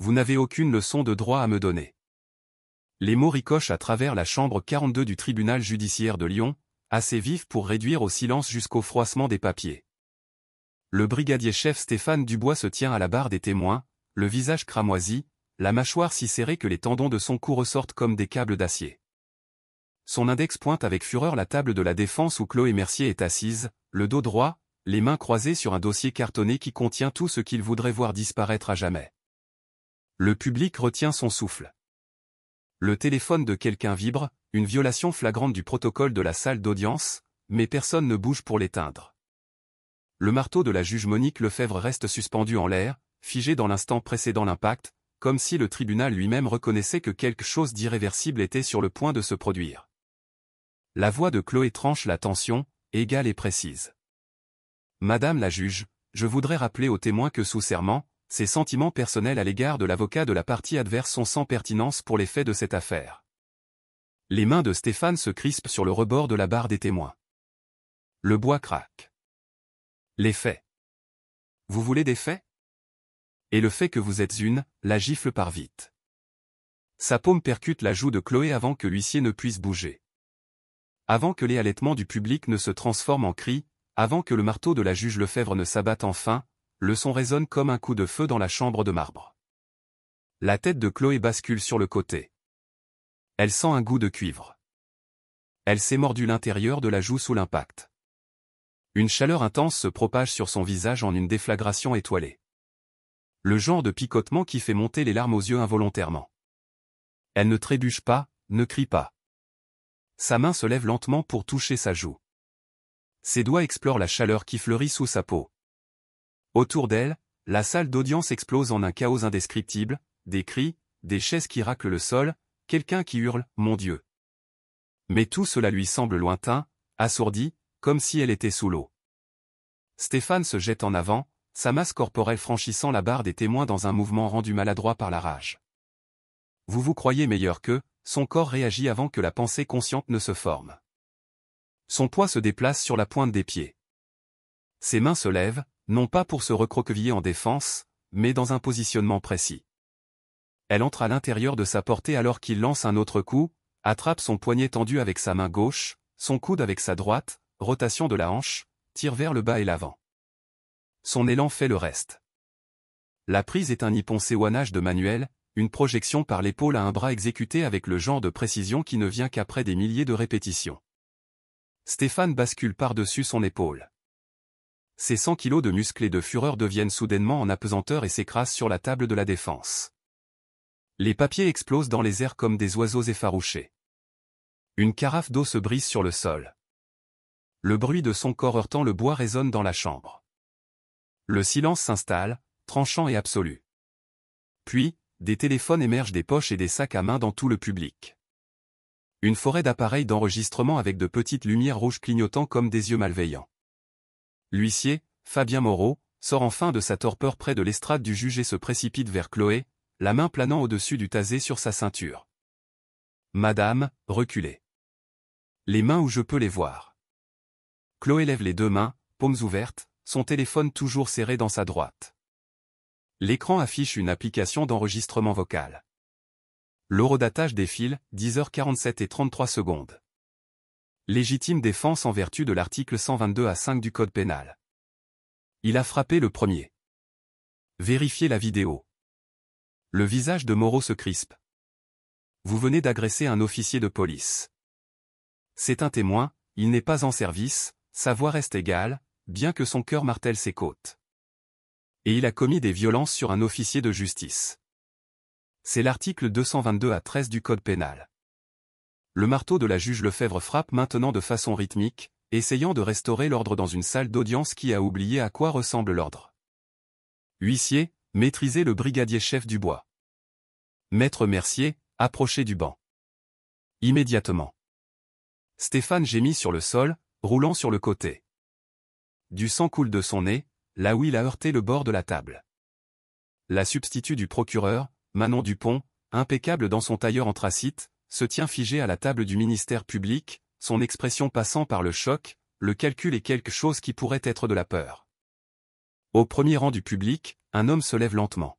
Vous n'avez aucune leçon de droit à me donner. Les mots ricochent à travers la chambre 42 du tribunal judiciaire de Lyon, assez vifs pour réduire au silence jusqu'au froissement des papiers. Le brigadier-chef Stéphane Dubois se tient à la barre des témoins, le visage cramoisi, la mâchoire si serrée que les tendons de son cou ressortent comme des câbles d'acier. Son index pointe avec fureur la table de la défense où Chloé Mercier est assise, le dos droit, les mains croisées sur un dossier cartonné qui contient tout ce qu'il voudrait voir disparaître à jamais. Le public retient son souffle. Le téléphone de quelqu'un vibre, une violation flagrante du protocole de la salle d'audience, mais personne ne bouge pour l'éteindre. Le marteau de la juge Monique Lefebvre reste suspendu en l'air, figé dans l'instant précédant l'impact, comme si le tribunal lui-même reconnaissait que quelque chose d'irréversible était sur le point de se produire. La voix de Chloé tranche la tension, égale et précise. Madame la juge, je voudrais rappeler aux témoins que sous serment, ses sentiments personnels à l'égard de l'avocat de la partie adverse sont sans pertinence pour les faits de cette affaire. Les mains de Stéphane se crispent sur le rebord de la barre des témoins. Le bois craque. Les faits. Vous voulez des faits? Et le fait que vous êtes une, la gifle part vite. Sa paume percute la joue de Chloé avant que l'huissier ne puisse bouger. Avant que les halètements du public ne se transforment en cris, avant que le marteau de la juge Lefebvre ne s'abatte enfin, le son résonne comme un coup de feu dans la chambre de marbre. La tête de Chloé bascule sur le côté. Elle sent un goût de cuivre. Elle s'est mordue l'intérieur de la joue sous l'impact. Une chaleur intense se propage sur son visage en une déflagration étoilée. Le genre de picotement qui fait monter les larmes aux yeux involontairement. Elle ne trébuche pas, ne crie pas. Sa main se lève lentement pour toucher sa joue. Ses doigts explorent la chaleur qui fleurit sous sa peau. Autour d'elle, la salle d'audience explose en un chaos indescriptible, des cris, des chaises qui raclent le sol, quelqu'un qui hurle « Mon Dieu !» Mais tout cela lui semble lointain, assourdi, comme si elle était sous l'eau. Stéphane se jette en avant, sa masse corporelle franchissant la barre des témoins dans un mouvement rendu maladroit par la rage. Vous vous croyez meilleur qu'eux, son corps réagit avant que la pensée consciente ne se forme. Son poids se déplace sur la pointe des pieds. Ses mains se lèvent, non pas pour se recroqueviller en défense, mais dans un positionnement précis. Elle entre à l'intérieur de sa portée alors qu'il lance un autre coup, attrape son poignet tendu avec sa main gauche, son coude avec sa droite, rotation de la hanche, tire vers le bas et l'avant. Son élan fait le reste. La prise est un nippon-séouanage de manuel, une projection par l'épaule à un bras exécuté avec le genre de précision qui ne vient qu'après des milliers de répétitions. Stéphane bascule par-dessus son épaule. Ses 100 kilos de muscles et de fureur deviennent soudainement en apesanteur et s'écrasent sur la table de la défense. Les papiers explosent dans les airs comme des oiseaux effarouchés. Une carafe d'eau se brise sur le sol. Le bruit de son corps heurtant le bois résonne dans la chambre. Le silence s'installe, tranchant et absolu. Puis, des téléphones émergent des poches et des sacs à main dans tout le public. Une forêt d'appareils d'enregistrement avec de petites lumières rouges clignotant comme des yeux malveillants. L'huissier, Fabien Moreau, sort enfin de sa torpeur près de l'estrade du juge et se précipite vers Chloé, la main planant au-dessus du tasé sur sa ceinture. Madame, reculez. Les mains où je peux les voir. Chloé lève les deux mains, paumes ouvertes, son téléphone toujours serré dans sa droite. L'écran affiche une application d'enregistrement vocal. L'horodatage défile, 10h47 et 33 secondes. Légitime défense en vertu de l'article 122A5 du Code pénal. Il a frappé le premier. Vérifiez la vidéo. Le visage de Moreau se crispe. Vous venez d'agresser un officier de police. C'est un témoin, il n'est pas en service, sa voix reste égale, bien que son cœur martèle ses côtes. Et il a commis des violences sur un officier de justice. C'est l'article 222A13 du Code pénal. Le marteau de la juge Lefebvre frappe maintenant de façon rythmique, essayant de restaurer l'ordre dans une salle d'audience qui a oublié à quoi ressemble l'ordre. Huissier, maîtrisez le brigadier-chef Dubois. Maître Mercier, approchez du banc. Immédiatement. Stéphane gémit sur le sol, roulant sur le côté. Du sang coule de son nez, là où il a heurté le bord de la table. La substitut du procureur, Manon Dupont, impeccable dans son tailleur anthracite, se tient figée à la table du ministère public, son expression passant par le choc, le calcul et quelque chose qui pourrait être de la peur. Au premier rang du public, un homme se lève lentement.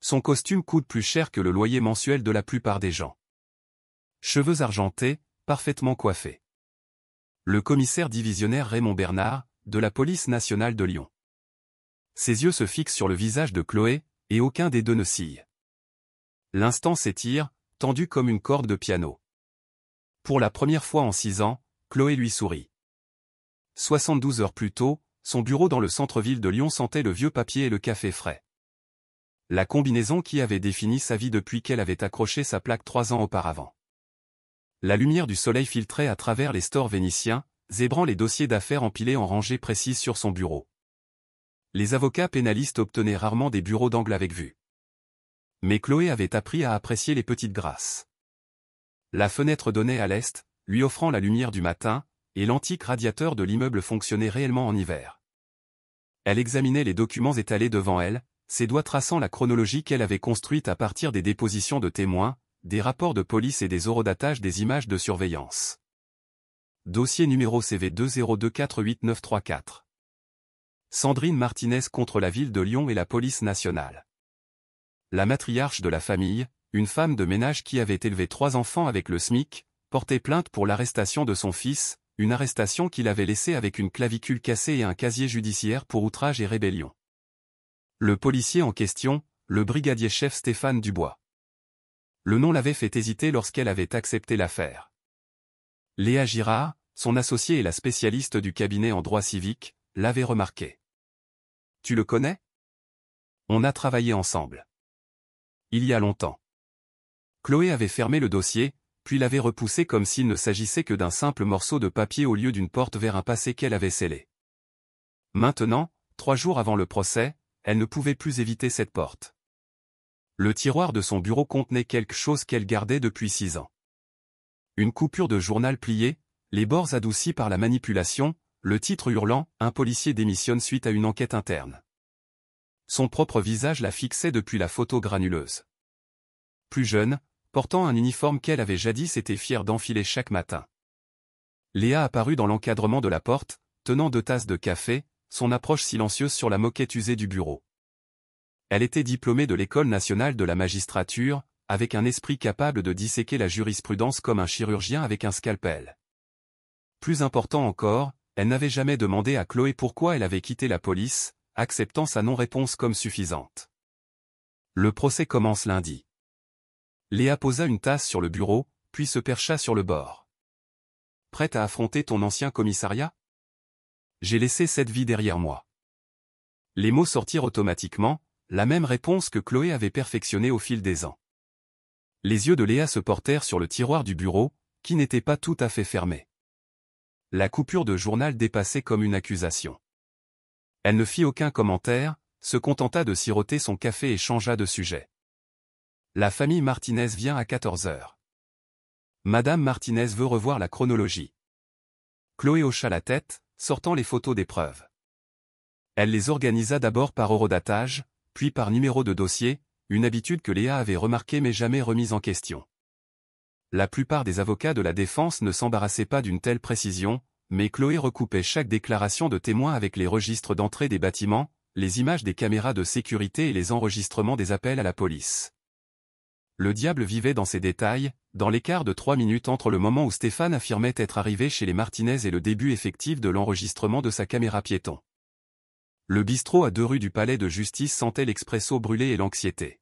Son costume coûte plus cher que le loyer mensuel de la plupart des gens. Cheveux argentés, parfaitement coiffés. Le commissaire divisionnaire Raymond Bernard, de la police nationale de Lyon. Ses yeux se fixent sur le visage de Chloé, et aucun des deux ne cille. L'instant s'étire, tendu comme une corde de piano. Pour la première fois en 6 ans, Chloé lui sourit. 72 heures plus tôt, son bureau dans le centre-ville de Lyon sentait le vieux papier et le café frais. La combinaison qui avait défini sa vie depuis qu'elle avait accroché sa plaque 3 ans auparavant. La lumière du soleil filtrait à travers les stores vénitiens, zébrant les dossiers d'affaires empilés en rangées précises sur son bureau. Les avocats pénalistes obtenaient rarement des bureaux d'angle avec vue. Mais Chloé avait appris à apprécier les petites grâces. La fenêtre donnait à l'est, lui offrant la lumière du matin, et l'antique radiateur de l'immeuble fonctionnait réellement en hiver. Elle examinait les documents étalés devant elle, ses doigts traçant la chronologie qu'elle avait construite à partir des dépositions de témoins, des rapports de police et des horodatages des images de surveillance. Dossier numéro CV 20248934. Sandrine Martinez contre la ville de Lyon et la police nationale. La matriarche de la famille, une femme de ménage qui avait élevé 3 enfants avec le SMIC, portait plainte pour l'arrestation de son fils, une arrestation qu'il avait laissée avec une clavicule cassée et un casier judiciaire pour outrage et rébellion. Le policier en question, le brigadier-chef Stéphane Dubois. Le nom l'avait fait hésiter lorsqu'elle avait accepté l'affaire. Léa Girard, son associée et la spécialiste du cabinet en droit civique, l'avait remarqué. « Tu le connais ? On a travaillé ensemble. » Il y a longtemps. Chloé avait fermé le dossier, puis l'avait repoussé comme s'il ne s'agissait que d'un simple morceau de papier au lieu d'une porte vers un passé qu'elle avait scellé. Maintenant, 3 jours avant le procès, elle ne pouvait plus éviter cette porte. Le tiroir de son bureau contenait quelque chose qu'elle gardait depuis 6 ans. Une coupure de journal pliée, les bords adoucis par la manipulation, le titre hurlant « Un policier démissionne suite à une enquête interne ». Son propre visage la fixait depuis la photo granuleuse. Plus jeune, portant un uniforme qu'elle avait jadis été fière d'enfiler chaque matin. Léa apparut dans l'encadrement de la porte, tenant 2 tasses de café, son approche silencieuse sur la moquette usée du bureau. Elle était diplômée de l'École nationale de la magistrature, avec un esprit capable de disséquer la jurisprudence comme un chirurgien avec un scalpel. Plus important encore, elle n'avait jamais demandé à Chloé pourquoi elle avait quitté la police, acceptant sa non-réponse comme suffisante. Le procès commence lundi. Léa posa une tasse sur le bureau, puis se percha sur le bord. « Prête à affronter ton ancien commissariat ? J'ai laissé cette vie derrière moi. » Les mots sortirent automatiquement, la même réponse que Chloé avait perfectionnée au fil des ans. Les yeux de Léa se portèrent sur le tiroir du bureau, qui n'était pas tout à fait fermé. La coupure de journal dépassait comme une accusation. Elle ne fit aucun commentaire, se contenta de siroter son café et changea de sujet. La famille Martinez vient à 14 heures. Madame Martinez veut revoir la chronologie. Chloé hocha la tête, sortant les photos des preuves. Elle les organisa d'abord par horodatage, puis par numéro de dossier, une habitude que Léa avait remarquée mais jamais remise en question. La plupart des avocats de la défense ne s'embarrassaient pas d'une telle précision, mais Chloé recoupait chaque déclaration de témoin avec les registres d'entrée des bâtiments, les images des caméras de sécurité et les enregistrements des appels à la police. Le diable vivait dans ces détails, dans l'écart de 3 minutes entre le moment où Stéphane affirmait être arrivé chez les Martinez et le début effectif de l'enregistrement de sa caméra piéton. Le bistrot à 2 rues du palais de justice sentait l'expresso brûler et l'anxiété.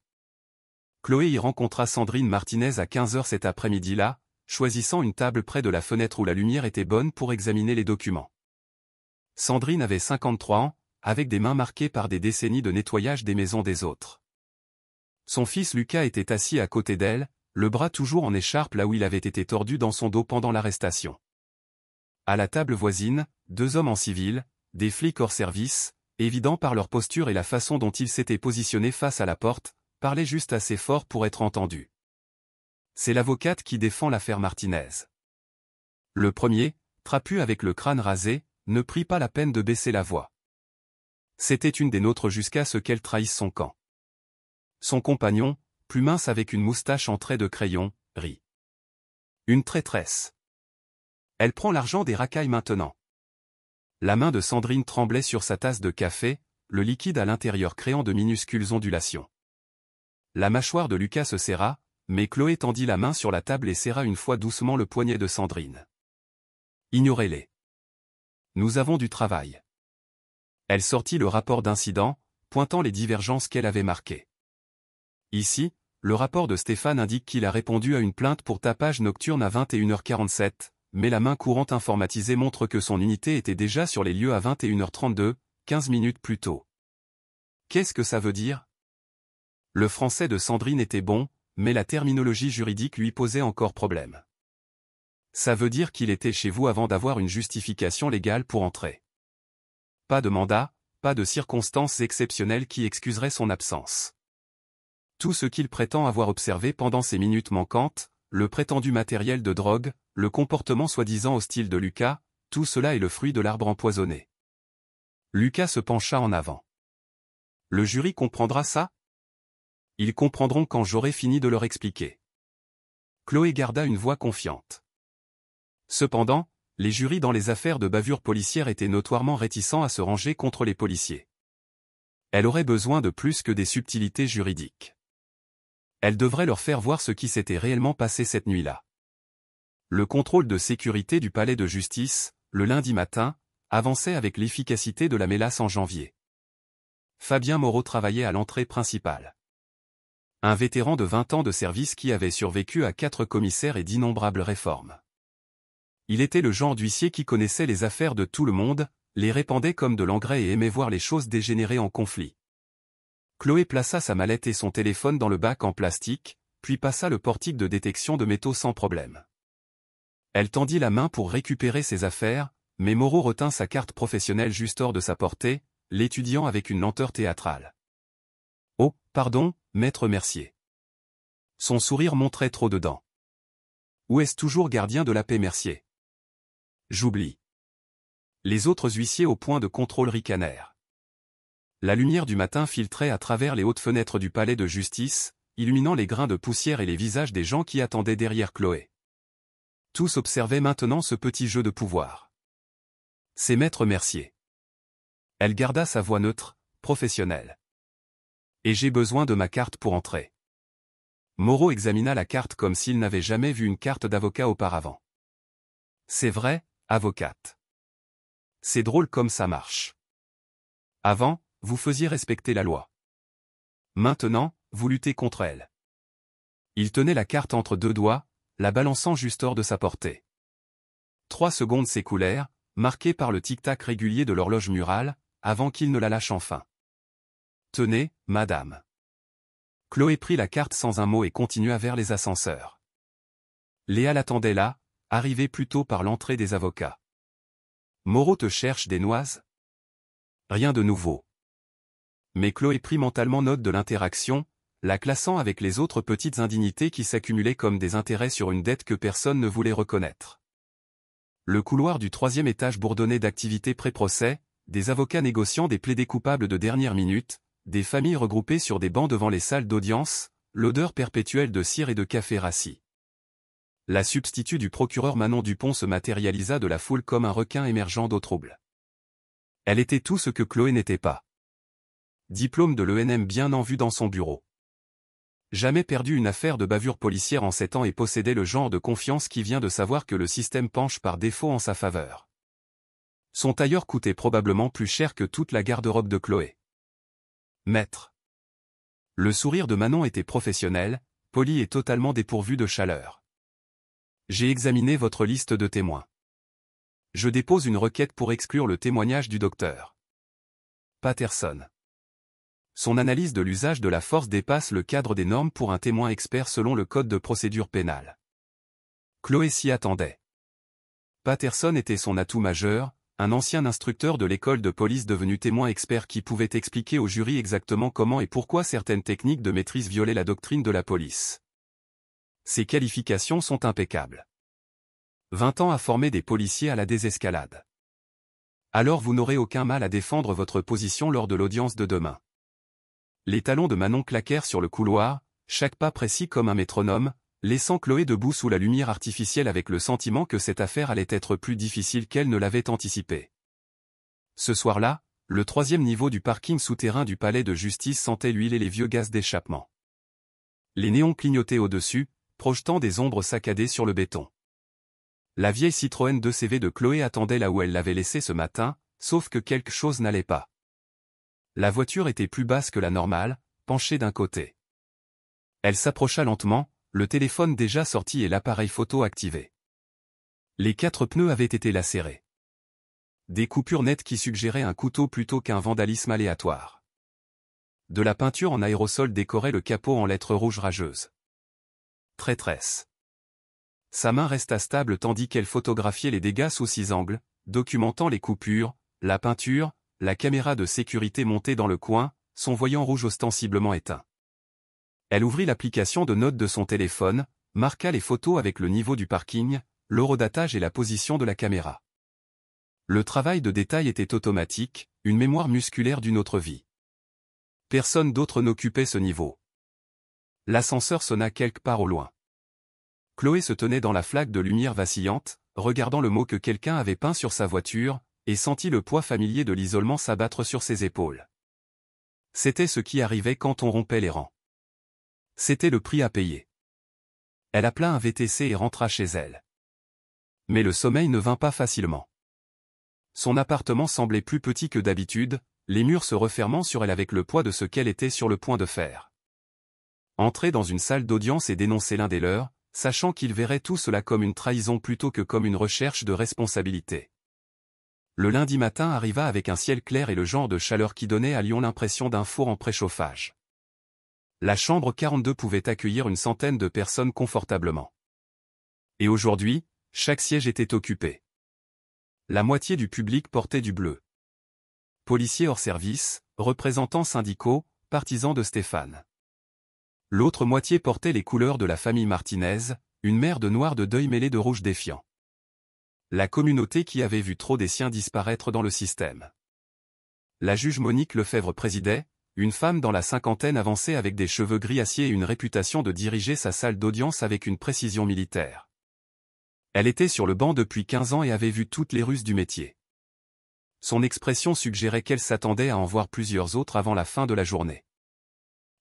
Chloé y rencontra Sandrine Martinez à 15 heures cet après-midi-là, choisissant une table près de la fenêtre où la lumière était bonne pour examiner les documents. Sandrine avait 53 ans, avec des mains marquées par des décennies de nettoyage des maisons des autres. Son fils Lucas était assis à côté d'elle, le bras toujours en écharpe là où il avait été tordu dans son dos pendant l'arrestation. À la table voisine, 2 hommes en civil, des flics hors service, évidents par leur posture et la façon dont ils s'étaient positionnés face à la porte, parlaient juste assez fort pour être entendus. C'est l'avocate qui défend l'affaire Martinez. Le premier, trapu avec le crâne rasé, ne prit pas la peine de baisser la voix. C'était une des nôtres jusqu'à ce qu'elle trahisse son camp. Son compagnon, plus mince avec une moustache en trait de crayon, rit. Une traîtresse. Elle prend l'argent des racailles maintenant. La main de Sandrine tremblait sur sa tasse de café, le liquide à l'intérieur créant de minuscules ondulations. La mâchoire de Lucas se serra, mais Chloé tendit la main sur la table et serra une fois doucement le poignet de Sandrine. Ignorez-les. Nous avons du travail. Elle sortit le rapport d'incident, pointant les divergences qu'elle avait marquées. Ici, le rapport de Stéphane indique qu'il a répondu à une plainte pour tapage nocturne à 21h47, mais la main courante informatisée montre que son unité était déjà sur les lieux à 21h32, 15 minutes plus tôt. Qu'est-ce que ça veut dire? Le français de Sandrine était bon, mais la terminologie juridique lui posait encore problème. Ça veut dire qu'il était chez vous avant d'avoir une justification légale pour entrer. Pas de mandat, pas de circonstances exceptionnelles qui excuseraient son absence. Tout ce qu'il prétend avoir observé pendant ces minutes manquantes, le prétendu matériel de drogue, le comportement soi-disant hostile de Lucas, tout cela est le fruit de l'arbre empoisonné. Lucas se pencha en avant. Le jury comprendra ça? Ils comprendront quand j'aurai fini de leur expliquer. Chloé garda une voix confiante. Cependant, les jurys dans les affaires de bavure policière étaient notoirement réticents à se ranger contre les policiers. Elle aurait besoin de plus que des subtilités juridiques. Elle devrait leur faire voir ce qui s'était réellement passé cette nuit-là. Le contrôle de sécurité du palais de justice, le lundi matin, avançait avec l'efficacité de la mélasse en janvier. Fabien Moreau travaillait à l'entrée principale. Un vétéran de 20 ans de service qui avait survécu à 4 commissaires et d'innombrables réformes. Il était le genre d'huissier qui connaissait les affaires de tout le monde, les répandait comme de l'engrais et aimait voir les choses dégénérer en conflit. Chloé plaça sa mallette et son téléphone dans le bac en plastique, puis passa le portique de détection de métaux sans problème. Elle tendit la main pour récupérer ses affaires, mais Moreau retint sa carte professionnelle juste hors de sa portée, l'étudiant avec une lenteur théâtrale. « Oh, pardon, maître Mercier. » Son sourire montrait trop de dents. « Où est-ce toujours gardien de la paix Mercier? » J'oublie. Les autres huissiers au point de contrôle ricanèrent. La lumière du matin filtrait à travers les hautes fenêtres du palais de justice, illuminant les grains de poussière et les visages des gens qui attendaient derrière Chloé. Tous observaient maintenant ce petit jeu de pouvoir. C'est maître Mercier. Elle garda sa voix neutre, professionnelle. Et j'ai besoin de ma carte pour entrer. Moreau examina la carte comme s'il n'avait jamais vu une carte d'avocat auparavant. C'est vrai, avocate. C'est drôle comme ça marche. Avant, vous faisiez respecter la loi. Maintenant, vous luttez contre elle. Il tenait la carte entre deux doigts, la balançant juste hors de sa portée. 3 secondes s'écoulèrent, marquées par le tic-tac régulier de l'horloge murale, avant qu'il ne la lâche enfin. Tenez, madame. Chloé prit la carte sans un mot et continua vers les ascenseurs. Léa l'attendait là, arrivée plus tôt par l'entrée des avocats. Moreau te cherche des noises? Rien de nouveau. Mais Chloé prit mentalement note de l'interaction, la classant avec les autres petites indignités qui s'accumulaient comme des intérêts sur une dette que personne ne voulait reconnaître. Le couloir du 3e étage bourdonnait d'activités pré-procès, des avocats négociant des plaidés coupables de dernière minute, des familles regroupées sur des bancs devant les salles d'audience, l'odeur perpétuelle de cire et de café rassis. La substitut du procureur Manon Dupont se matérialisa de la foule comme un requin émergeant d'eau trouble. Elle était tout ce que Chloé n'était pas. Diplôme de l'ENM bien en vue dans son bureau. Jamais perdu une affaire de bavure policière en 7 ans et possédait le genre de confiance qui vient de savoir que le système penche par défaut en sa faveur. Son tailleur coûtait probablement plus cher que toute la garde-robe de Chloé. Maître. Le sourire de Manon était professionnel, poli et totalement dépourvu de chaleur. J'ai examiné votre liste de témoins. Je dépose une requête pour exclure le témoignage du docteur Patterson. Son analyse de l'usage de la force dépasse le cadre des normes pour un témoin expert selon le code de procédure pénale. Chloé s'y attendait. Patterson était son atout majeur, un ancien instructeur de l'école de police devenu témoin expert qui pouvait expliquer au jury exactement comment et pourquoi certaines techniques de maîtrise violaient la doctrine de la police. Ses qualifications sont impeccables. 20 ans à former des policiers à la désescalade. Alors vous n'aurez aucun mal à défendre votre position lors de l'audience de demain. Les talons de Manon claquèrent sur le couloir, chaque pas précis comme un métronome, laissant Chloé debout sous la lumière artificielle avec le sentiment que cette affaire allait être plus difficile qu'elle ne l'avait anticipé. Ce soir-là, le 3e niveau du parking souterrain du palais de justice sentait l'huile et les vieux gaz d'échappement. Les néons clignotaient au-dessus, projetant des ombres saccadées sur le béton. La vieille Citroën 2CV de Chloé attendait là où elle l'avait laissée ce matin, sauf que quelque chose n'allait pas. La voiture était plus basse que la normale, penchée d'un côté. Elle s'approcha lentement, le téléphone déjà sorti et l'appareil photo activé. Les 4 pneus avaient été lacérés. Des coupures nettes qui suggéraient un couteau plutôt qu'un vandalisme aléatoire. De la peinture en aérosol décorait le capot en lettres rouges rageuses. Traîtresse. Sa main resta stable tandis qu'elle photographiait les dégâts sous 6 angles, documentant les coupures, la peinture, la caméra de sécurité montée dans le coin, son voyant rouge ostensiblement éteint. Elle ouvrit l'application de notes de son téléphone, marqua les photos avec le niveau du parking, l'horodatage et la position de la caméra. Le travail de détail était automatique, une mémoire musculaire d'une autre vie. Personne d'autre n'occupait ce niveau. L'ascenseur sonna quelque part au loin. Chloé se tenait dans la flaque de lumière vacillante, regardant le mot que quelqu'un avait peint sur sa voiture, et sentit le poids familier de l'isolement s'abattre sur ses épaules. C'était ce qui arrivait quand on rompait les rangs. C'était le prix à payer. Elle appela un VTC et rentra chez elle. Mais le sommeil ne vint pas facilement. Son appartement semblait plus petit que d'habitude, les murs se refermant sur elle avec le poids de ce qu'elle était sur le point de faire. Entrer dans une salle d'audience et dénoncer l'un des leurs, sachant qu'il verrait tout cela comme une trahison plutôt que comme une recherche de responsabilité. Le lundi matin arriva avec un ciel clair et le genre de chaleur qui donnait à Lyon l'impression d'un four en préchauffage. La chambre 42 pouvait accueillir une centaine de personnes confortablement. Et aujourd'hui, chaque siège était occupé. La moitié du public portait du bleu. Policiers hors service, représentants syndicaux, partisans de Stéphane. L'autre moitié portait les couleurs de la famille Martinez, une mer de noir de deuil mêlée de rouge défiant. La communauté qui avait vu trop des siens disparaître dans le système. La juge Monique Lefebvre présidait, une femme dans la cinquantaine avancée avec des cheveux gris acier et une réputation de diriger sa salle d'audience avec une précision militaire. Elle était sur le banc depuis 15 ans et avait vu toutes les ruses du métier. Son expression suggérait qu'elle s'attendait à en voir plusieurs autres avant la fin de la journée.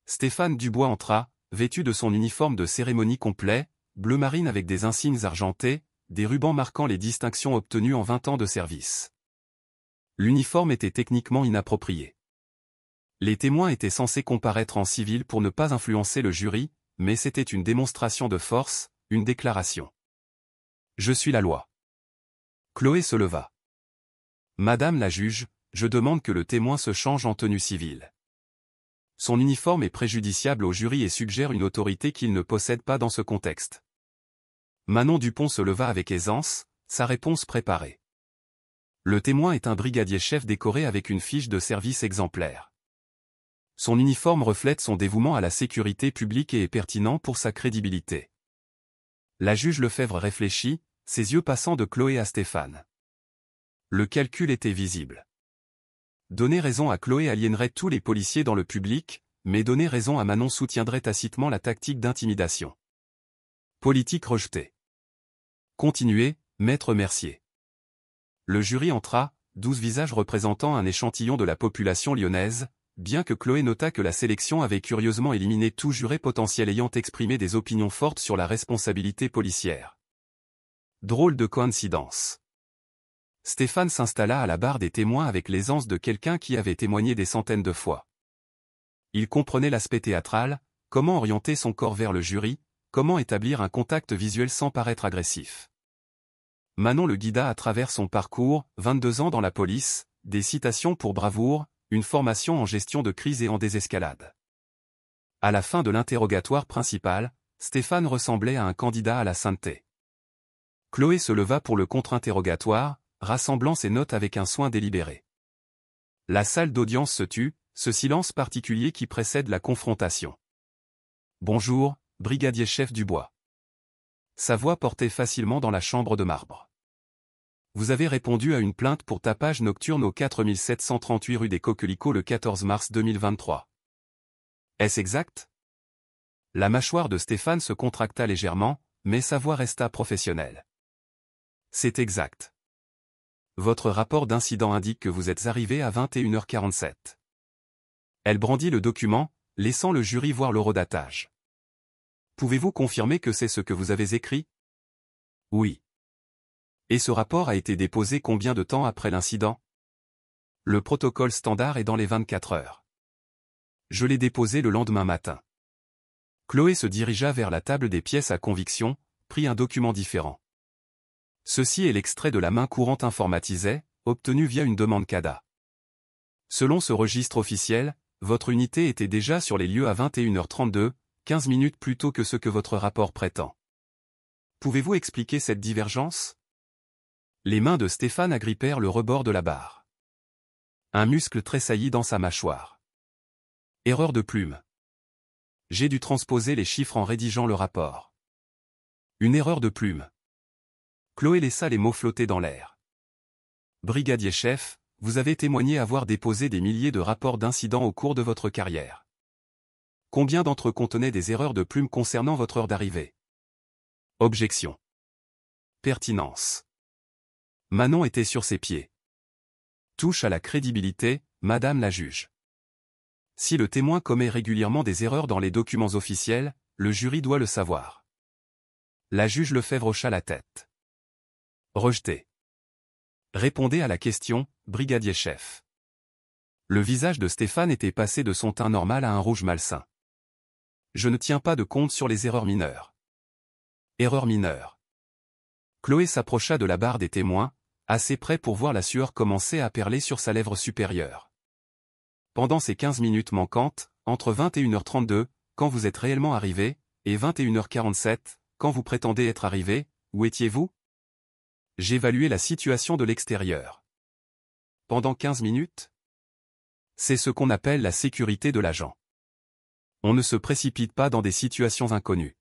Stéphane Dubois entra, vêtu de son uniforme de cérémonie complet, bleu marine avec des insignes argentés, des rubans marquant les distinctions obtenues en 20 ans de service. L'uniforme était techniquement inapproprié. Les témoins étaient censés comparaître en civil pour ne pas influencer le jury, mais c'était une démonstration de force, une déclaration. « Je suis la loi. » Chloé se leva. « Madame la juge, je demande que le témoin se change en tenue civile. » Son uniforme est préjudiciable au jury et suggère une autorité qu'il ne possède pas dans ce contexte. Manon Dupont se leva avec aisance, sa réponse préparée. Le témoin est un brigadier-chef décoré avec une fiche de service exemplaire. Son uniforme reflète son dévouement à la sécurité publique et est pertinent pour sa crédibilité. La juge Lefebvre réfléchit, ses yeux passant de Chloé à Stéphane. Le calcul était visible. Donner raison à Chloé aliénerait tous les policiers dans le public, mais donner raison à Manon soutiendrait tacitement la tactique d'intimidation. Politique rejetée. Continuez, maître Mercier. Le jury entra, 12 visages représentant un échantillon de la population lyonnaise, bien que Chloé nota que la sélection avait curieusement éliminé tout juré potentiel ayant exprimé des opinions fortes sur la responsabilité policière. Drôle de coïncidence. Stéphane s'installa à la barre des témoins avec l'aisance de quelqu'un qui avait témoigné des centaines de fois. Il comprenait l'aspect théâtral, comment orienter son corps vers le jury, comment établir un contact visuel sans paraître agressif. Manon le guida à travers son parcours, 22 ans dans la police, des citations pour bravoure, une formation en gestion de crise et en désescalade. À la fin de l'interrogatoire principal, Stéphane ressemblait à un candidat à la sainteté. Chloé se leva pour le contre-interrogatoire, rassemblant ses notes avec un soin délibéré. La salle d'audience se tut, ce silence particulier qui précède la confrontation. « Bonjour, brigadier-chef Dubois. » Sa voix portait facilement dans la chambre de marbre. Vous avez répondu à une plainte pour tapage nocturne au 4738 rue des Coquelicots le 14 mars 2023. Est-ce exact? La mâchoire de Stéphane se contracta légèrement, mais sa voix resta professionnelle. C'est exact. Votre rapport d'incident indique que vous êtes arrivé à 21h47. Elle brandit le document, laissant le jury voir l'horodatage. Pouvez-vous confirmer que c'est ce que vous avez écrit? Oui. Et ce rapport a été déposé combien de temps après l'incident? Le protocole standard est dans les 24 heures. Je l'ai déposé le lendemain matin. Chloé se dirigea vers la table des pièces à conviction, prit un document différent. Ceci est l'extrait de la main courante informatisée, obtenu via une demande CADA. Selon ce registre officiel, votre unité était déjà sur les lieux à 21h32, 15 minutes plus tôt que ce que votre rapport prétend. Pouvez-vous expliquer cette divergence? Les mains de Stéphane agrippèrent le rebord de la barre. Un muscle tressaillit dans sa mâchoire. Erreur de plume. J'ai dû transposer les chiffres en rédigeant le rapport. Une erreur de plume. Chloé laissa les mots flotter dans l'air. Brigadier chef, vous avez témoigné avoir déposé des milliers de rapports d'incidents au cours de votre carrière. Combien d'entre eux contenaient des erreurs de plume concernant votre heure d'arrivée? Objection. Pertinence. Manon était sur ses pieds. Touche à la crédibilité, Madame la juge. Si le témoin commet régulièrement des erreurs dans les documents officiels, le jury doit le savoir. La juge Lefebvre hocha la tête. Rejeté. Répondez à la question, brigadier chef. Le visage de Stéphane était passé de son teint normal à un rouge malsain. Je ne tiens pas de compte sur les erreurs mineures. Erreur mineure. Chloé s'approcha de la barre des témoins, assez près pour voir la sueur commencer à perler sur sa lèvre supérieure. Pendant ces 15 minutes manquantes, entre 21h32, quand vous êtes réellement arrivé, et 21h47, quand vous prétendez être arrivé, où étiez-vous? J'évaluais la situation de l'extérieur. Pendant 15 minutes? C'est ce qu'on appelle la sécurité de l'agent. On ne se précipite pas dans des situations inconnues.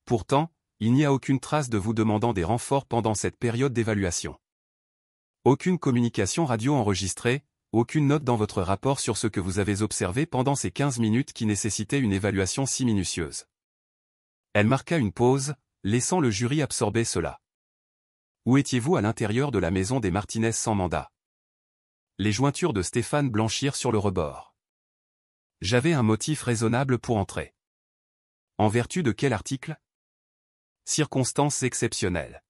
Pourtant, il n'y a aucune trace de vous demandant des renforts pendant cette période d'évaluation. Aucune communication radio enregistrée, aucune note dans votre rapport sur ce que vous avez observé pendant ces 15 minutes qui nécessitaient une évaluation si minutieuse. Elle marqua une pause, laissant le jury absorber cela. Où étiez-vous à l'intérieur de la maison des Martinez sans mandat? Les jointures de Stéphane blanchirent sur le rebord. J'avais un motif raisonnable pour entrer. En vertu de quel article? Circonstances exceptionnelles.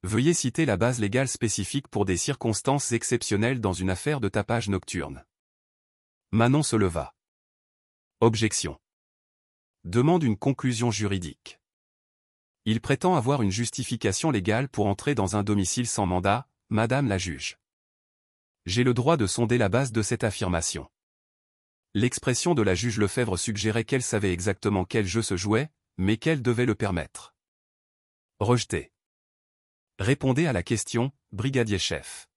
Veuillez citer la base légale spécifique pour des circonstances exceptionnelles dans une affaire de tapage nocturne. Manon se leva. Objection. Demande une conclusion juridique. Il prétend avoir une justification légale pour entrer dans un domicile sans mandat, Madame la juge. J'ai le droit de sonder la base de cette affirmation. L'expression de la juge Lefebvre suggérait qu'elle savait exactement quel jeu se jouait, mais qu'elle devait le permettre. Rejeté. Répondez à la question, brigadier chef.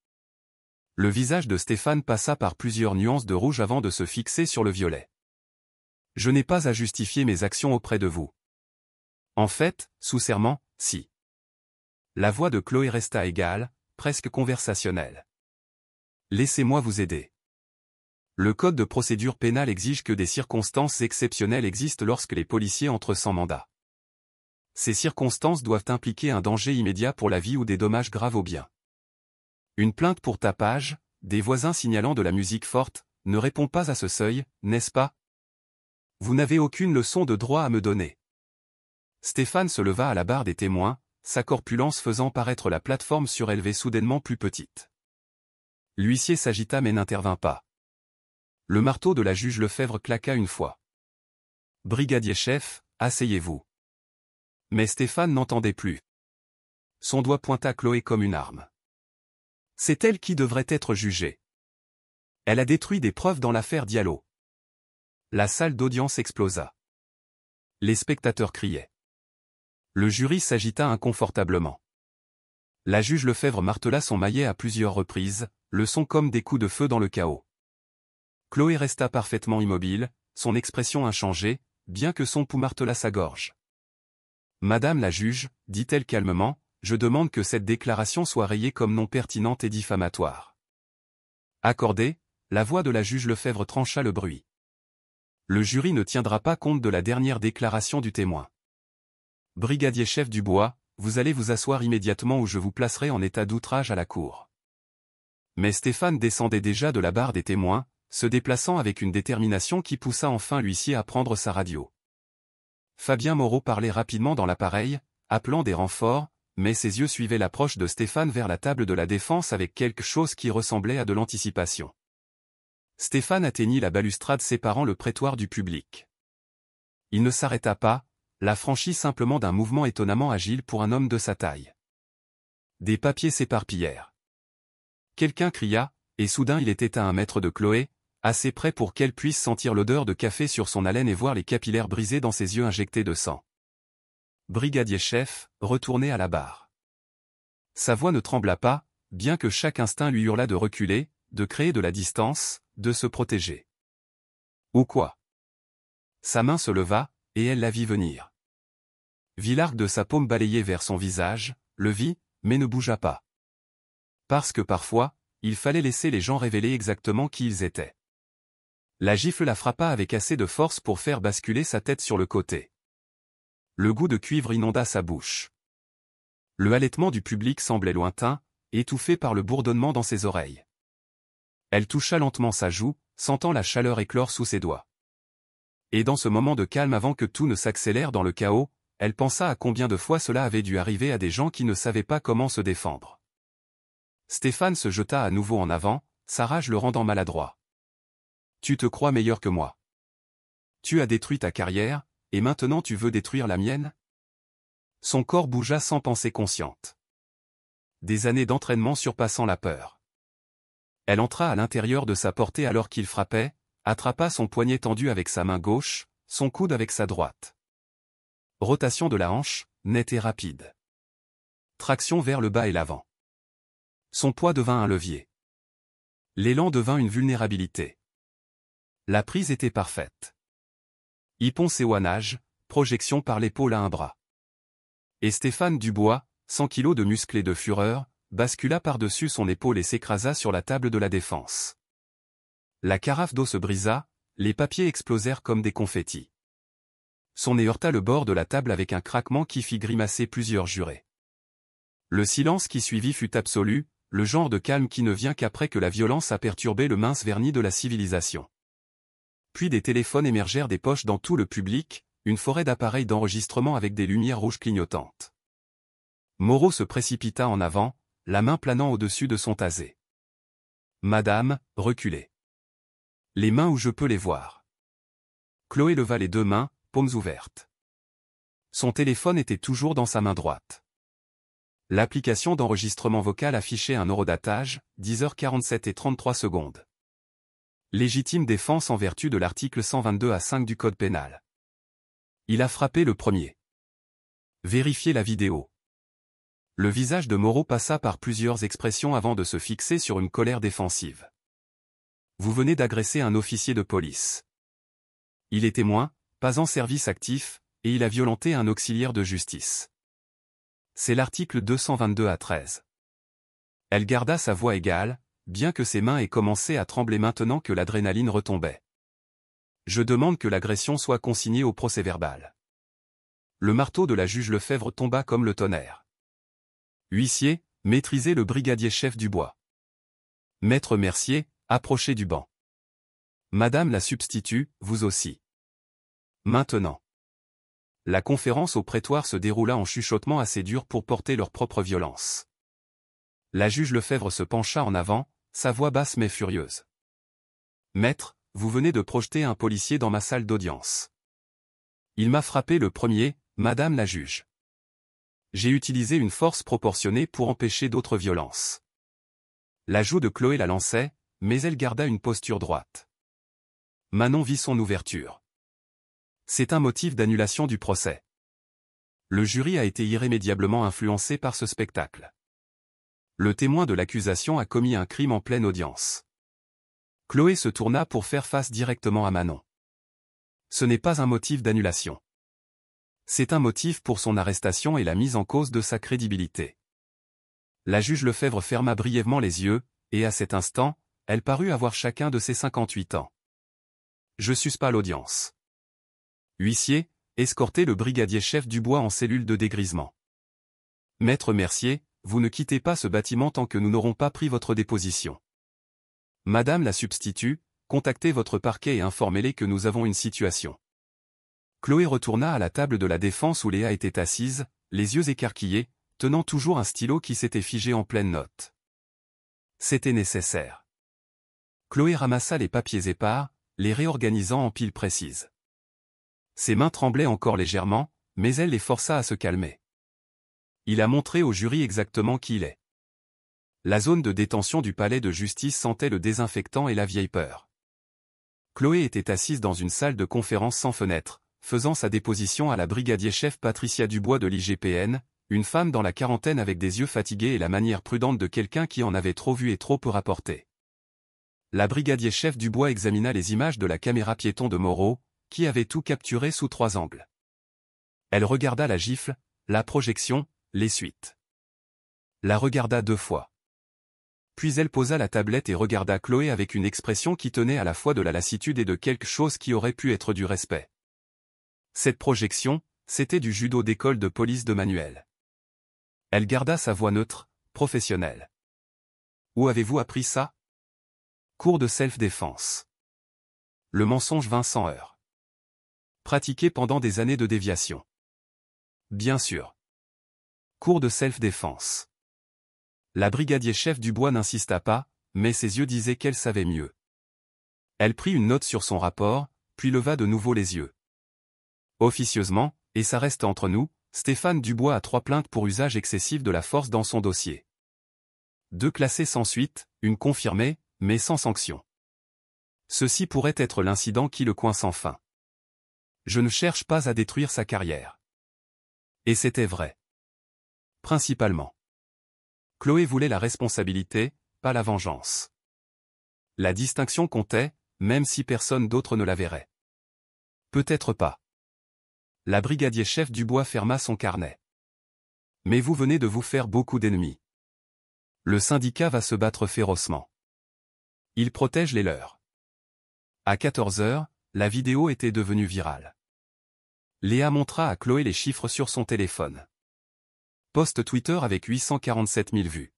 Le visage de Stéphane passa par plusieurs nuances de rouge avant de se fixer sur le violet. Je n'ai pas à justifier mes actions auprès de vous. En fait, sous serment, si. La voix de Chloé resta égale, presque conversationnelle. Laissez-moi vous aider. Le code de procédure pénale exige que des circonstances exceptionnelles existent lorsque les policiers entrent sans mandat. Ces circonstances doivent impliquer un danger immédiat pour la vie ou des dommages graves aux biens. Une plainte pour tapage, des voisins signalant de la musique forte, ne répond pas à ce seuil, n'est-ce pas? Vous n'avez aucune leçon de droit à me donner. Stéphane se leva à la barre des témoins, sa corpulence faisant paraître la plateforme surélevée soudainement plus petite. L'huissier s'agita mais n'intervint pas. Le marteau de la juge Lefebvre claqua une fois. Brigadier chef, asseyez-vous. Mais Stéphane n'entendait plus. Son doigt pointa Chloé comme une arme. C'est elle qui devrait être jugée. Elle a détruit des preuves dans l'affaire Diallo. La salle d'audience explosa. Les spectateurs criaient. Le jury s'agita inconfortablement. La juge Lefebvre martela son maillet à plusieurs reprises, le son comme des coups de feu dans le chaos. Chloé resta parfaitement immobile, son expression inchangée, bien que son pouls martelât sa gorge. Madame la juge, dit-elle calmement, je demande que cette déclaration soit rayée comme non pertinente et diffamatoire. Accordé, la voix de la juge Lefebvre trancha le bruit. Le jury ne tiendra pas compte de la dernière déclaration du témoin. Brigadier chef Dubois, vous allez vous asseoir immédiatement ou je vous placerai en état d'outrage à la cour. Mais Stéphane descendait déjà de la barre des témoins, se déplaçant avec une détermination qui poussa enfin l'huissier à prendre sa radio. Fabien Moreau parlait rapidement dans l'appareil, appelant des renforts, mais ses yeux suivaient l'approche de Stéphane vers la table de la défense avec quelque chose qui ressemblait à de l'anticipation. Stéphane atteignit la balustrade séparant le prétoire du public. Il ne s'arrêta pas, la franchit simplement d'un mouvement étonnamment agile pour un homme de sa taille. Des papiers s'éparpillèrent. Quelqu'un cria, et soudain il était à 1 mètre de Chloé, assez près pour qu'elle puisse sentir l'odeur de café sur son haleine et voir les capillaires brisés dans ses yeux injectés de sang. Brigadier chef, retournez à la barre. Sa voix ne trembla pas, bien que chaque instinct lui hurlât de reculer, de créer de la distance, de se protéger. Ou quoi? Sa main se leva, et elle la vit venir. Vit l'arc de sa paume balayer vers son visage, le vit, mais ne bougea pas. Parce que parfois, il fallait laisser les gens révéler exactement qui ils étaient. La gifle la frappa avec assez de force pour faire basculer sa tête sur le côté. Le goût de cuivre inonda sa bouche. Le halètement du public semblait lointain, étouffé par le bourdonnement dans ses oreilles. Elle toucha lentement sa joue, sentant la chaleur éclore sous ses doigts. Et dans ce moment de calme avant que tout ne s'accélère dans le chaos, elle pensa à combien de fois cela avait dû arriver à des gens qui ne savaient pas comment se défendre. Stéphane se jeta à nouveau en avant, sa rage le rendant maladroit. « Tu te crois meilleur que moi. Tu as détruit ta carrière, et maintenant tu veux détruire la mienne ?» Son corps bougea sans pensée consciente. Des années d'entraînement surpassant la peur. Elle entra à l'intérieur de sa portée alors qu'il frappait, attrapa son poignet tendu avec sa main gauche, son coude avec sa droite. Rotation de la hanche, nette et rapide. Traction vers le bas et l'avant. Son poids devint un levier. L'élan devint une vulnérabilité. La prise était parfaite. Hippon-séoinage, projection par l'épaule à un bras. Et Stéphane Dubois, 100 kilos de muscles et de fureur, bascula par-dessus son épaule et s'écrasa sur la table de la défense. La carafe d'eau se brisa, les papiers explosèrent comme des confettis. Son nez heurta le bord de la table avec un craquement qui fit grimacer plusieurs jurés. Le silence qui suivit fut absolu, le genre de calme qui ne vient qu'après que la violence a perturbé le mince vernis de la civilisation. Puis des téléphones émergèrent des poches dans tout le public, une forêt d'appareils d'enregistrement avec des lumières rouges clignotantes. Moreau se précipita en avant, la main planant au-dessus de son tasé. « Madame, reculez. Les mains où je peux les voir. » Chloé leva les 2 mains, paumes ouvertes. Son téléphone était toujours dans sa main droite. L'application d'enregistrement vocal affichait un horodatage, 10h47 et 33 secondes. Légitime défense en vertu de l'article 122A5 du Code pénal. Il a frappé le premier. Vérifiez la vidéo. Le visage de Moreau passa par plusieurs expressions avant de se fixer sur une colère défensive. Vous venez d'agresser un officier de police. Il est témoin, pas en service actif, et il a violenté un auxiliaire de justice. C'est l'article 222A13. Elle garda sa voix égale, bien que ses mains aient commencé à trembler maintenant que l'adrénaline retombait. Je demande que l'agression soit consignée au procès-verbal. Le marteau de la juge Lefebvre tomba comme le tonnerre. Huissier, maîtrisez le brigadier chef Dubois. Maître Mercier, approchez du banc. Madame la substitut, vous aussi. Maintenant. La conférence au prétoire se déroula en chuchotements assez durs pour porter leur propre violence. La juge Lefebvre se pencha en avant, sa voix basse mais furieuse. Maître, vous venez de projeter un policier dans ma salle d'audience. Il m'a frappé le premier, madame la juge. J'ai utilisé une force proportionnée pour empêcher d'autres violences. La joue de Chloé la lançait, mais elle garda une posture droite. Manon vit son ouverture. C'est un motif d'annulation du procès. Le jury a été irrémédiablement influencé par ce spectacle. Le témoin de l'accusation a commis un crime en pleine audience. Chloé se tourna pour faire face directement à Manon. Ce n'est pas un motif d'annulation. C'est un motif pour son arrestation et la mise en cause de sa crédibilité. La juge Lefebvre ferma brièvement les yeux, et à cet instant, elle parut avoir chacun de ses 58 ans. Je suspends l'audience. Huissier, escortez le brigadier chef Dubois en cellule de dégrisement. Maître Mercier, vous ne quittez pas ce bâtiment tant que nous n'aurons pas pris votre déposition. Madame la substitut, contactez votre parquet et informez-les que nous avons une situation. Chloé retourna à la table de la défense où Léa était assise, les yeux écarquillés, tenant toujours un stylo qui s'était figé en pleine note. C'était nécessaire. Chloé ramassa les papiers épars, les réorganisant en piles précises. Ses mains tremblaient encore légèrement, mais elle les força à se calmer. Il a montré au jury exactement qui il est. La zone de détention du palais de justice sentait le désinfectant et la vieille peur. Chloé était assise dans une salle de conférence sans fenêtre, faisant sa déposition à la brigadier-chef Patricia Dubois de l'IGPN, une femme dans la quarantaine avec des yeux fatigués et la manière prudente de quelqu'un qui en avait trop vu et trop peu rapporté. La brigadier-chef Dubois examina les images de la caméra piéton de Moreau, qui avait tout capturé sous 3 angles. Elle regarda la gifle, la projection, les suites. La regarda 2 fois. Puis elle posa la tablette et regarda Chloé avec une expression qui tenait à la fois de la lassitude et de quelque chose qui aurait pu être du respect. Cette projection, c'était du judo d'école de police de Manuel. Elle garda sa voix neutre, professionnelle. Où avez-vous appris ça? Cours de self-défense. Le mensonge Vincent Heur. Pratiqué pendant des années de déviation. Bien sûr. Cours de self-défense. La brigadier-chef Dubois n'insista pas, mais ses yeux disaient qu'elle savait mieux. Elle prit une note sur son rapport, puis leva de nouveau les yeux. Officieusement, et ça reste entre nous, Stéphane Dubois a 3 plaintes pour usage excessif de la force dans son dossier. 2 classées sans suite, une confirmée, mais sans sanction. Ceci pourrait être l'incident qui le coince enfin. Je ne cherche pas à détruire sa carrière. Et c'était vrai. Principalement. Chloé voulait la responsabilité, pas la vengeance. La distinction comptait, même si personne d'autre ne la verrait. Peut-être pas. La brigadier-chef Dubois ferma son carnet. Mais vous venez de vous faire beaucoup d'ennemis. Le syndicat va se battre férocement. Il protège les leurs. À 14 heures, la vidéo était devenue virale. Léa montra à Chloé les chiffres sur son téléphone. Post Twitter avec 847 000 vues.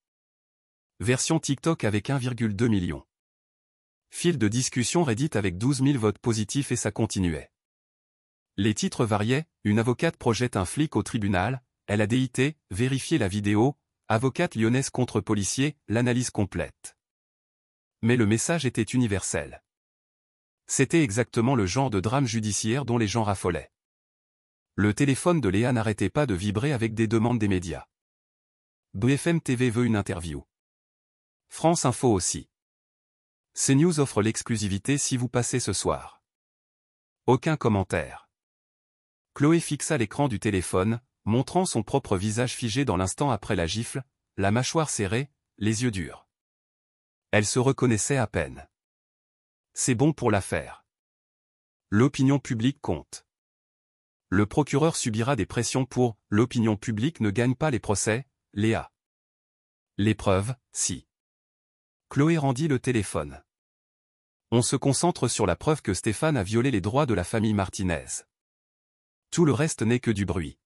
Version TikTok avec 1,2 million. Fil de discussion Reddit avec 12 000 votes positifs et ça continuait. Les titres variaient, une avocate projette un flic au tribunal, elle a DIT, vérifier la vidéo, avocate lyonnaise contre policier, l'analyse complète. Mais le message était universel. C'était exactement le genre de drame judiciaire dont les gens raffolaient. Le téléphone de Léa n'arrêtait pas de vibrer avec des demandes des médias. BFM TV veut une interview. France Info aussi. CNews offre l'exclusivité si vous passez ce soir. Aucun commentaire. Chloé fixa l'écran du téléphone, montrant son propre visage figé dans l'instant après la gifle, la mâchoire serrée, les yeux durs. Elle se reconnaissait à peine. C'est bon pour l'affaire. L'opinion publique compte. Le procureur subira des pressions pour « l'opinion publique ne gagne pas les procès », Léa. Les preuves, si. Chloé rendit le téléphone. On se concentre sur la preuve que Stéphane a violé les droits de la famille Martinez. Tout le reste n'est que du bruit.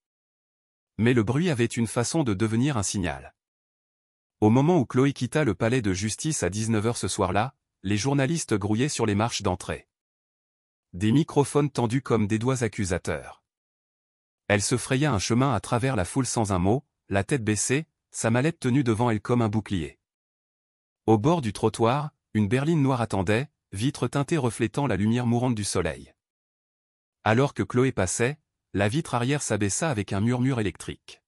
Mais le bruit avait une façon de devenir un signal. Au moment où Chloé quitta le palais de justice à 19 h ce soir-là, les journalistes grouillaient sur les marches d'entrée. Des microphones tendus comme des doigts accusateurs. Elle se fraya un chemin à travers la foule sans un mot, la tête baissée, sa mallette tenue devant elle comme un bouclier. Au bord du trottoir, une berline noire attendait, vitre teintée reflétant la lumière mourante du soleil. Alors que Chloé passait, la vitre arrière s'abaissa avec un murmure électrique.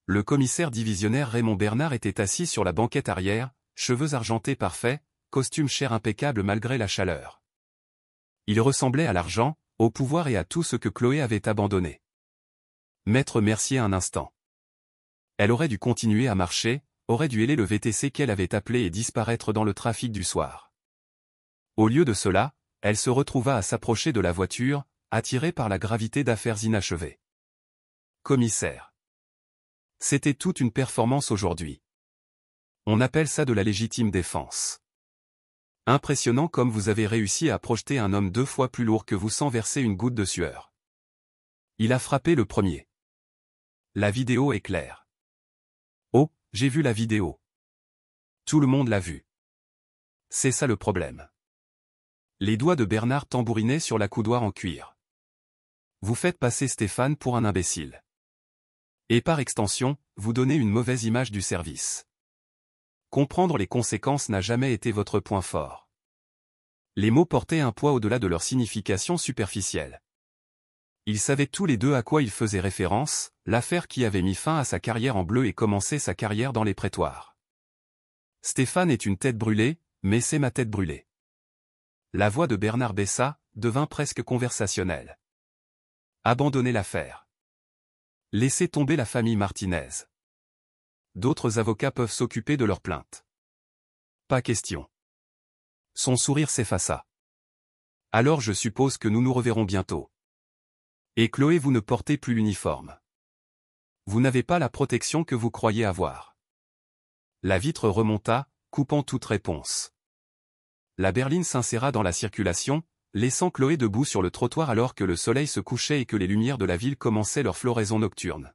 Le commissaire divisionnaire Raymond Bernard était assis sur la banquette arrière, cheveux argentés parfaits, costume cher impeccable malgré la chaleur. Il ressemblait à l'argent, au pouvoir et à tout ce que Chloé avait abandonné. Maître Mercier un instant. Elle aurait dû continuer à marcher, aurait dû héler le VTC qu'elle avait appelé et disparaître dans le trafic du soir. Au lieu de cela, elle se retrouva à s'approcher de la voiture, attirée par la gravité d'affaires inachevées. Commissaire. C'était toute une performance aujourd'hui. On appelle ça de la légitime défense. Impressionnant comme vous avez réussi à projeter un homme 2 fois plus lourd que vous sans verser une goutte de sueur. Il a frappé le premier. La vidéo est claire. Oh, j'ai vu la vidéo. Tout le monde l'a vue. C'est ça le problème. Les doigts de Bernard tambourinaient sur la coudoir en cuir. Vous faites passer Stéphane pour un imbécile. Et par extension, vous donnez une mauvaise image du service. Comprendre les conséquences n'a jamais été votre point fort. Les mots portaient un poids au-delà de leur signification superficielle. Ils savaient tous les deux à quoi ils faisaient référence, l'affaire qui avait mis fin à sa carrière en bleu et commencé sa carrière dans les prétoires. Stéphane est une tête brûlée, mais c'est ma tête brûlée. La voix de Bernard Bessa devint presque conversationnelle. Abandonnez l'affaire. Laissez tomber la famille Martinez. D'autres avocats peuvent s'occuper de leur plainte. Pas question. Son sourire s'effaça. Alors je suppose que nous nous reverrons bientôt. Et Chloé, vous ne portez plus l'uniforme. Vous n'avez pas la protection que vous croyez avoir. La vitre remonta, coupant toute réponse. La berline s'inséra dans la circulation, laissant Chloé debout sur le trottoir alors que le soleil se couchait et que les lumières de la ville commençaient leur floraison nocturne.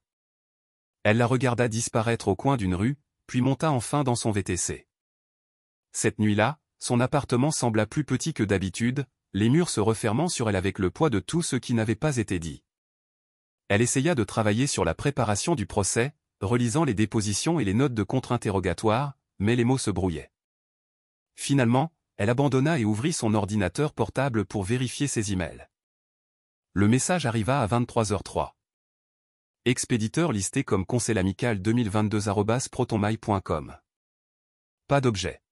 Elle la regarda disparaître au coin d'une rue, puis monta enfin dans son VTC. Cette nuit-là, son appartement sembla plus petit que d'habitude, les murs se refermant sur elle avec le poids de tout ce qui n'avait pas été dit. Elle essaya de travailler sur la préparation du procès, relisant les dépositions et les notes de contre-interrogatoire, mais les mots se brouillaient. Finalement, elle abandonna et ouvrit son ordinateur portable pour vérifier ses emails. Le message arriva à 23h03. Expéditeur listé comme conseil amical 2022@protonmail.com. Pas d'objet.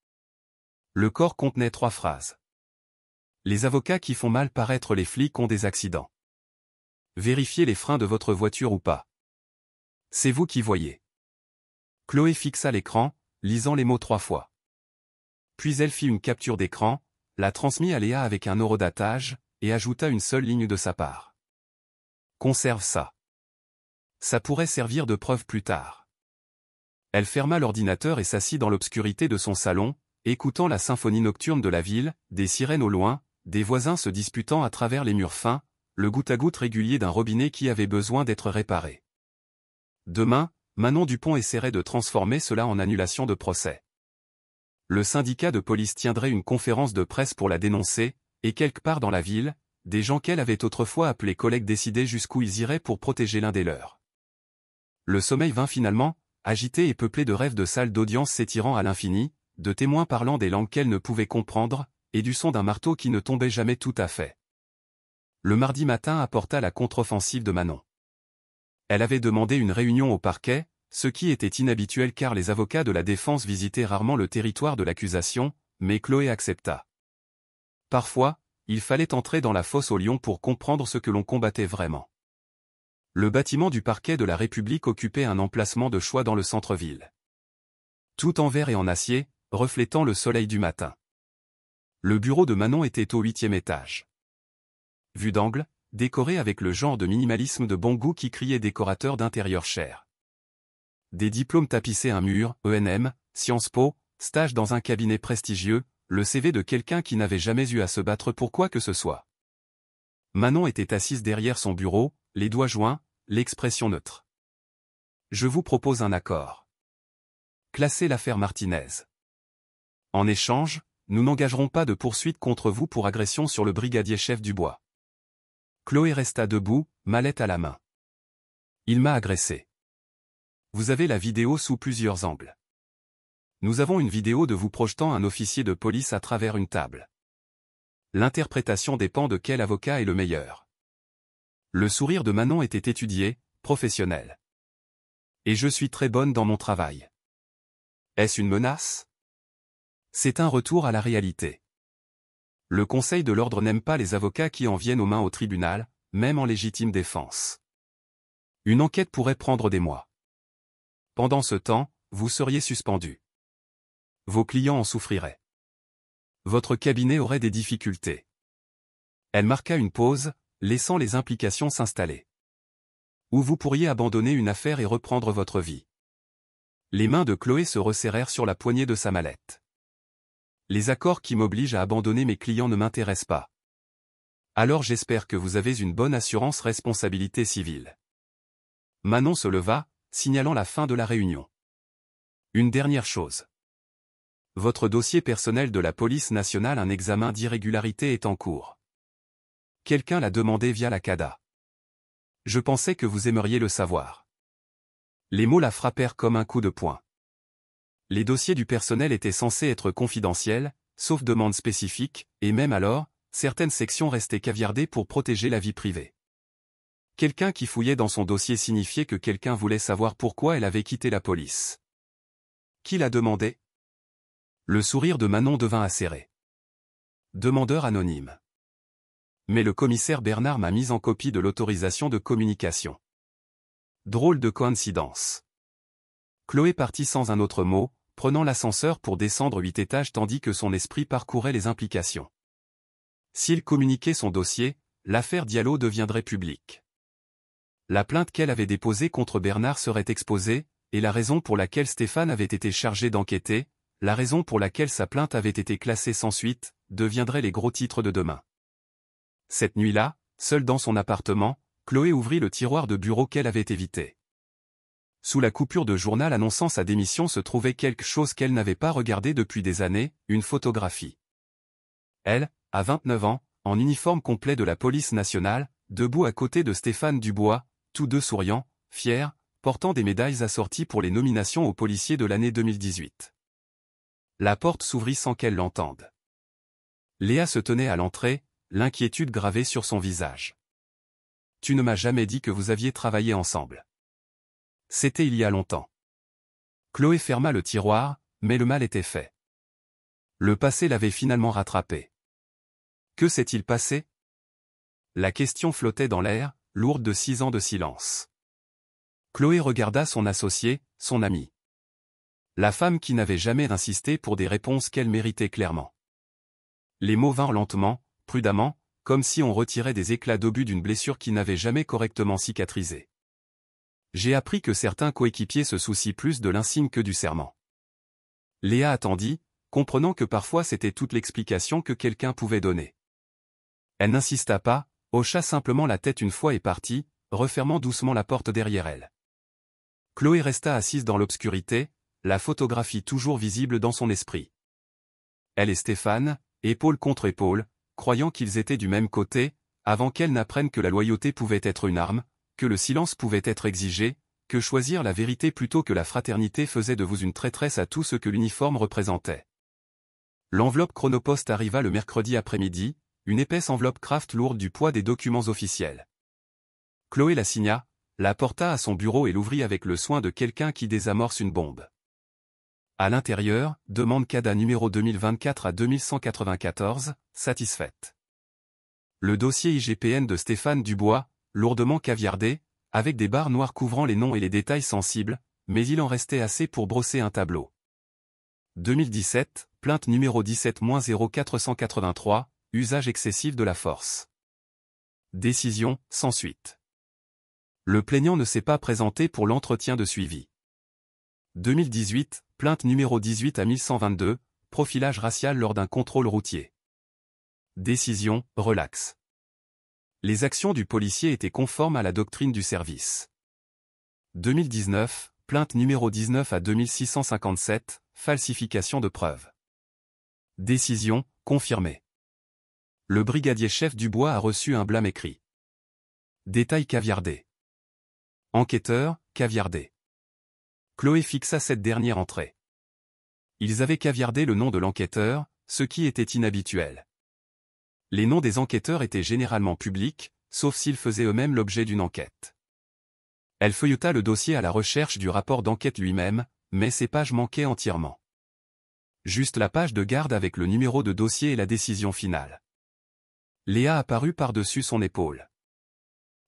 Le corps contenait 3 phrases. Les avocats qui font mal paraître les flics ont des accidents. Vérifiez les freins de votre voiture ou pas. C'est vous qui voyez. Chloé fixa l'écran, lisant les mots 3 fois. Puis elle fit une capture d'écran, la transmit à Léa avec un horodatage, et ajouta une seule ligne de sa part. Conserve ça. Ça pourrait servir de preuve plus tard. Elle ferma l'ordinateur et s'assit dans l'obscurité de son salon, écoutant la symphonie nocturne de la ville, des sirènes au loin, des voisins se disputant à travers les murs fins, le goutte-à-goutte régulier d'un robinet qui avait besoin d'être réparé. Demain, Manon Dupont essaierait de transformer cela en annulation de procès. Le syndicat de police tiendrait une conférence de presse pour la dénoncer, et quelque part dans la ville, des gens qu'elle avait autrefois appelés collègues décidaient jusqu'où ils iraient pour protéger l'un des leurs. Le sommeil vint finalement, agité et peuplé de rêves de salles d'audience s'étirant à l'infini, de témoins parlant des langues qu'elle ne pouvait comprendre, et du son d'un marteau qui ne tombait jamais tout à fait. Le mardi matin apporta la contre-offensive de Manon. Elle avait demandé une réunion au parquet, ce qui était inhabituel car les avocats de la défense visitaient rarement le territoire de l'accusation, mais Chloé accepta. Parfois, il fallait entrer dans la fosse au lion pour comprendre ce que l'on combattait vraiment. Le bâtiment du parquet de la République occupait un emplacement de choix dans le centre-ville. Tout en verre et en acier, reflétant le soleil du matin. Le bureau de Manon était au 8e étage. Vue d'angle, décoré avec le genre de minimalisme de bon goût qui criait décorateur d'intérieur cher. Des diplômes tapissaient un mur, ENM, Sciences Po, stage dans un cabinet prestigieux, le CV de quelqu'un qui n'avait jamais eu à se battre pour quoi que ce soit. Manon était assise derrière son bureau, les doigts joints, l'expression neutre. Je vous propose un accord. Classez l'affaire Martinez. En échange, nous n'engagerons pas de poursuite contre vous pour agression sur le brigadier chef Dubois. Chloé resta debout, mallette à la main. Il m'a agressé. Vous avez la vidéo sous plusieurs angles. Nous avons une vidéo de vous projetant un officier de police à travers une table. L'interprétation dépend de quel avocat est le meilleur. Le sourire de Manon était étudié, professionnel. Et je suis très bonne dans mon travail. Est-ce une menace? C'est un retour à la réalité. Le Conseil de l'ordre n'aime pas les avocats qui en viennent aux mains au tribunal, même en légitime défense. Une enquête pourrait prendre des mois. Pendant ce temps, vous seriez suspendu. Vos clients en souffriraient. Votre cabinet aurait des difficultés. Elle marqua une pause, laissant les implications s'installer. Ou vous pourriez abandonner une affaire et reprendre votre vie. Les mains de Chloé se resserrèrent sur la poignée de sa mallette. Les accords qui m'obligent à abandonner mes clients ne m'intéressent pas. Alors j'espère que vous avez une bonne assurance responsabilité civile. Manon se leva, signalant la fin de la réunion. Une dernière chose. Votre dossier personnel de la police nationale, un examen d'irrégularité est en cours. Quelqu'un l'a demandé via la CADA. Je pensais que vous aimeriez le savoir. Les mots la frappèrent comme un coup de poing. Les dossiers du personnel étaient censés être confidentiels, sauf demande spécifique, et même alors, certaines sections restaient caviardées pour protéger la vie privée. Quelqu'un qui fouillait dans son dossier signifiait que quelqu'un voulait savoir pourquoi elle avait quitté la police. Qui l'a demandé? Le sourire de Manon devint acéré. Demandeur anonyme. Mais le commissaire Bernard m'a mis en copie de l'autorisation de communication. Drôle de coïncidence. Chloé partit sans un autre mot, prenant l'ascenseur pour descendre 8 étages tandis que son esprit parcourait les implications. S'il communiquait son dossier, l'affaire Diallo deviendrait publique. La plainte qu'elle avait déposée contre Bernard serait exposée, et la raison pour laquelle Stéphane avait été chargé d'enquêter, la raison pour laquelle sa plainte avait été classée sans suite, deviendraient les gros titres de demain. Cette nuit-là, seule dans son appartement, Chloé ouvrit le tiroir de bureau qu'elle avait évité. Sous la coupure de journal annonçant sa démission se trouvait quelque chose qu'elle n'avait pas regardé depuis des années, une photographie. Elle, à 29 ans, en uniforme complet de la police nationale, debout à côté de Stéphane Dubois, tous deux souriants, fiers, portant des médailles assorties pour les nominations aux policiers de l'année 2018. La porte s'ouvrit sans qu'elle l'entende. Léa se tenait à l'entrée, l'inquiétude gravée sur son visage. « Tu ne m'as jamais dit que vous aviez travaillé ensemble. » C'était il y a longtemps. Chloé ferma le tiroir, mais le mal était fait. Le passé l'avait finalement rattrapé. Que s'est-il passé? La question flottait dans l'air, lourde de 6 ans de silence. Chloé regarda son associé, son ami. La femme qui n'avait jamais insisté pour des réponses qu'elle méritait clairement. Les mots vinrent lentement, prudemment, comme si on retirait des éclats d'obus d'une blessure qui n'avait jamais correctement cicatrisé. J'ai appris que certains coéquipiers se soucient plus de l'insigne que du serment. Léa attendit, comprenant que parfois c'était toute l'explication que quelqu'un pouvait donner. Elle n'insista pas, hocha simplement la tête une fois et partit, refermant doucement la porte derrière elle. Chloé resta assise dans l'obscurité, la photographie toujours visible dans son esprit. Elle et Stéphane, épaule contre épaule, croyant qu'ils étaient du même côté, avant qu'elle n'apprenne que la loyauté pouvait être une arme, que le silence pouvait être exigé, que choisir la vérité plutôt que la fraternité faisait de vous une traîtresse à tout ce que l'uniforme représentait. L'enveloppe Chronopost arriva le mercredi après-midi, une épaisse enveloppe Kraft lourde du poids des documents officiels. Chloé la signa, la porta à son bureau et l'ouvrit avec le soin de quelqu'un qui désamorce une bombe. À l'intérieur, demande CADA numéro 2024 à 2194, satisfaite. Le dossier IGPN de Stéphane Dubois, lourdement caviardé, avec des barres noires couvrant les noms et les détails sensibles, mais il en restait assez pour brosser un tableau. 2017, plainte numéro 17-0483, usage excessif de la force. Décision, sans suite. Le plaignant ne s'est pas présenté pour l'entretien de suivi. 2018, plainte numéro 18 à 1122, profilage racial lors d'un contrôle routier. Décision, relax. Les actions du policier étaient conformes à la doctrine du service. 2019, plainte numéro 19 à 2657, falsification de preuves. Décision, confirmée. Le brigadier-chef Dubois a reçu un blâme écrit. Détail caviardé. Enquêteur, caviardé. Chloé fixa cette dernière entrée. Ils avaient caviardé le nom de l'enquêteur, ce qui était inhabituel. Les noms des enquêteurs étaient généralement publics, sauf s'ils faisaient eux-mêmes l'objet d'une enquête. Elle feuilleta le dossier à la recherche du rapport d'enquête lui-même, mais ces pages manquaient entièrement. Juste la page de garde avec le numéro de dossier et la décision finale. Léa apparut par-dessus son épaule.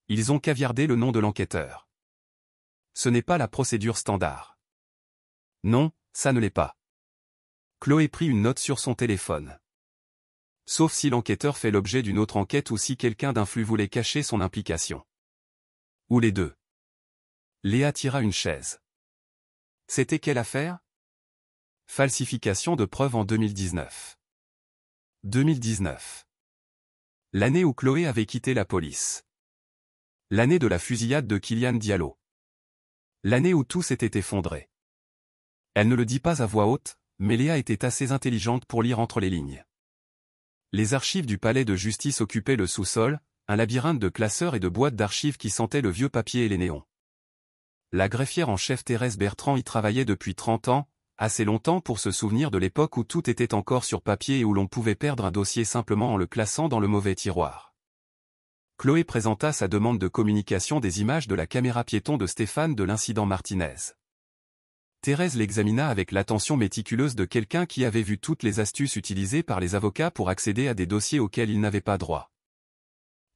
Ils ont caviardé le nom de l'enquêteur. Ce n'est pas la procédure standard. Non, ça ne l'est pas. Chloé prit une note sur son téléphone. Sauf si l'enquêteur fait l'objet d'une autre enquête ou si quelqu'un d'influent voulait cacher son implication. Ou les deux. Léa tira une chaise. C'était quelle affaire? Falsification de preuves en 2019. 2019. L'année où Chloé avait quitté la police. L'année de la fusillade de Kylian Diallo. L'année où tout s'était effondré. Elle ne le dit pas à voix haute, mais Léa était assez intelligente pour lire entre les lignes. Les archives du palais de justice occupaient le sous-sol, un labyrinthe de classeurs et de boîtes d'archives qui sentaient le vieux papier et les néons. La greffière en chef Thérèse Bertrand y travaillait depuis 30 ans, assez longtemps pour se souvenir de l'époque où tout était encore sur papier et où l'on pouvait perdre un dossier simplement en le classant dans le mauvais tiroir. Chloé présenta sa demande de communication des images de la caméra piéton de Stéphane de l'incident Martinez. Thérèse l'examina avec l'attention méticuleuse de quelqu'un qui avait vu toutes les astuces utilisées par les avocats pour accéder à des dossiers auxquels ils n'avaient pas droit.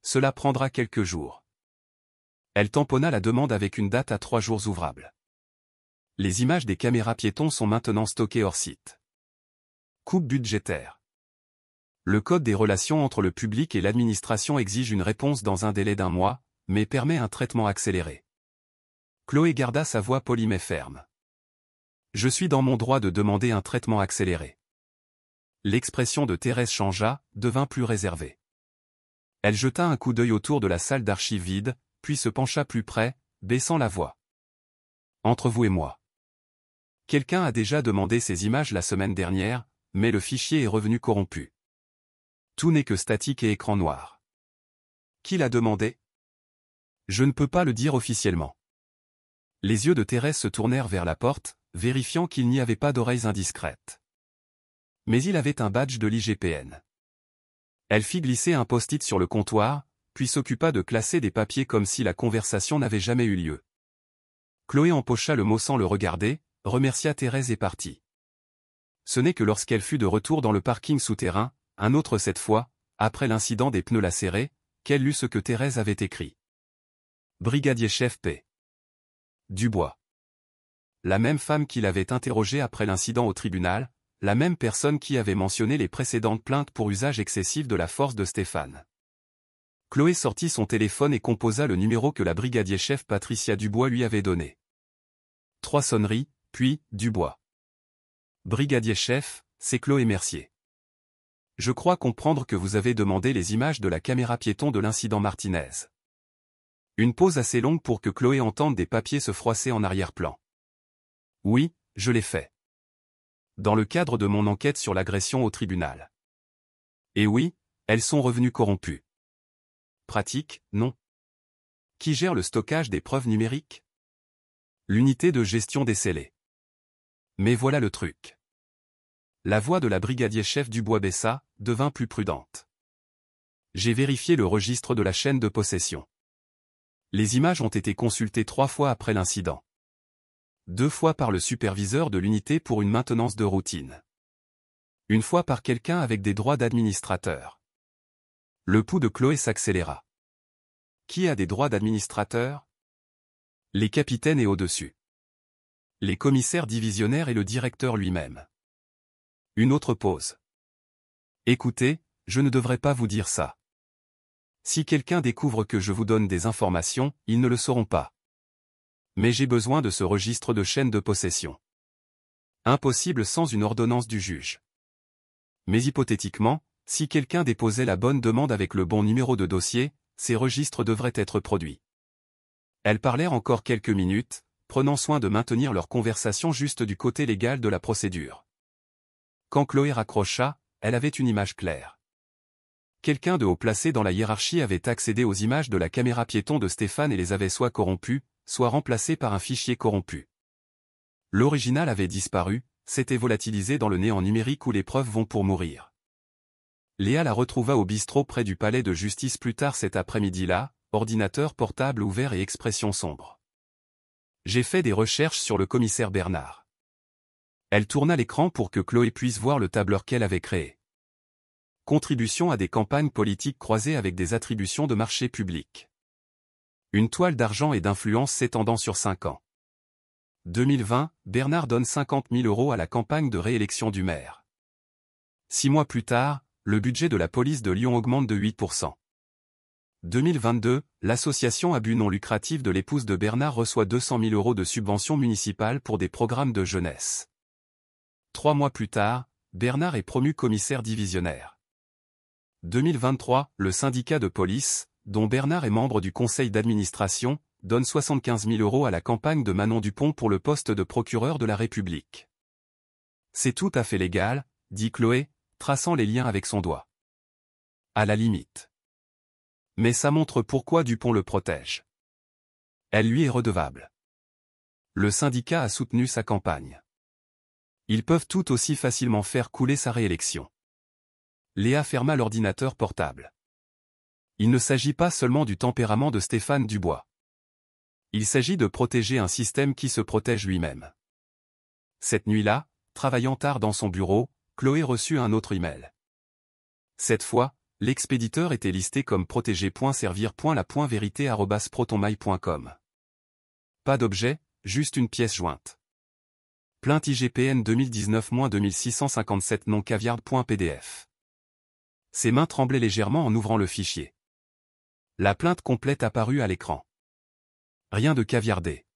Cela prendra quelques jours. Elle tamponna la demande avec une date à 3 jours ouvrables. Les images des caméras piétons sont maintenant stockées hors site. Coupe budgétaire. Le Code des relations entre le public et l'administration exige une réponse dans un délai d'1 mois, mais permet un traitement accéléré. Chloé garda sa voix polie mais ferme. Je suis dans mon droit de demander un traitement accéléré. L'expression de Thérèse changea, devint plus réservée. Elle jeta un coup d'œil autour de la salle d'archives vide, puis se pencha plus près, baissant la voix. Entre vous et moi. Quelqu'un a déjà demandé ces images la semaine dernière, mais le fichier est revenu corrompu. Tout n'est que statique et écran noir. Qui l'a demandé? Je ne peux pas le dire officiellement. Les yeux de Thérèse se tournèrent vers la porte, vérifiant qu'il n'y avait pas d'oreilles indiscrètes. Mais il avait un badge de l'IGPN. Elle fit glisser un post-it sur le comptoir, puis s'occupa de classer des papiers comme si la conversation n'avait jamais eu lieu. Chloé empocha le mot sans le regarder, remercia Thérèse et partit. Ce n'est que lorsqu'elle fut de retour dans le parking souterrain, un autre cette fois, après l'incident des pneus lacérés, qu'elle lut ce que Thérèse avait écrit. Brigadier-chef P. Dubois. La même femme qui l'avait interrogée après l'incident au tribunal, la même personne qui avait mentionné les précédentes plaintes pour usage excessif de la force de Stéphane. Chloé sortit son téléphone et composa le numéro que la brigadier-chef Patricia Dubois lui avait donné. 3 sonneries, puis, Dubois. Brigadier-chef, c'est Chloé Mercier. Je crois comprendre que vous avez demandé les images de la caméra piéton de l'incident Martinez. Une pause assez longue pour que Chloé entende des papiers se froisser en arrière-plan. Oui, je l'ai fait. Dans le cadre de mon enquête sur l'agression au tribunal. Et oui, elles sont revenues corrompues. Pratique, non. Qui gère le stockage des preuves numériques? L'unité de gestion des scellés. Mais voilà le truc. La voix de la brigadier-chef Dubois baissa, devint plus prudente. J'ai vérifié le registre de la chaîne de possession. Les images ont été consultées 3 fois après l'incident. 2 fois par le superviseur de l'unité pour une maintenance de routine. 1 fois par quelqu'un avec des droits d'administrateur. Le pouls de Chloé s'accéléra. Qui a des droits d'administrateur? Les capitaines et au-dessus. Les commissaires divisionnaires et le directeur lui-même. Une autre pause. Écoutez, je ne devrais pas vous dire ça. Si quelqu'un découvre que je vous donne des informations, ils ne le sauront pas. Mais j'ai besoin de ce registre de chaîne de possession. Impossible sans une ordonnance du juge. Mais hypothétiquement, si quelqu'un déposait la bonne demande avec le bon numéro de dossier, ces registres devraient être produits. Elles parlèrent encore quelques minutes, prenant soin de maintenir leur conversation juste du côté légal de la procédure. Quand Chloé raccrocha, elle avait une image claire. Quelqu'un de haut placé dans la hiérarchie avait accédé aux images de la caméra piéton de Stéphane et les avait soit corrompues, soit remplacées par un fichier corrompu. L'original avait disparu, s'était volatilisé dans le néant numérique où les preuves vont pour mourir. Léa la retrouva au bistrot près du palais de justice plus tard cet après-midi-là, ordinateur portable ouvert et expression sombre. J'ai fait des recherches sur le commissaire Bernard. Elle tourna l'écran pour que Chloé puisse voir le tableur qu'elle avait créé. Contribution à des campagnes politiques croisées avec des attributions de marché public. Une toile d'argent et d'influence s'étendant sur 5 ans. 2020, Bernard donne 50 000 € à la campagne de réélection du maire. 6 mois plus tard, le budget de la police de Lyon augmente de 8%. 2022, l'association à but non lucratif de l'épouse de Bernard reçoit 200 000 € de subventions municipales pour des programmes de jeunesse. 3 mois plus tard, Bernard est promu commissaire divisionnaire. 2023, le syndicat de police, dont Bernard est membre du conseil d'administration, donne 75 000 € à la campagne de Manon Dupont pour le poste de procureur de la République. C'est tout à fait légal, dit Chloé, traçant les liens avec son doigt. À la limite. Mais ça montre pourquoi Dupont le protège. Elle lui est redevable. Le syndicat a soutenu sa campagne. Ils peuvent tout aussi facilement faire couler sa réélection. Léa ferma l'ordinateur portable. Il ne s'agit pas seulement du tempérament de Stéphane Dubois. Il s'agit de protéger un système qui se protège lui-même. Cette nuit-là, travaillant tard dans son bureau, Chloé reçut un autre email. Cette fois, l'expéditeur était listé comme protégé.servir.la.vérité@protonmail.com. Pas d'objet, juste une pièce jointe. Plainte IGPN 2019-2657 non caviard.pdf. Ses mains tremblaient légèrement en ouvrant le fichier. La plainte complète apparut à l'écran. Rien de caviardé.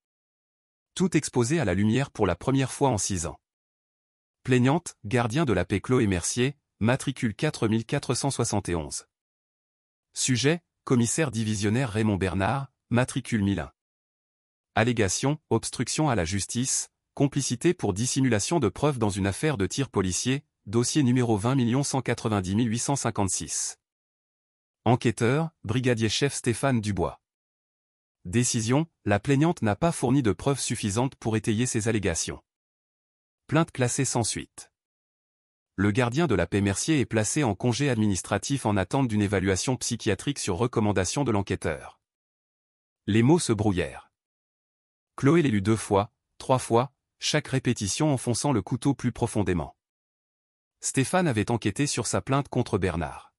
Tout exposé à la lumière pour la première fois en 6 ans. Plaignante, gardien de la paix Chloé Mercier, matricule 4471. Sujet, commissaire divisionnaire Raymond Bernard, matricule 1001. Allégation, obstruction à la justice, complicité pour dissimulation de preuves dans une affaire de tir policier, dossier numéro 20 190 856. Enquêteur, brigadier-chef Stéphane Dubois. Décision, la plaignante n'a pas fourni de preuves suffisantes pour étayer ses allégations. Plainte classée sans suite. Le gardien de la paix Mercier est placé en congé administratif en attente d'une évaluation psychiatrique sur recommandation de l'enquêteur. Les mots se brouillèrent. Chloé les lut 2 fois, 3 fois, chaque répétition enfonçant le couteau plus profondément. Stéphane avait enquêté sur sa plainte contre Bernard.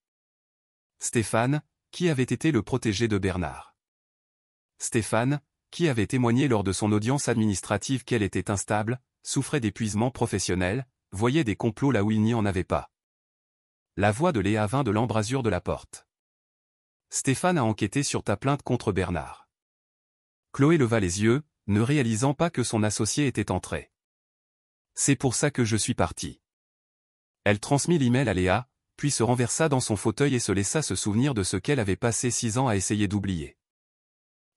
Stéphane, qui avait été le protégé de Bernard. Stéphane, qui avait témoigné lors de son audience administrative qu'elle était instable, souffrait d'épuisement professionnel, voyait des complots là où il n'y en avait pas. La voix de Léa vint de l'embrasure de la porte. Stéphane a enquêté sur ta plainte contre Bernard. Chloé leva les yeux, ne réalisant pas que son associé était entré. C'est pour ça que je suis parti. Elle transmit l'email à Léa, puis se renversa dans son fauteuil et se laissa se souvenir de ce qu'elle avait passé 6 ans à essayer d'oublier.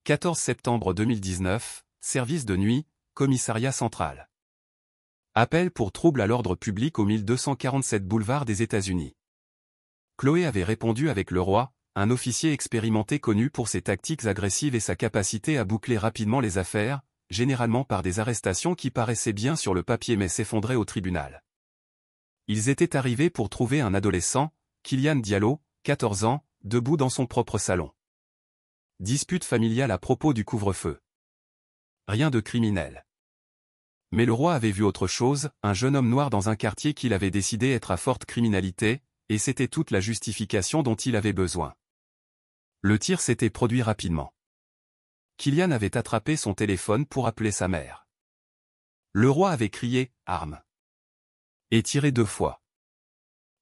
14 septembre 2019, service de nuit, commissariat central. Appel pour trouble à l'ordre public au 1247 boulevard des États-Unis. Chloé avait répondu avec Leroy, un officier expérimenté connu pour ses tactiques agressives et sa capacité à boucler rapidement les affaires, généralement par des arrestations qui paraissaient bien sur le papier mais s'effondraient au tribunal. Ils étaient arrivés pour trouver un adolescent, Kylian Diallo, 14 ans, debout dans son propre salon. Dispute familiale à propos du couvre-feu. Rien de criminel. Mais Leroy avait vu autre chose, un jeune homme noir dans un quartier qu'il avait décidé être à forte criminalité, et c'était toute la justification dont il avait besoin. Le tir s'était produit rapidement. Kylian avait attrapé son téléphone pour appeler sa mère. Leroy avait crié « Arme !» et tiré 2 fois.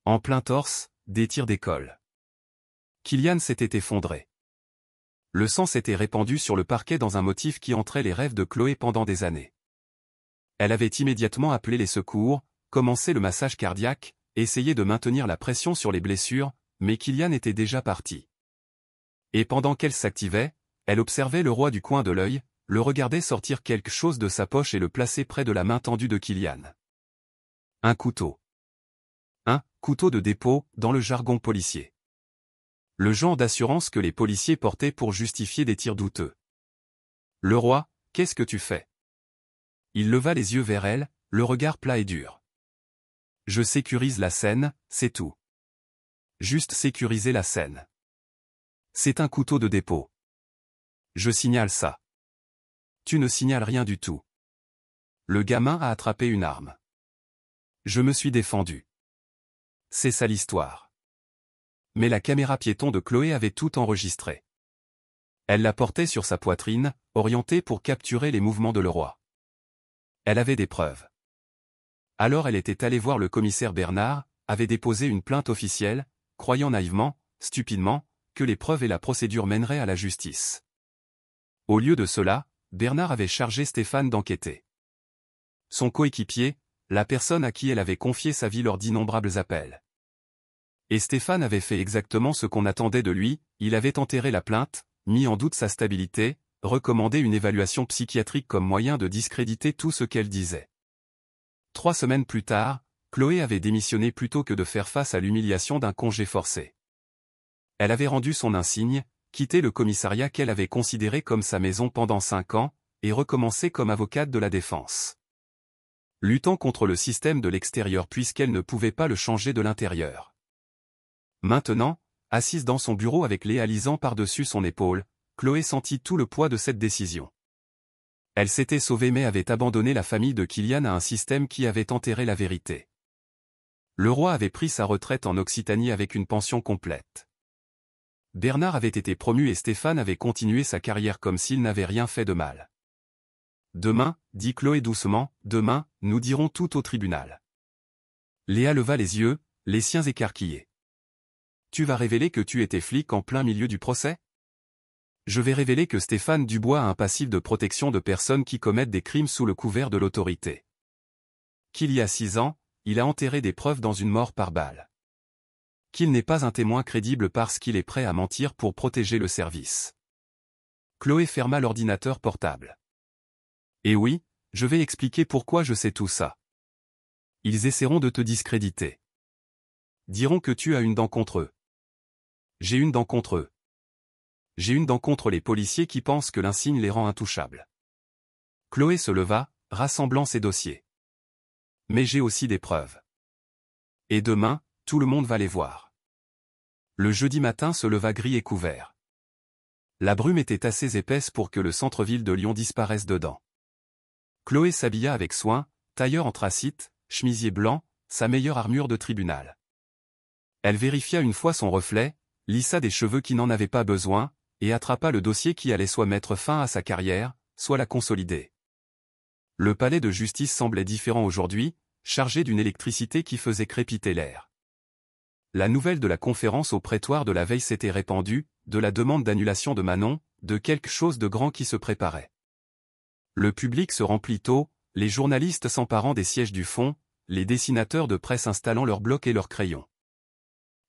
En plein torse, des tirs d'école. Kylian s'était effondré. Le sang s'était répandu sur le parquet dans un motif qui entrait les rêves de Chloé pendant des années. Elle avait immédiatement appelé les secours, commencé le massage cardiaque, essayé de maintenir la pression sur les blessures, mais Kylian était déjà parti. Et pendant qu'elle s'activait, elle observait Leroy du coin de l'œil, le regardait sortir quelque chose de sa poche et le placer près de la main tendue de Kylian. Un couteau. Un couteau de dépôt, dans le jargon policier. Le genre d'assurance que les policiers portaient pour justifier des tirs douteux. Leroy, qu'est-ce que tu fais? Il leva les yeux vers elle, le regard plat et dur. Je sécurise la scène, c'est tout. Juste sécuriser la scène. C'est un couteau de dépôt. Je signale ça. Tu ne signales rien du tout. Le gamin a attrapé une arme. Je me suis défendu. C'est ça l'histoire. Mais la caméra piéton de Chloé avait tout enregistré. Elle la portait sur sa poitrine, orientée pour capturer les mouvements de Leroy. Elle avait des preuves. Alors elle était allée voir le commissaire Bernard, avait déposé une plainte officielle, croyant naïvement, stupidement, que les preuves et la procédure mèneraient à la justice. Au lieu de cela, Bernard avait chargé Stéphane d'enquêter. Son coéquipier, la personne à qui elle avait confié sa vie lors d'innombrables appels. Et Stéphane avait fait exactement ce qu'on attendait de lui, il avait enterré la plainte, mis en doute sa stabilité, recommandé une évaluation psychiatrique comme moyen de discréditer tout ce qu'elle disait. 3 semaines plus tard, Chloé avait démissionné plutôt que de faire face à l'humiliation d'un congé forcé. Elle avait rendu son insigne, quitté le commissariat qu'elle avait considéré comme sa maison pendant 5 ans, et recommencé comme avocate de la défense. Luttant contre le système de l'extérieur puisqu'elle ne pouvait pas le changer de l'intérieur. Maintenant, assise dans son bureau avec Léa lisant par-dessus son épaule, Chloé sentit tout le poids de cette décision. Elle s'était sauvée mais avait abandonné la famille de Kylian à un système qui avait enterré la vérité. Le roi avait pris sa retraite en Occitanie avec une pension complète. Bernard avait été promu et Stéphane avait continué sa carrière comme s'il n'avait rien fait de mal. Demain, dit Chloé doucement, demain, nous dirons tout au tribunal. Léa leva les yeux, les siens écarquillés. Tu vas révéler que tu étais flic en plein milieu du procès? Je vais révéler que Stéphane Dubois a un passif de protection de personnes qui commettent des crimes sous le couvert de l'autorité. Qu'il y a 6 ans, il a enterré des preuves dans une mort par balle. Qu'il n'est pas un témoin crédible parce qu'il est prêt à mentir pour protéger le service. Chloé ferma l'ordinateur portable. Et oui, je vais expliquer pourquoi je sais tout ça. Ils essaieront de te discréditer. Diront que tu as une dent contre eux. J'ai une dent contre eux. J'ai une dent contre les policiers qui pensent que l'insigne les rend intouchables. Chloé se leva, rassemblant ses dossiers. Mais j'ai aussi des preuves. Et demain, tout le monde va les voir. Le jeudi matin se leva gris et couvert. La brume était assez épaisse pour que le centre-ville de Lyon disparaisse dedans. Chloé s'habilla avec soin, tailleur anthracite, chemisier blanc, sa meilleure armure de tribunal. Elle vérifia une fois son reflet, lissa des cheveux qui n'en avaient pas besoin, et attrapa le dossier qui allait soit mettre fin à sa carrière, soit la consolider. Le palais de justice semblait différent aujourd'hui, chargé d'une électricité qui faisait crépiter l'air. La nouvelle de la conférence au prétoire de la veille s'était répandue, de la demande d'annulation de Manon, de quelque chose de grand qui se préparait. Le public se remplit tôt, les journalistes s'emparant des sièges du fond, les dessinateurs de presse installant leurs blocs et leurs crayons.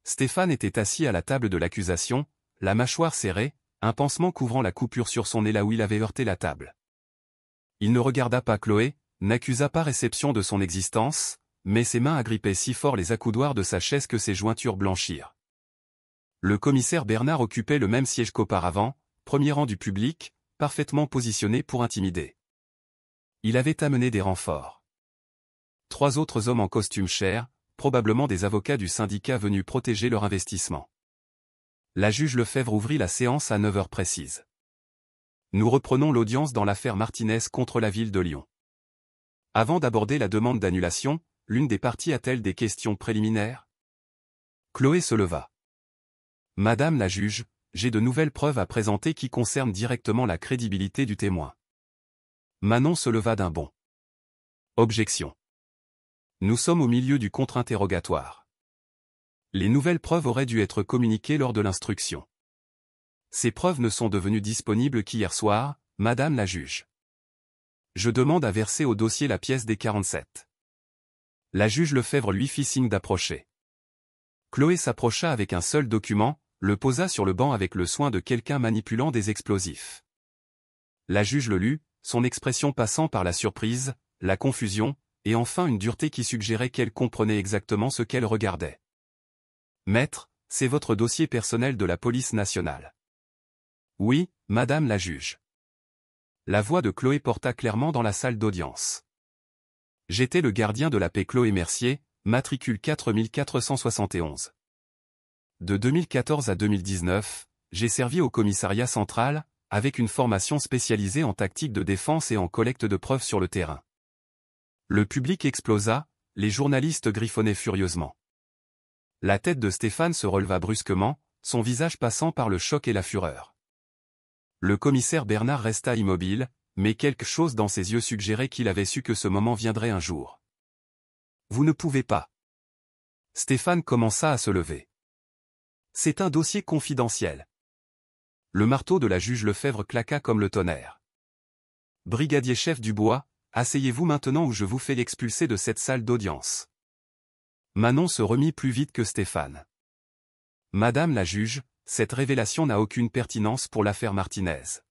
Stéphane était assis à la table de l'accusation, la mâchoire serrée, un pansement couvrant la coupure sur son nez là où il avait heurté la table. Il ne regarda pas Chloé, n'accusa pas réception de son existence, mais ses mains agrippaient si fort les accoudoirs de sa chaise que ses jointures blanchirent. Le commissaire Bernard occupait le même siège qu'auparavant, premier rang du public, parfaitement positionné pour intimider. Il avait amené des renforts. 3 autres hommes en costume cher, probablement des avocats du syndicat venus protéger leur investissement. La juge Lefebvre ouvrit la séance à 9 heures précises. Nous reprenons l'audience dans l'affaire Martinez contre la ville de Lyon. Avant d'aborder la demande d'annulation, l'une des parties a-t-elle des questions préliminaires? Chloé se leva. Madame la juge, j'ai de nouvelles preuves à présenter qui concernent directement la crédibilité du témoin. Manon se leva d'un bond. Objection. Nous sommes au milieu du contre-interrogatoire. Les nouvelles preuves auraient dû être communiquées lors de l'instruction. Ces preuves ne sont devenues disponibles qu'hier soir, Madame la juge. Je demande à verser au dossier la pièce des 47. La juge Lefebvre lui fit signe d'approcher. Chloé s'approcha avec un seul document, le posa sur le banc avec le soin de quelqu'un manipulant des explosifs. La juge le lut, son expression passant par la surprise, la confusion, et enfin une dureté qui suggérait qu'elle comprenait exactement ce qu'elle regardait. Maître, c'est votre dossier personnel de la police nationale. Oui, Madame la juge. La voix de Chloé porta clairement dans la salle d'audience. J'étais le gardien de la paix Chloé Mercier, matricule 4471. De 2014 à 2019, j'ai servi au commissariat central, avec une formation spécialisée en tactique de défense et en collecte de preuves sur le terrain. Le public explosa, les journalistes griffonnaient furieusement. La tête de Stéphane se releva brusquement, son visage passant par le choc et la fureur. Le commissaire Bernard resta immobile, mais quelque chose dans ses yeux suggérait qu'il avait su que ce moment viendrait un jour. Vous ne pouvez pas. Stéphane commença à se lever. C'est un dossier confidentiel. Le marteau de la juge Lefebvre claqua comme le tonnerre. Brigadier chef Dubois, asseyez-vous maintenant ou je vous fais expulser de cette salle d'audience. Manon se remit plus vite que Stéphane. Madame la juge, cette révélation n'a aucune pertinence pour l'affaire Martinez.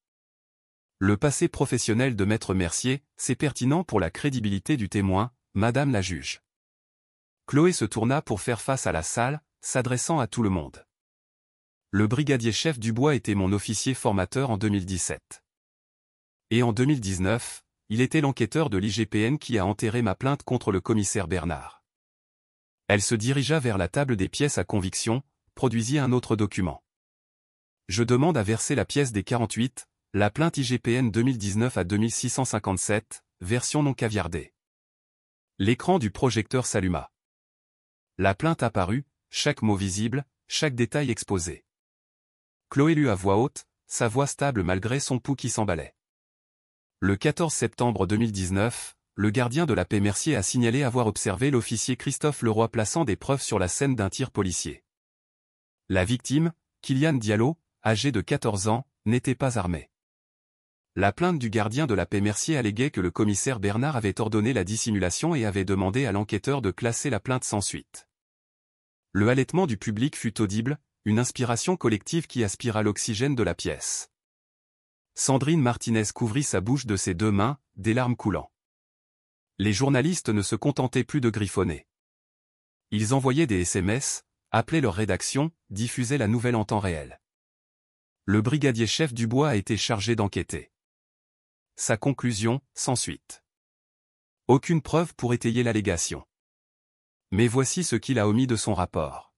Le passé professionnel de Maître Mercier, c'est pertinent pour la crédibilité du témoin, Madame la juge. Chloé se tourna pour faire face à la salle, s'adressant à tout le monde. Le brigadier-chef Dubois était mon officier formateur en 2017. Et en 2019, il était l'enquêteur de l'IGPN qui a enterré ma plainte contre le commissaire Bernard. Elle se dirigea vers la table des pièces à conviction, produisit un autre document. Je demande à verser la pièce des 48, la plainte IGPN 2019 à 2657, version non caviardée. L'écran du projecteur s'alluma. La plainte apparut, chaque mot visible, chaque détail exposé. Chloé lut à voix haute, sa voix stable malgré son pouls qui s'emballait. Le 14 septembre 2019, le gardien de la paix Mercier a signalé avoir observé l'officier Christophe Leroy plaçant des preuves sur la scène d'un tir policier. La victime, Kylian Diallo, âgé de 14 ans, n'était pas armé. La plainte du gardien de la paix Mercier alléguait que le commissaire Bernard avait ordonné la dissimulation et avait demandé à l'enquêteur de classer la plainte sans suite. Le halètement du public fut audible, une inspiration collective qui aspira l'oxygène de la pièce. Sandrine Martinez couvrit sa bouche de ses deux mains, des larmes coulant. Les journalistes ne se contentaient plus de griffonner. Ils envoyaient des SMS, appelaient leur rédaction, diffusaient la nouvelle en temps réel. Le brigadier-chef Dubois a été chargé d'enquêter. Sa conclusion, sans suite. Aucune preuve pour étayer l'allégation. Mais voici ce qu'il a omis de son rapport.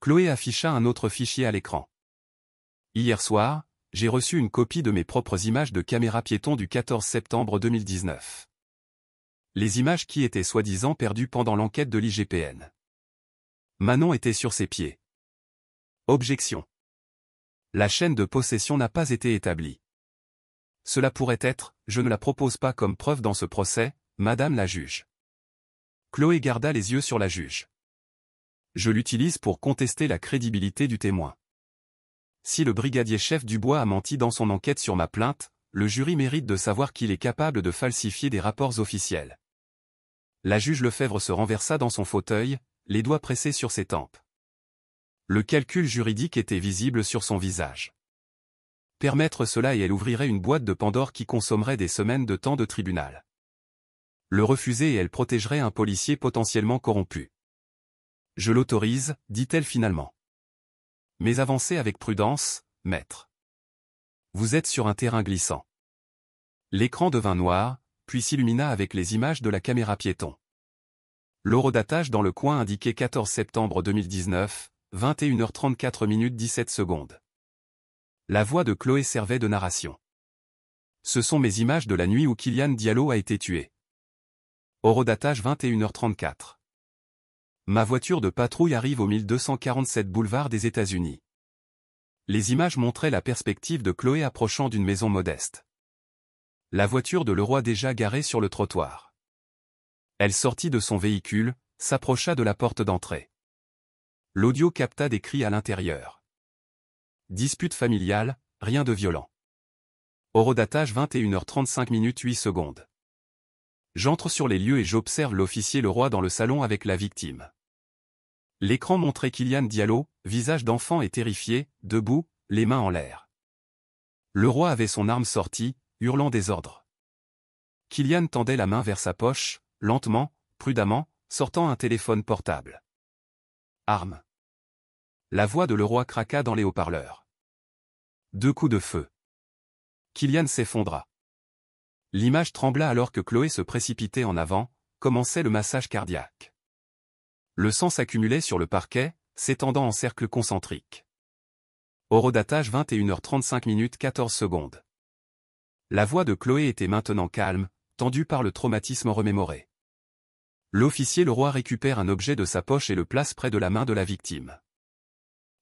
Chloé afficha un autre fichier à l'écran. Hier soir, j'ai reçu une copie de mes propres images de caméra piéton du 14 septembre 2019. Les images qui étaient soi-disant perdues pendant l'enquête de l'IGPN. Manon était sur ses pieds. Objection. La chaîne de possession n'a pas été établie. Cela pourrait être, je ne la propose pas comme preuve dans ce procès, Madame la juge. Chloé garda les yeux sur la juge. Je l'utilise pour contester la crédibilité du témoin. Si le brigadier-chef Dubois a menti dans son enquête sur ma plainte, le jury mérite de savoir qu'il est capable de falsifier des rapports officiels. La juge Lefebvre se renversa dans son fauteuil, les doigts pressés sur ses tempes. Le calcul juridique était visible sur son visage. Permettre cela et elle ouvrirait une boîte de Pandore qui consommerait des semaines de temps de tribunal. Le refuser et elle protégerait un policier potentiellement corrompu. Je l'autorise, dit-elle finalement. Mais avancez avec prudence, maître. Vous êtes sur un terrain glissant. L'écran devint noir, puis s'illumina avec les images de la caméra piéton. L'horodatage dans le coin indiquait 14 septembre 2019, 21h34 17 secondes. La voix de Chloé servait de narration. Ce sont mes images de la nuit où Kylian Diallo a été tué. Horodatage 21h34. Ma voiture de patrouille arrive au 1247 boulevard des États-Unis. Les images montraient la perspective de Chloé approchant d'une maison modeste. La voiture de Leroy déjà garée sur le trottoir. Elle sortit de son véhicule, s'approcha de la porte d'entrée. L'audio capta des cris à l'intérieur. Dispute familiale, rien de violent. Horodatage 21h35 8 secondes. J'entre sur les lieux et j'observe l'officier Leroy dans le salon avec la victime. L'écran montrait Kylian Diallo, visage d'enfant et terrifié, debout, les mains en l'air. Leroy avait son arme sortie, hurlant des ordres. Kylian tendait la main vers sa poche, lentement, prudemment, sortant un téléphone portable. Arme. La voix de Leroy craqua dans les haut-parleurs. 2 coups de feu. Kylian s'effondra. L'image trembla alors que Chloé se précipitait en avant, commençait le massage cardiaque. Le sang s'accumulait sur le parquet, s'étendant en cercle concentrique. Horodatage 21h35 14 secondes. La voix de Chloé était maintenant calme, tendue par le traumatisme remémoré. L'officier Leroy récupère un objet de sa poche et le place près de la main de la victime.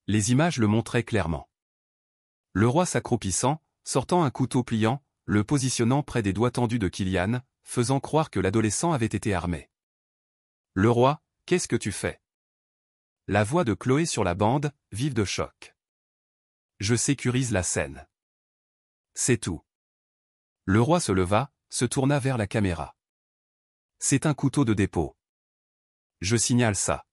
Les images le montraient clairement. Leroy s'accroupissant, sortant un couteau pliant, le positionnant près des doigts tendus de Kylian, faisant croire que l'adolescent avait été armé. Leroy, qu'est-ce que tu fais? La voix de Chloé sur la bande, vive de choc. Je sécurise la scène. C'est tout. Leroy se leva, se tourna vers la caméra. C'est un couteau de dépôt. Je signale ça.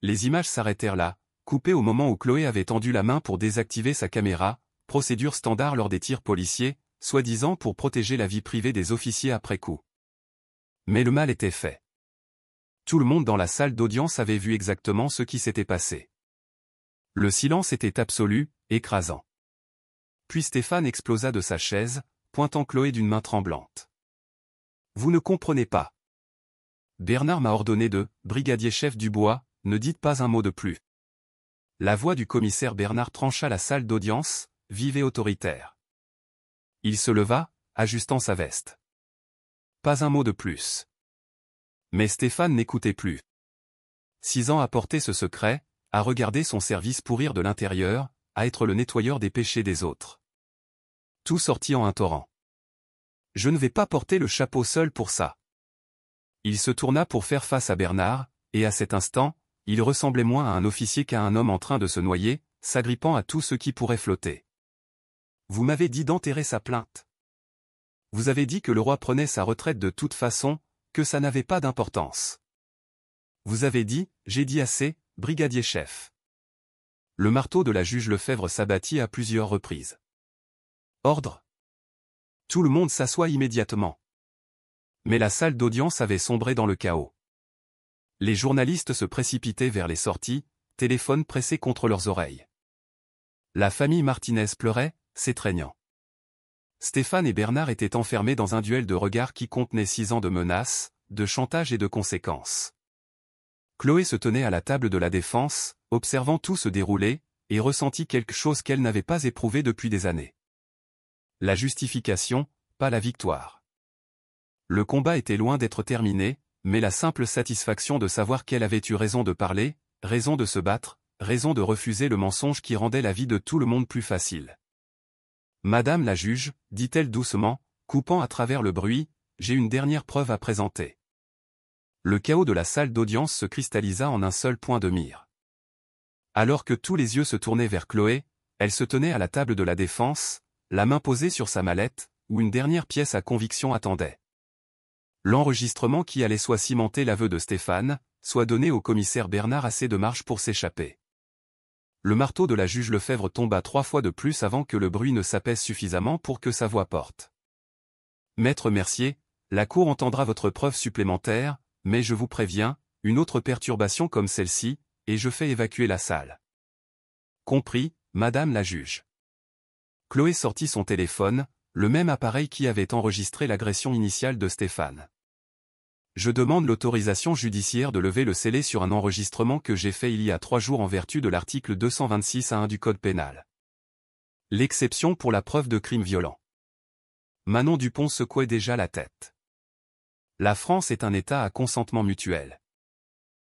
Les images s'arrêtèrent là, coupées au moment où Chloé avait tendu la main pour désactiver sa caméra, procédure standard lors des tirs policiers, soi-disant pour protéger la vie privée des officiers après coup. Mais le mal était fait. Tout le monde dans la salle d'audience avait vu exactement ce qui s'était passé. Le silence était absolu, écrasant. Puis Stéphane explosa de sa chaise, pointant Chloé d'une main tremblante. « Vous ne comprenez pas. Bernard m'a ordonné de, brigadier-chef Dubois, ne dites pas un mot de plus. » La voix du commissaire Bernard trancha la salle d'audience, vive et autoritaire. Il se leva, ajustant sa veste. Pas un mot de plus. Mais Stéphane n'écoutait plus. 6 ans à porter ce secret, à regarder son service pourrir de l'intérieur, à être le nettoyeur des péchés des autres. Tout sortit en un torrent. Je ne vais pas porter le chapeau seul pour ça. Il se tourna pour faire face à Bernard, et à cet instant, il ressemblait moins à un officier qu'à un homme en train de se noyer, s'agrippant à tout ce qui pourrait flotter. Vous m'avez dit d'enterrer sa plainte. Vous avez dit que le roi prenait sa retraite de toute façon, que ça n'avait pas d'importance. Vous avez dit, j'ai dit assez, brigadier-chef. Le marteau de la juge Lefebvre s'abattit à plusieurs reprises. Ordre. Tout le monde s'assoit immédiatement. Mais la salle d'audience avait sombré dans le chaos. Les journalistes se précipitaient vers les sorties, téléphones pressés contre leurs oreilles. La famille Martinez pleurait, s'étreignant. Stéphane et Bernard étaient enfermés dans un duel de regards qui contenait 6 ans de menaces, de chantage et de conséquences. Chloé se tenait à la table de la défense, observant tout se dérouler, et ressentit quelque chose qu'elle n'avait pas éprouvé depuis des années. La justification, pas la victoire. Le combat était loin d'être terminé, mais la simple satisfaction de savoir qu'elle avait eu raison de parler, raison de se battre, raison de refuser le mensonge qui rendait la vie de tout le monde plus facile. « Madame la juge, dit-elle doucement, coupant à travers le bruit, j'ai une dernière preuve à présenter. » Le chaos de la salle d'audience se cristallisa en un seul point de mire. Alors que tous les yeux se tournaient vers Chloé, elle se tenait à la table de la défense, la main posée sur sa mallette, où une dernière pièce à conviction attendait. L'enregistrement qui allait soit cimenter l'aveu de Stéphane, soit donner au commissaire Bernard assez de marge pour s'échapper. Le marteau de la juge Lefebvre tomba 3 fois de plus avant que le bruit ne s'apaise suffisamment pour que sa voix porte. « Maître Mercier, la Cour entendra votre preuve supplémentaire, mais je vous préviens, une autre perturbation comme celle-ci, et je fais évacuer la salle. » Compris, Madame la juge. Chloé sortit son téléphone, le même appareil qui avait enregistré l'agression initiale de Stéphane. Je demande l'autorisation judiciaire de lever le scellé sur un enregistrement que j'ai fait il y a 3 jours en vertu de l'article 226-1 du Code pénal. L'exception pour la preuve de crime violent. Manon Dupont secouait déjà la tête. La France est un État à consentement mutuel.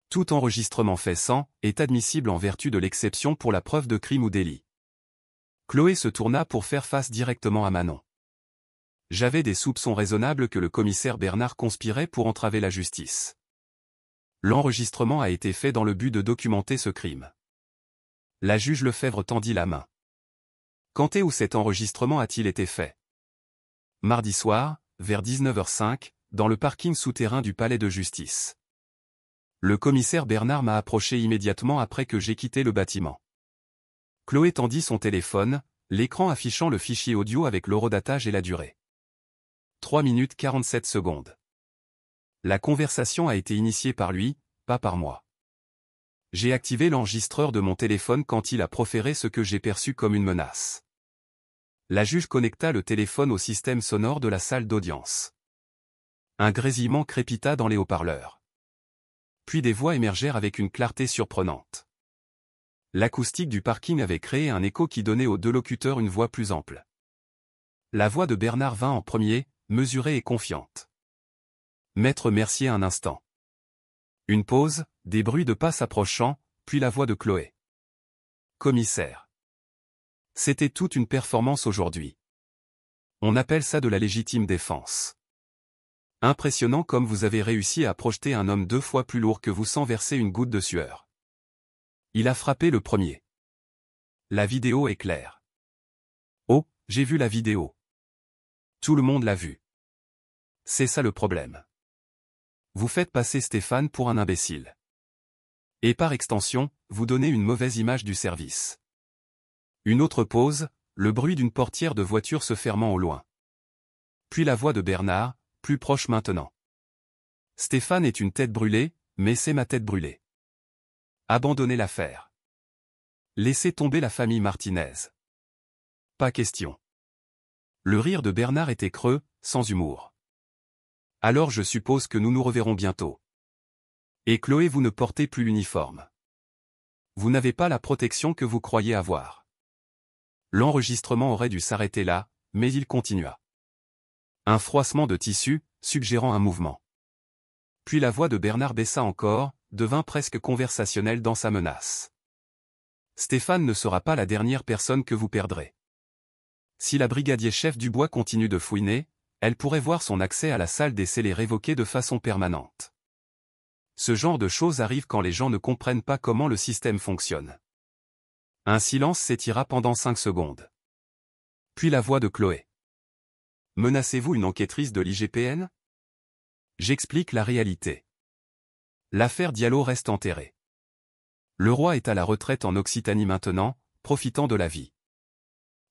Tout enregistrement fait sans est admissible en vertu de l'exception pour la preuve de crime ou délit. Chloé se tourna pour faire face directement à Manon. J'avais des soupçons raisonnables que le commissaire Bernard conspirait pour entraver la justice. L'enregistrement a été fait dans le but de documenter ce crime. La juge Lefebvre tendit la main. Quand et où cet enregistrement a-t-il été fait? Mardi soir, vers 19h05, dans le parking souterrain du palais de justice. Le commissaire Bernard m'a approché immédiatement après que j'ai quitté le bâtiment. Chloé tendit son téléphone, l'écran affichant le fichier audio avec l'horodatage et la durée. 3 minutes 47 secondes. La conversation a été initiée par lui, pas par moi. J'ai activé l'enregistreur de mon téléphone quand il a proféré ce que j'ai perçu comme une menace. La juge connecta le téléphone au système sonore de la salle d'audience. Un grésillement crépita dans les haut-parleurs. Puis des voix émergèrent avec une clarté surprenante. L'acoustique du parking avait créé un écho qui donnait aux 2 locuteurs une voix plus ample. La voix de Bernard vint en premier, mesurée et confiante. Maître Mercier un instant. Une pause, des bruits de pas s'approchant, puis la voix de Chloé. Commissaire. C'était toute une performance aujourd'hui. On appelle ça de la légitime défense. Impressionnant comme vous avez réussi à projeter un homme 2 fois plus lourd que vous sans verser une goutte de sueur. Il a frappé le premier. La vidéo est claire. Oh, j'ai vu la vidéo. Tout le monde l'a vu. C'est ça le problème. Vous faites passer Stéphane pour un imbécile. Et par extension, vous donnez une mauvaise image du service. Une autre pause, le bruit d'une portière de voiture se fermant au loin. Puis la voix de Bernard, plus proche maintenant. Stéphane est une tête brûlée, mais c'est ma tête brûlée. Abandonnez l'affaire. Laissez tomber la famille Martinez. Pas question. Le rire de Bernard était creux, sans humour. Alors je suppose que nous nous reverrons bientôt. Et Chloé, vous ne portez plus l'uniforme. Vous n'avez pas la protection que vous croyez avoir. L'enregistrement aurait dû s'arrêter là, mais il continua. Un froissement de tissu, suggérant un mouvement. Puis la voix de Bernard baissa encore, devint presque conversationnelle dans sa menace. Stéphane ne sera pas la dernière personne que vous perdrez. Si la brigadier-chef Dubois continue de fouiner, elle pourrait voir son accès à la salle des scellés révoqué de façon permanente. Ce genre de choses arrive quand les gens ne comprennent pas comment le système fonctionne. Un silence s'étira pendant 5 secondes. Puis la voix de Chloé. Menacez-vous une enquêtrice de l'IGPN? J'explique la réalité. L'affaire Diallo reste enterrée. Le roi est à la retraite en Occitanie maintenant, profitant de la vie.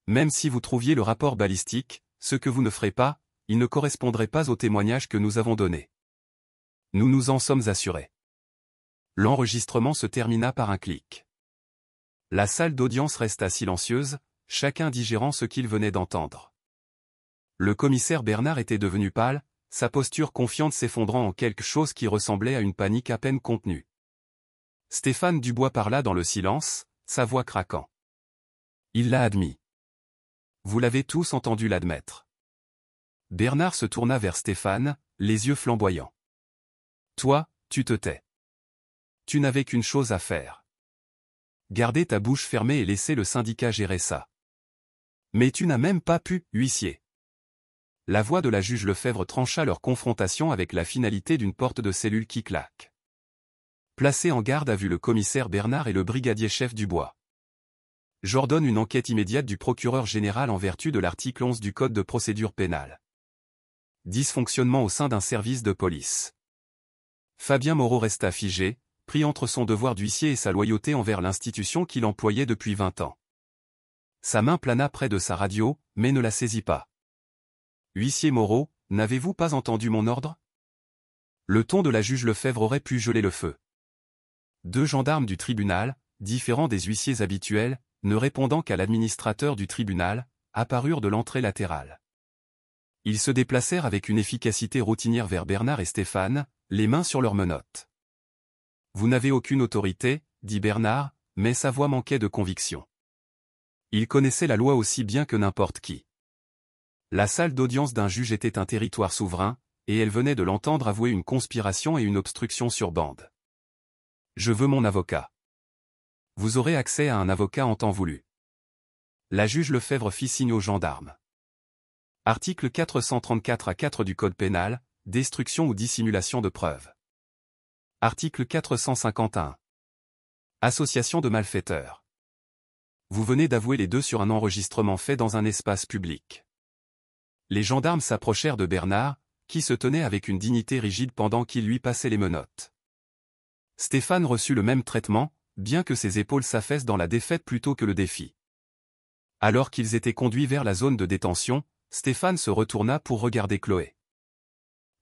Même si vous trouviez le rapport balistique, ce que vous ne ferez pas, il ne correspondrait pas aux témoignages que nous avons donnés. Nous nous en sommes assurés. L'enregistrement se termina par un clic. La salle d'audience resta silencieuse, chacun digérant ce qu'il venait d'entendre. Le commissaire Bernard était devenu pâle, sa posture confiante s'effondrant en quelque chose qui ressemblait à une panique à peine contenue. Stéphane Dubois parla dans le silence, sa voix craquant. Il l'a admis. Vous l'avez tous entendu l'admettre. Bernard se tourna vers Stéphane, les yeux flamboyants. Toi, tu te tais. Tu n'avais qu'une chose à faire. Garder ta bouche fermée et laisser le syndicat gérer ça. Mais tu n'as même pas pu, huissier. La voix de la juge Lefebvre trancha leur confrontation avec la finalité d'une porte de cellule qui claque. Placé en garde à vue le commissaire Bernard et le brigadier-chef Dubois. J'ordonne une enquête immédiate du procureur général en vertu de l'article 11 du Code de procédure pénale. Dysfonctionnement au sein d'un service de police. Fabien Moreau resta figé, pris entre son devoir d'huissier et sa loyauté envers l'institution qu'il employait depuis 20 ans. Sa main plana près de sa radio, mais ne la saisit pas. Huissier Moreau, n'avez-vous pas entendu mon ordre? Le ton de la juge Lefebvre aurait pu geler le feu. 2 gendarmes du tribunal, différents des huissiers habituels, ne répondant qu'à l'administrateur du tribunal, apparurent de l'entrée latérale. Ils se déplacèrent avec une efficacité routinière vers Bernard et Stéphane, les mains sur leurs menottes. Vous n'avez aucune autorité, dit Bernard, mais sa voix manquait de conviction. Il connaissait la loi aussi bien que n'importe qui. La salle d'audience d'un juge était un territoire souverain, et elle venait de l'entendre avouer une conspiration et une obstruction sur bande. Je veux mon avocat. Vous aurez accès à un avocat en temps voulu. La juge Lefebvre fit signe aux gendarmes. Article 434-4 du Code pénal, destruction ou dissimulation de preuves. Article 451. Association de malfaiteurs. Vous venez d'avouer les deux sur un enregistrement fait dans un espace public. Les gendarmes s'approchèrent de Bernard, qui se tenait avec une dignité rigide pendant qu'il lui passait les menottes. Stéphane reçut le même traitement, bien que ses épaules s'affaissent dans la défaite plutôt que le défi. Alors qu'ils étaient conduits vers la zone de détention, Stéphane se retourna pour regarder Chloé.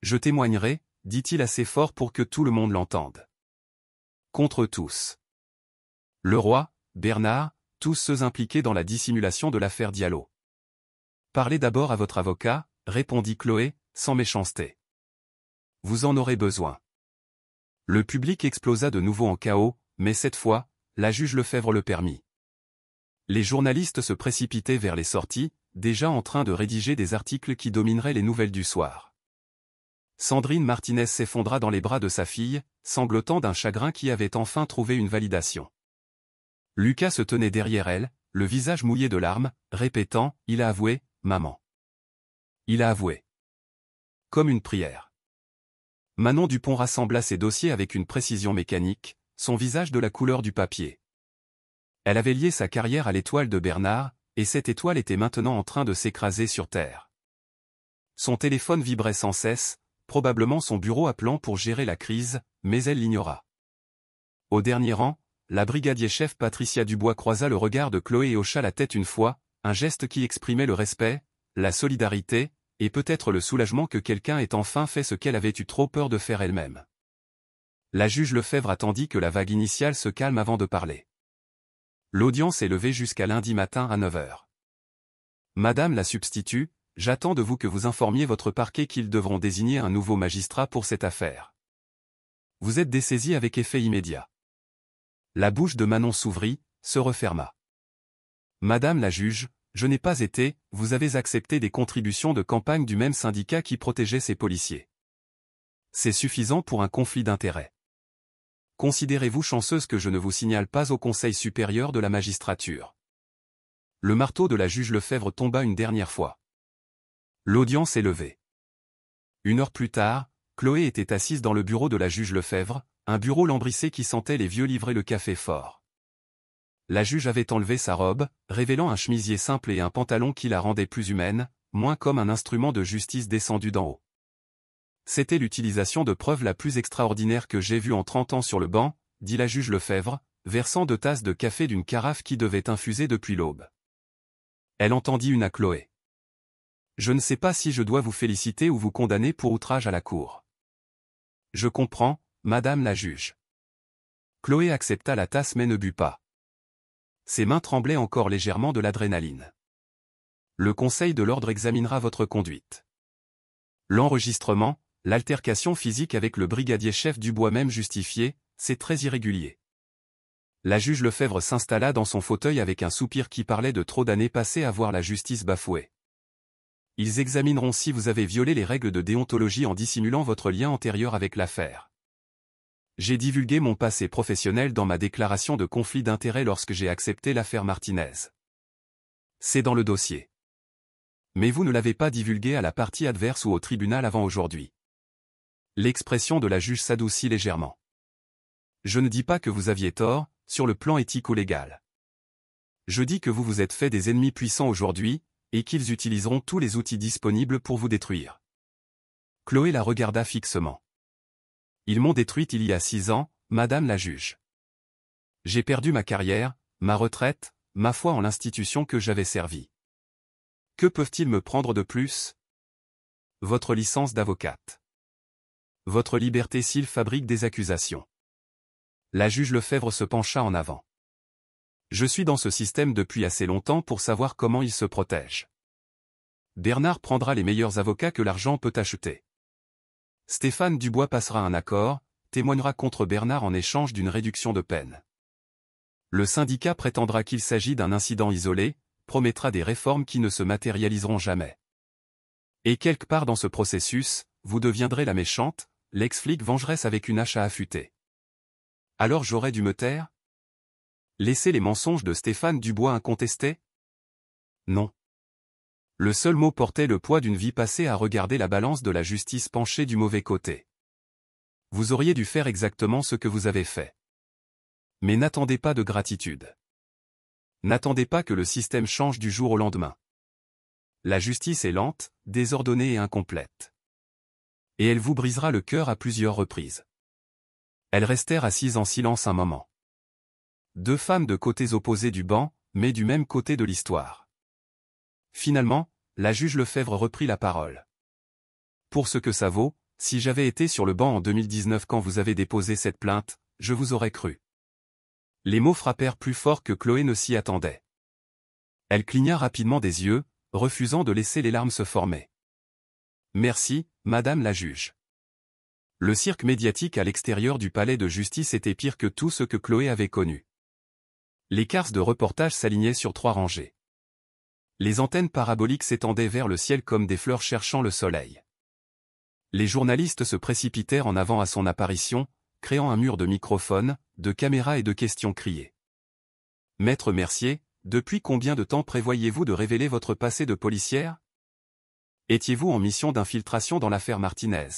Je témoignerai, dit-il assez fort pour que tout le monde l'entende. Contre tous. Le roi, Bernard, tous ceux impliqués dans la dissimulation de l'affaire Diallo. Parlez d'abord à votre avocat, répondit Chloé, sans méchanceté. Vous en aurez besoin. Le public explosa de nouveau en chaos, mais cette fois, la juge Lefebvre le permit. Les journalistes se précipitaient vers les sorties, déjà en train de rédiger des articles qui domineraient les nouvelles du soir. Sandrine Martinez s'effondra dans les bras de sa fille, sanglotant d'un chagrin qui avait enfin trouvé une validation. Lucas se tenait derrière elle, le visage mouillé de larmes, répétant « Il a avoué, maman. Il a avoué. » Comme une prière. Manon Dupont rassembla ses dossiers avec une précision mécanique, son visage de la couleur du papier. Elle avait lié sa carrière à l'étoile de Bernard, et cette étoile était maintenant en train de s'écraser sur terre. Son téléphone vibrait sans cesse, probablement son bureau appelant pour gérer la crise, mais elle l'ignora. Au dernier rang, la brigadier-chef Patricia Dubois croisa le regard de Chloé et hocha la tête une fois, un geste qui exprimait le respect, la solidarité, et peut-être le soulagement que quelqu'un ait enfin fait ce qu'elle avait eu trop peur de faire elle-même. La juge Lefebvre attendit que la vague initiale se calme avant de parler. L'audience est levée jusqu'à lundi matin à 9 h. Madame la substitut, j'attends de vous que vous informiez votre parquet qu'ils devront désigner un nouveau magistrat pour cette affaire. Vous êtes dessaisie avec effet immédiat. La bouche de Manon s'ouvrit, se referma. Madame la juge, je n'ai pas été, vous avez accepté des contributions de campagne du même syndicat qui protégeait ces policiers. C'est suffisant pour un conflit d'intérêts. Considérez-vous chanceuse que je ne vous signale pas au Conseil supérieur de la magistrature. Le marteau de la juge Lefebvre tomba une dernière fois. L'audience est levée. 1 heure plus tard, Chloé était assise dans le bureau de la juge Lefebvre, un bureau lambrissé qui sentait les vieux livrer le café fort. La juge avait enlevé sa robe, révélant un chemisier simple et un pantalon qui la rendaient plus humaine, moins comme un instrument de justice descendu d'en haut. C'était l'utilisation de preuves la plus extraordinaire que j'ai vue en 30 ans sur le banc, dit la juge Lefebvre, versant 2 tasses de café d'une carafe qui devait infuser depuis l'aube. Elle entendit une à Chloé. Je ne sais pas si je dois vous féliciter ou vous condamner pour outrage à la cour. Je comprends, madame la juge. Chloé accepta la tasse mais ne but pas. Ses mains tremblaient encore légèrement de l'adrénaline. Le Conseil de l'ordre examinera votre conduite. L'enregistrement, l'altercation physique avec le brigadier-chef Dubois même justifié, c'est très irrégulier. La juge Lefebvre s'installa dans son fauteuil avec un soupir qui parlait de trop d'années passées à voir la justice bafouée. Ils examineront si vous avez violé les règles de déontologie en dissimulant votre lien antérieur avec l'affaire. J'ai divulgué mon passé professionnel dans ma déclaration de conflit d'intérêts lorsque j'ai accepté l'affaire Martinez. C'est dans le dossier. Mais vous ne l'avez pas divulgué à la partie adverse ou au tribunal avant aujourd'hui. L'expression de la juge s'adoucit légèrement. Je ne dis pas que vous aviez tort, sur le plan éthico-légal. Je dis que vous vous êtes fait des ennemis puissants aujourd'hui, et qu'ils utiliseront tous les outils disponibles pour vous détruire. Chloé la regarda fixement. Ils m'ont détruite il y a 6 ans, madame la juge. J'ai perdu ma carrière, ma retraite, ma foi en l'institution que j'avais servie. Que peuvent-ils me prendre de plus? Votre licence d'avocate. Votre liberté s'ils fabriquent des accusations. La juge Lefebvre se pencha en avant. Je suis dans ce système depuis assez longtemps pour savoir comment il se protège. Bernard prendra les meilleurs avocats que l'argent peut acheter. Stéphane Dubois passera un accord, témoignera contre Bernard en échange d'une réduction de peine. Le syndicat prétendra qu'il s'agit d'un incident isolé, promettra des réformes qui ne se matérialiseront jamais. Et quelque part dans ce processus, vous deviendrez la méchante, l'ex-flic vengeresse avec une hache à affûter. Alors j'aurais dû me taire? Laisser les mensonges de Stéphane Dubois incontestés? Non. Le seul mot portait le poids d'une vie passée à regarder la balance de la justice penchée du mauvais côté. Vous auriez dû faire exactement ce que vous avez fait. Mais n'attendez pas de gratitude. N'attendez pas que le système change du jour au lendemain. La justice est lente, désordonnée et incomplète. Et elle vous brisera le cœur à plusieurs reprises. Elles restèrent assises en silence un moment. 2 femmes de côtés opposés du banc, mais du même côté de l'histoire. Finalement, la juge Lefebvre reprit la parole. Pour ce que ça vaut, si j'avais été sur le banc en 2019 quand vous avez déposé cette plainte, je vous aurais cru. Les mots frappèrent plus fort que Chloé ne s'y attendait. Elle cligna rapidement des yeux, refusant de laisser les larmes se former. Merci, madame la juge. Le cirque médiatique à l'extérieur du palais de justice était pire que tout ce que Chloé avait connu. Les cases de reportage s'alignaient sur 3 rangées. Les antennes paraboliques s'étendaient vers le ciel comme des fleurs cherchant le soleil. Les journalistes se précipitèrent en avant à son apparition, créant un mur de microphones, de caméras et de questions criées. Maître Mercier, depuis combien de temps prévoyez-vous de révéler votre passé de policière? Étiez-vous en mission d'infiltration dans l'affaire Martinez?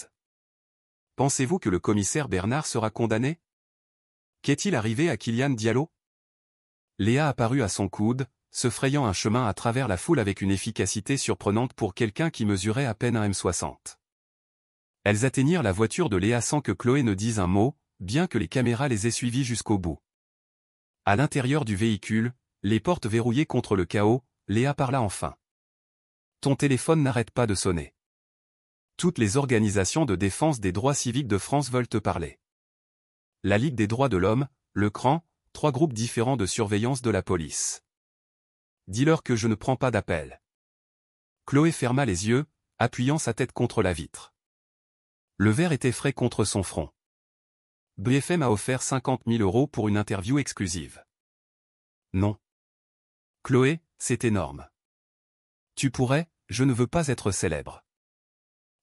Pensez-vous que le commissaire Bernard sera condamné? Qu'est-il arrivé à Kylian Diallo? Léa apparut à son coude, se frayant un chemin à travers la foule avec une efficacité surprenante pour quelqu'un qui mesurait à peine un M60. Elles atteignirent la voiture de Léa sans que Chloé ne dise un mot, bien que les caméras les aient suivies jusqu'au bout. À l'intérieur du véhicule, les portes verrouillées contre le chaos, Léa parla enfin. Ton téléphone n'arrête pas de sonner. Toutes les organisations de défense des droits civiques de France veulent te parler. La Ligue des droits de l'homme, le CRAN, 3 groupes différents de surveillance de la police. Dis-leur que je ne prends pas d'appel. Chloé ferma les yeux, appuyant sa tête contre la vitre. Le verre était frais contre son front. BFM a offert 50 000 € pour une interview exclusive. Non. Chloé, c'est énorme. Tu pourrais, je ne veux pas être célèbre.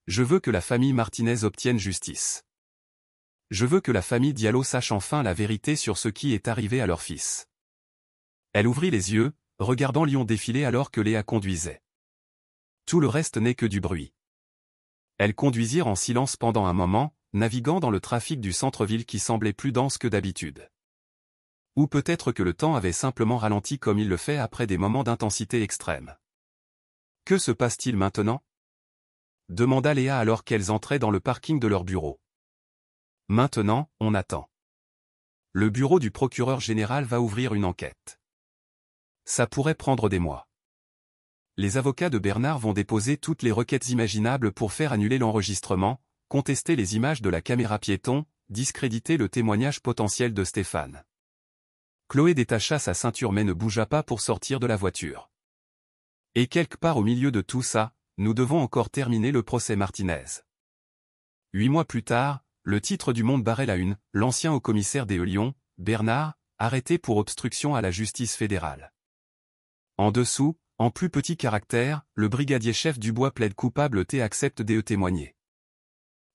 Je veux que la famille Martinez obtienne justice. Je veux que la famille Diallo sache enfin la vérité sur ce qui est arrivé à leur fils. Elle ouvrit les yeux, regardant Lyon défiler alors que Léa conduisait. Tout le reste n'est que du bruit. Elles conduisirent en silence pendant un moment, naviguant dans le trafic du centre-ville qui semblait plus dense que d'habitude. Ou peut-être que le temps avait simplement ralenti comme il le fait après des moments d'intensité extrême. Que se passe-t-il maintenant? Demanda Léa alors qu'elles entraient dans le parking de leur bureau. Maintenant, on attend. Le bureau du procureur général va ouvrir une enquête. Ça pourrait prendre des mois. Les avocats de Bernard vont déposer toutes les requêtes imaginables pour faire annuler l'enregistrement, contester les images de la caméra piéton, discréditer le témoignage potentiel de Stéphane. Chloé détacha sa ceinture mais ne bougea pas pour sortir de la voiture. Et quelque part au milieu de tout ça, nous devons encore terminer le procès Martinez. 8 mois plus tard, le titre du Monde barrait la une, l'ancien haut-commissaire des Lyon, Bernard, arrêté pour obstruction à la justice fédérale. En dessous, en plus petit caractère, le brigadier-chef Dubois plaide coupable et accepte de témoigner.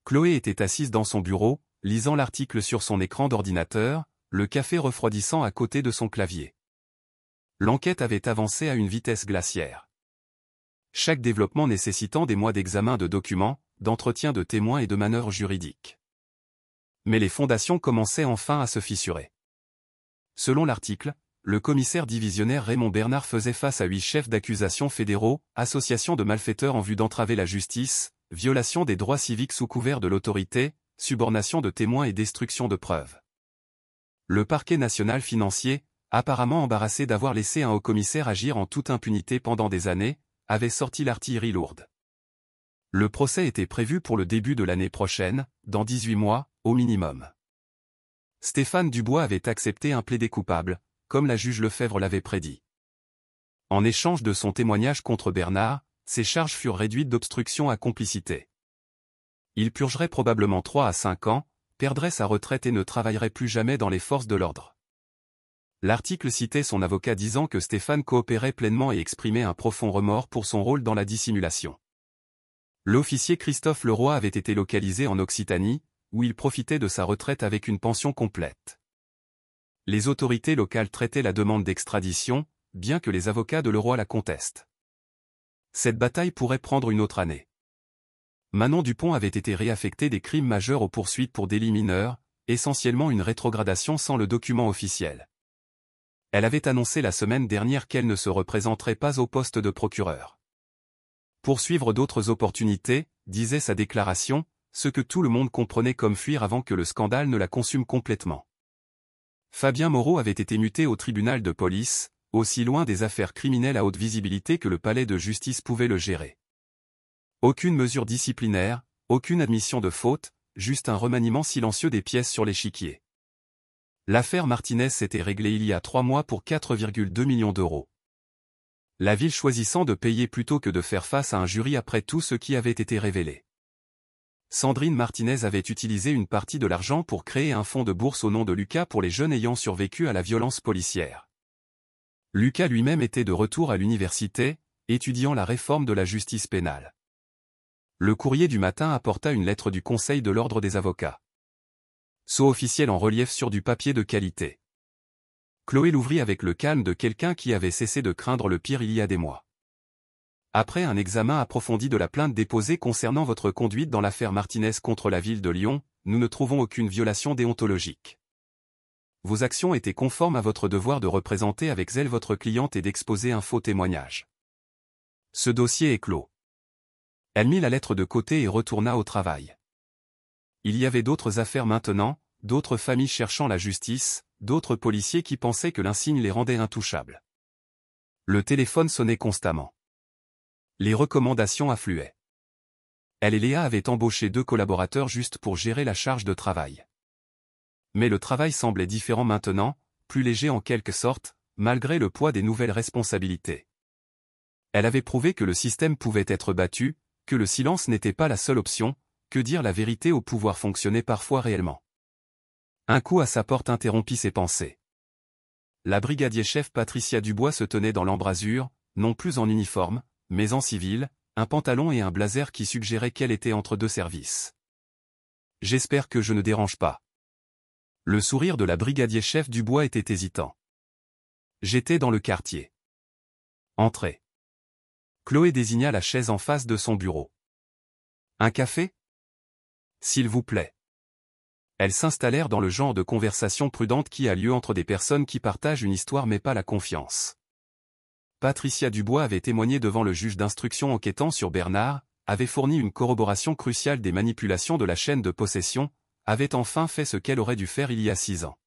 Chloé était assise dans son bureau, lisant l'article sur son écran d'ordinateur, le café refroidissant à côté de son clavier. L'enquête avait avancé à une vitesse glaciaire. Chaque développement nécessitant des mois d'examen de documents, d'entretien de témoins et de manœuvres juridiques. Mais les fondations commençaient enfin à se fissurer. Selon l'article, le commissaire divisionnaire Raymond Bernard faisait face à 8 chefs d'accusation fédéraux, association de malfaiteurs en vue d'entraver la justice, violation des droits civiques sous couvert de l'autorité, subornation de témoins et destruction de preuves. Le parquet national financier, apparemment embarrassé d'avoir laissé un haut-commissaire agir en toute impunité pendant des années, avait sorti l'artillerie lourde. Le procès était prévu pour le début de l'année prochaine, dans 18 mois, au minimum. Stéphane Dubois avait accepté un plaidé coupable, comme la juge Lefebvre l'avait prédit. En échange de son témoignage contre Bernard, ses charges furent réduites d'obstruction à complicité. Il purgerait probablement 3 à 5 ans, perdrait sa retraite et ne travaillerait plus jamais dans les forces de l'ordre. L'article citait son avocat disant que Stéphane coopérait pleinement et exprimait un profond remords pour son rôle dans la dissimulation. L'officier Christophe Leroy avait été localisé en Occitanie, où il profitait de sa retraite avec une pension complète. Les autorités locales traitaient la demande d'extradition, bien que les avocats de Leroy la contestent. Cette bataille pourrait prendre une autre année. Manon Dupont avait été réaffectée des crimes majeurs aux poursuites pour délits mineurs, essentiellement une rétrogradation sans le document officiel. Elle avait annoncé la semaine dernière qu'elle ne se représenterait pas au poste de procureur. Poursuivre d'autres opportunités, disait sa déclaration, ce que tout le monde comprenait comme fuir avant que le scandale ne la consume complètement. Fabien Moreau avait été muté au tribunal de police, aussi loin des affaires criminelles à haute visibilité que le palais de justice pouvait le gérer. Aucune mesure disciplinaire, aucune admission de faute, juste un remaniement silencieux des pièces sur l'échiquier. L'affaire Martinez s'était réglée il y a 3 mois pour 4,2 millions d'euros. La ville choisissant de payer plutôt que de faire face à un jury après tout ce qui avait été révélé. Sandrine Martinez avait utilisé une partie de l'argent pour créer un fonds de bourse au nom de Lucas pour les jeunes ayant survécu à la violence policière. Lucas lui-même était de retour à l'université, étudiant la réforme de la justice pénale. Le courrier du matin apporta une lettre du Conseil de l'Ordre des avocats. Sceau officiel en relief sur du papier de qualité. Chloé l'ouvrit avec le calme de quelqu'un qui avait cessé de craindre le pire il y a des mois. Après un examen approfondi de la plainte déposée concernant votre conduite dans l'affaire Martinez contre la ville de Lyon, nous ne trouvons aucune violation déontologique. Vos actions étaient conformes à votre devoir de représenter avec zèle votre cliente et d'exposer un faux témoignage. Ce dossier est clos. Elle mit la lettre de côté et retourna au travail. Il y avait d'autres affaires maintenant, d'autres familles cherchant la justice, d'autres policiers qui pensaient que l'insigne les rendait intouchables. Le téléphone sonnait constamment. Les recommandations affluaient. Elle et Léa avaient embauché 2 collaborateurs juste pour gérer la charge de travail. Mais le travail semblait différent maintenant, plus léger en quelque sorte, malgré le poids des nouvelles responsabilités. Elle avait prouvé que le système pouvait être battu, que le silence n'était pas la seule option, que dire la vérité au pouvoir fonctionnait parfois réellement. Un coup à sa porte interrompit ses pensées. La brigadier-chef Patricia Dubois se tenait dans l'embrasure, non plus en uniforme, mais en civil, un pantalon et un blazer qui suggéraient qu'elle était entre deux services. « J'espère que je ne dérange pas. » Le sourire de la brigadier-chef Dubois était hésitant. « J'étais dans le quartier. » « Entrez. » Chloé désigna la chaise en face de son bureau. « Un café ? » ?»« S'il vous plaît. » Elles s'installèrent dans le genre de conversation prudente qui a lieu entre des personnes qui partagent une histoire mais pas la confiance. Patricia Dubois avait témoigné devant le juge d'instruction enquêtant sur Bernard, avait fourni une corroboration cruciale des manipulations de la chaîne de possession, avait enfin fait ce qu'elle aurait dû faire il y a 6 ans.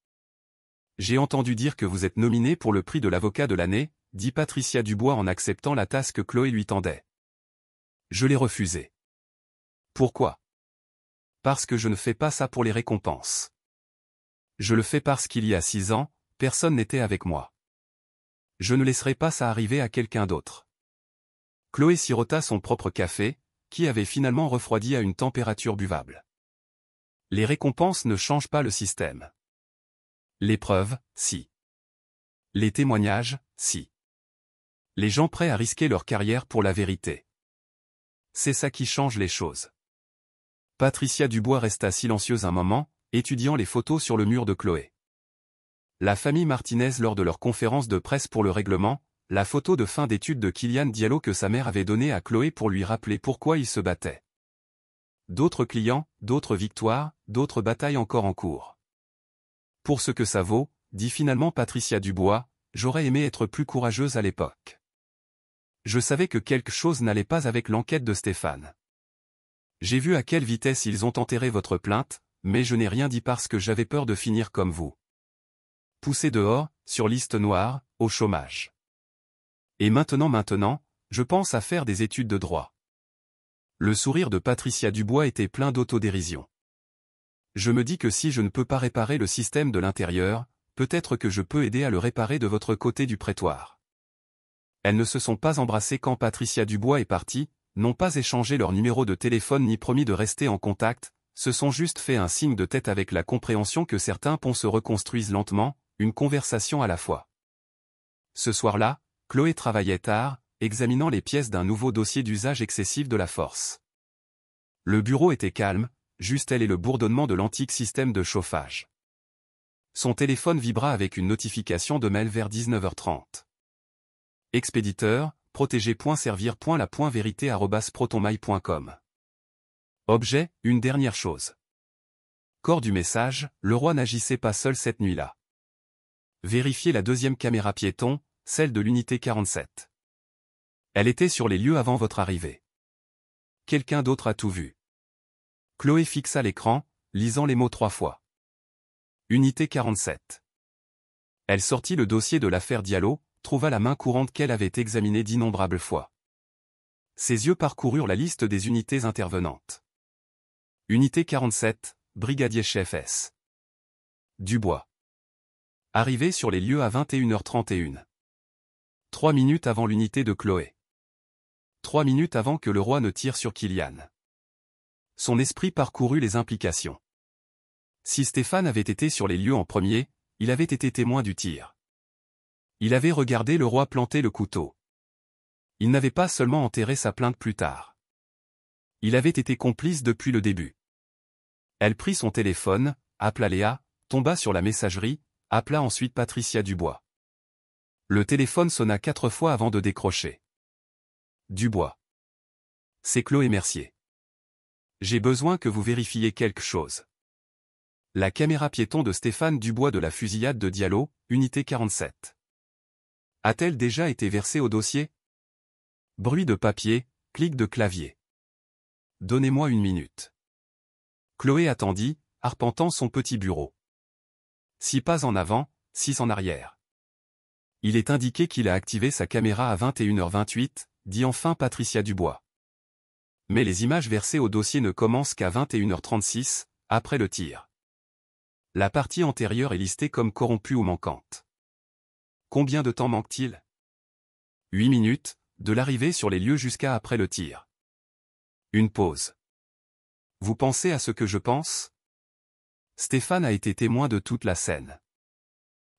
« J'ai entendu dire que vous êtes nominé pour le prix de l'avocat de l'année, » dit Patricia Dubois en acceptant la tasse que Chloé lui tendait. « Je l'ai refusé. »« Pourquoi ? » ?»« Parce que je ne fais pas ça pour les récompenses. Je le fais parce qu'il y a 6 ans, personne n'était avec moi. Je ne laisserai pas ça arriver à quelqu'un d'autre. » Chloé sirota son propre café, qui avait finalement refroidi à une température buvable. Les récompenses ne changent pas le système. Les preuves, si. Les témoignages, si. Les gens prêts à risquer leur carrière pour la vérité. C'est ça qui change les choses. Patricia Dubois resta silencieuse un moment, étudiant les photos sur le mur de Chloé. La famille Martinez lors de leur conférence de presse pour le règlement, la photo de fin d'études de Kylian Diallo que sa mère avait donnée à Chloé pour lui rappeler pourquoi il se battait. D'autres clients, d'autres victoires, d'autres batailles encore en cours. Pour ce que ça vaut, dit finalement Patricia Dubois, j'aurais aimé être plus courageuse à l'époque. Je savais que quelque chose n'allait pas avec l'enquête de Stéphane. J'ai vu à quelle vitesse ils ont enterré votre plainte, mais je n'ai rien dit parce que j'avais peur de finir comme vous. Poussé dehors, sur liste noire, au chômage. Et maintenant, je pense à faire des études de droit. Le sourire de Patricia Dubois était plein d'autodérision. Je me dis que si je ne peux pas réparer le système de l'intérieur, peut-être que je peux aider à le réparer de votre côté du prétoire. Elles ne se sont pas embrassées quand Patricia Dubois est partie, n'ont pas échangé leur numéro de téléphone ni promis de rester en contact, se sont juste fait un signe de tête avec la compréhension que certains ponts se reconstruisent lentement, une conversation à la fois. Ce soir-là, Chloé travaillait tard, examinant les pièces d'un nouveau dossier d'usage excessif de la force. Le bureau était calme, juste elle et le bourdonnement de l'antique système de chauffage. Son téléphone vibra avec une notification de mail vers 19h30. Expéditeur, protégé.servir.la.vérité@protonmail.com. Objet, une dernière chose. Corps du message, le roi n'agissait pas seul cette nuit-là. Vérifiez la deuxième caméra piéton, celle de l'unité 47. Elle était sur les lieux avant votre arrivée. Quelqu'un d'autre a tout vu. Chloé fixa l'écran, lisant les mots 3 fois. Unité 47. Elle sortit le dossier de l'affaire Diallo, trouva la main courante qu'elle avait examinée d'innombrables fois. Ses yeux parcoururent la liste des unités intervenantes. Unité 47, brigadier-chef S. Dubois. Arrivé sur les lieux à 21h31. 3 minutes avant l'unité de Chloé. 3 minutes avant que le roi ne tire sur Kylian. Son esprit parcourut les implications. Si Stéphane avait été sur les lieux en premier, il avait été témoin du tir. Il avait regardé le roi planter le couteau. Il n'avait pas seulement enterré sa plainte plus tard. Il avait été complice depuis le début. Elle prit son téléphone, appela Léa, tomba sur la messagerie, appela ensuite Patricia Dubois. Le téléphone sonna 4 fois avant de décrocher. Dubois. C'est Chloé Mercier. J'ai besoin que vous vérifiez quelque chose. La caméra piéton de Stéphane Dubois de la fusillade de Diallo, unité 47. A-t-elle déjà été versée au dossier? Bruit de papier, clic de clavier. Donnez-moi 1 minute. Chloé attendit, arpentant son petit bureau. 6 pas en avant, 6 en arrière. Il est indiqué qu'il a activé sa caméra à 21h28, dit enfin Patricia Dubois. Mais les images versées au dossier ne commencent qu'à 21h36, après le tir. La partie antérieure est listée comme corrompue ou manquante. Combien de temps manque-t-il? 8 minutes, de l'arrivée sur les lieux jusqu'à après le tir. Une pause. Vous pensez à ce que je pense? Stéphane a été témoin de toute la scène.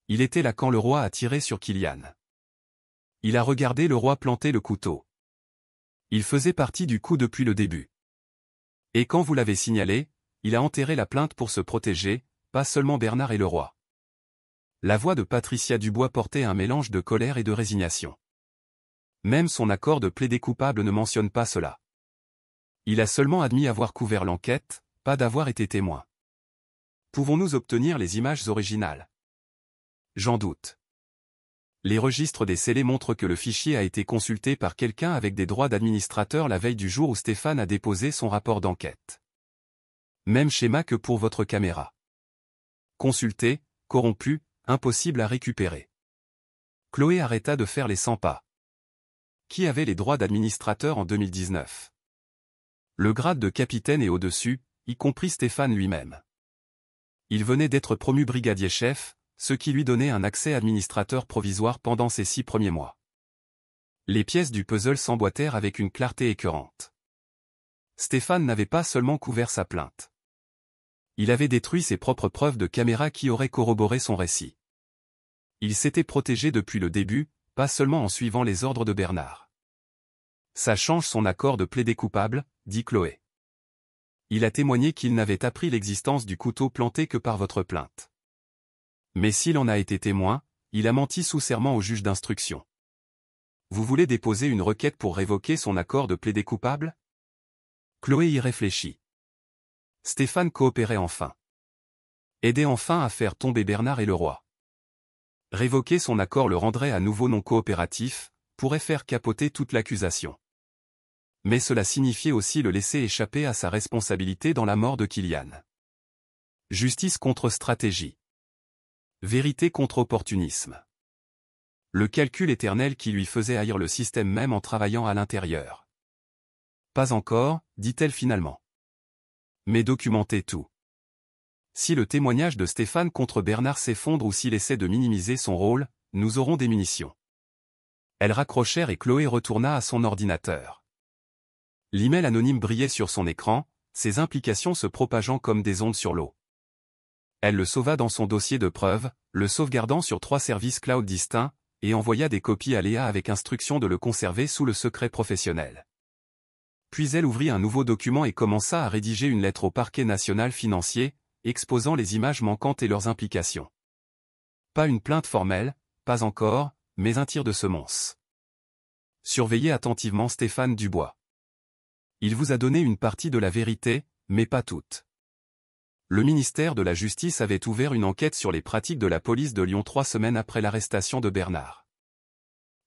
Il était là quand le roi a tiré sur Kylian. Il a regardé le roi planter le couteau. Il faisait partie du coup depuis le début. Et quand vous l'avez signalé, il a enterré la plainte pour se protéger, pas seulement Bernard et le roi. La voix de Patricia Dubois portait un mélange de colère et de résignation. Même son accord de plaider coupable ne mentionne pas cela. Il a seulement admis avoir couvert l'enquête, pas d'avoir été témoin. Pouvons-nous obtenir les images originales? J'en doute. Les registres des scellés montrent que le fichier a été consulté par quelqu'un avec des droits d'administrateur la veille du jour où Stéphane a déposé son rapport d'enquête. Même schéma que pour votre caméra. Consulté, corrompu, impossible à récupérer. Chloé arrêta de faire les 100 pas. Qui avait les droits d'administrateur en 2019? Le grade de capitaine est au-dessus, y compris Stéphane lui-même. Il venait d'être promu brigadier-chef, ce qui lui donnait un accès administrateur provisoire pendant ses 6 premiers mois. Les pièces du puzzle s'emboîtèrent avec une clarté écœurante. Stéphane n'avait pas seulement couvert sa plainte. Il avait détruit ses propres preuves de caméra qui auraient corroboré son récit. Il s'était protégé depuis le début, pas seulement en suivant les ordres de Bernard. Ça change son accord de plaider coupable, dit Chloé. Il a témoigné qu'il n'avait appris l'existence du couteau planté que par votre plainte. Mais s'il en a été témoin, il a menti sous serment au juge d'instruction. Vous voulez déposer une requête pour révoquer son accord de plaider coupable? Chloé y réfléchit. Stéphane coopérait enfin. Aidait enfin à faire tomber Bernard et le roi. Révoquer son accord le rendrait à nouveau non coopératif, pourrait faire capoter toute l'accusation. Mais cela signifiait aussi le laisser échapper à sa responsabilité dans la mort de Kylian. Justice contre stratégie. Vérité contre opportunisme. Le calcul éternel qui lui faisait haïr le système même en travaillant à l'intérieur. Pas encore, dit-elle finalement. Mais documentez tout. Si le témoignage de Stéphane contre Bernard s'effondre ou s'il essaie de minimiser son rôle, nous aurons des munitions. Elles raccrochèrent et Chloé retourna à son ordinateur. L'email anonyme brillait sur son écran, ses implications se propageant comme des ondes sur l'eau. Elle le sauva dans son dossier de preuves, le sauvegardant sur 3 services cloud distincts, et envoya des copies à Léa avec instruction de le conserver sous le secret professionnel. Puis elle ouvrit un nouveau document et commença à rédiger une lettre au parquet national financier, exposant les images manquantes et leurs implications. Pas une plainte formelle, pas encore, mais un tir de semonce. Surveillez attentivement Stéphane Dubois. Il vous a donné une partie de la vérité, mais pas toute. Le ministère de la Justice avait ouvert une enquête sur les pratiques de la police de Lyon 3 semaines après l'arrestation de Bernard.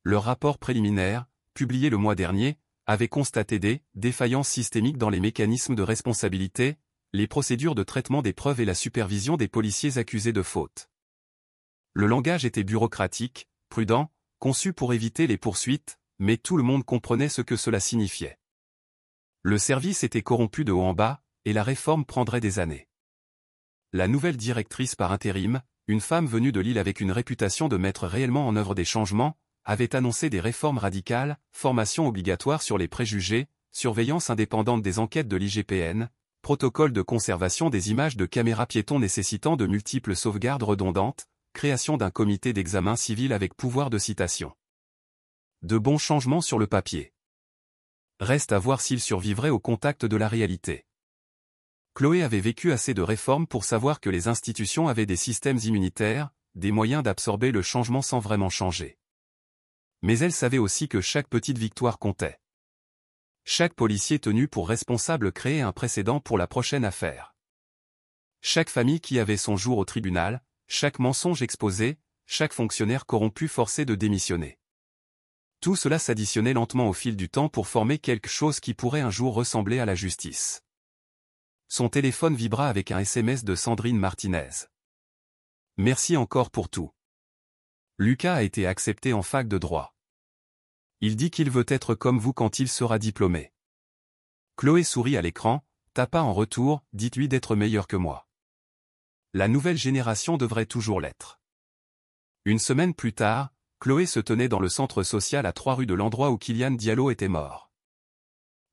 Leur rapport préliminaire, publié le mois dernier, avait constaté des défaillances systémiques dans les mécanismes de responsabilité, les procédures de traitement des preuves et la supervision des policiers accusés de faute. Le langage était bureaucratique, prudent, conçu pour éviter les poursuites, mais tout le monde comprenait ce que cela signifiait. Le service était corrompu de haut en bas, et la réforme prendrait des années. La nouvelle directrice par intérim, une femme venue de Lille avec une réputation de mettre réellement en œuvre des changements, avait annoncé des réformes radicales, formation obligatoire sur les préjugés, surveillance indépendante des enquêtes de l'IGPN, protocole de conservation des images de caméras piétons nécessitant de multiples sauvegardes redondantes, création d'un comité d'examen civil avec pouvoir de citation. De bons changements sur le papier. Reste à voir s'ils survivraient au contact de la réalité. Chloé avait vécu assez de réformes pour savoir que les institutions avaient des systèmes immunitaires, des moyens d'absorber le changement sans vraiment changer. Mais elle savait aussi que chaque petite victoire comptait. Chaque policier tenu pour responsable créait un précédent pour la prochaine affaire. Chaque famille qui avait son jour au tribunal, chaque mensonge exposé, chaque fonctionnaire corrompu forcé de démissionner. Tout cela s'additionnait lentement au fil du temps pour former quelque chose qui pourrait un jour ressembler à la justice. Son téléphone vibra avec un SMS de Sandrine Martinez. Merci encore pour tout. Lucas a été accepté en fac de droit. Il dit qu'il veut être comme vous quand il sera diplômé. Chloé sourit à l'écran, tapa en retour, dites-lui d'être meilleur que moi. La nouvelle génération devrait toujours l'être. Une semaine plus tard, Chloé se tenait dans le centre social à 3 rues de l'endroit où Kylian Diallo était mort.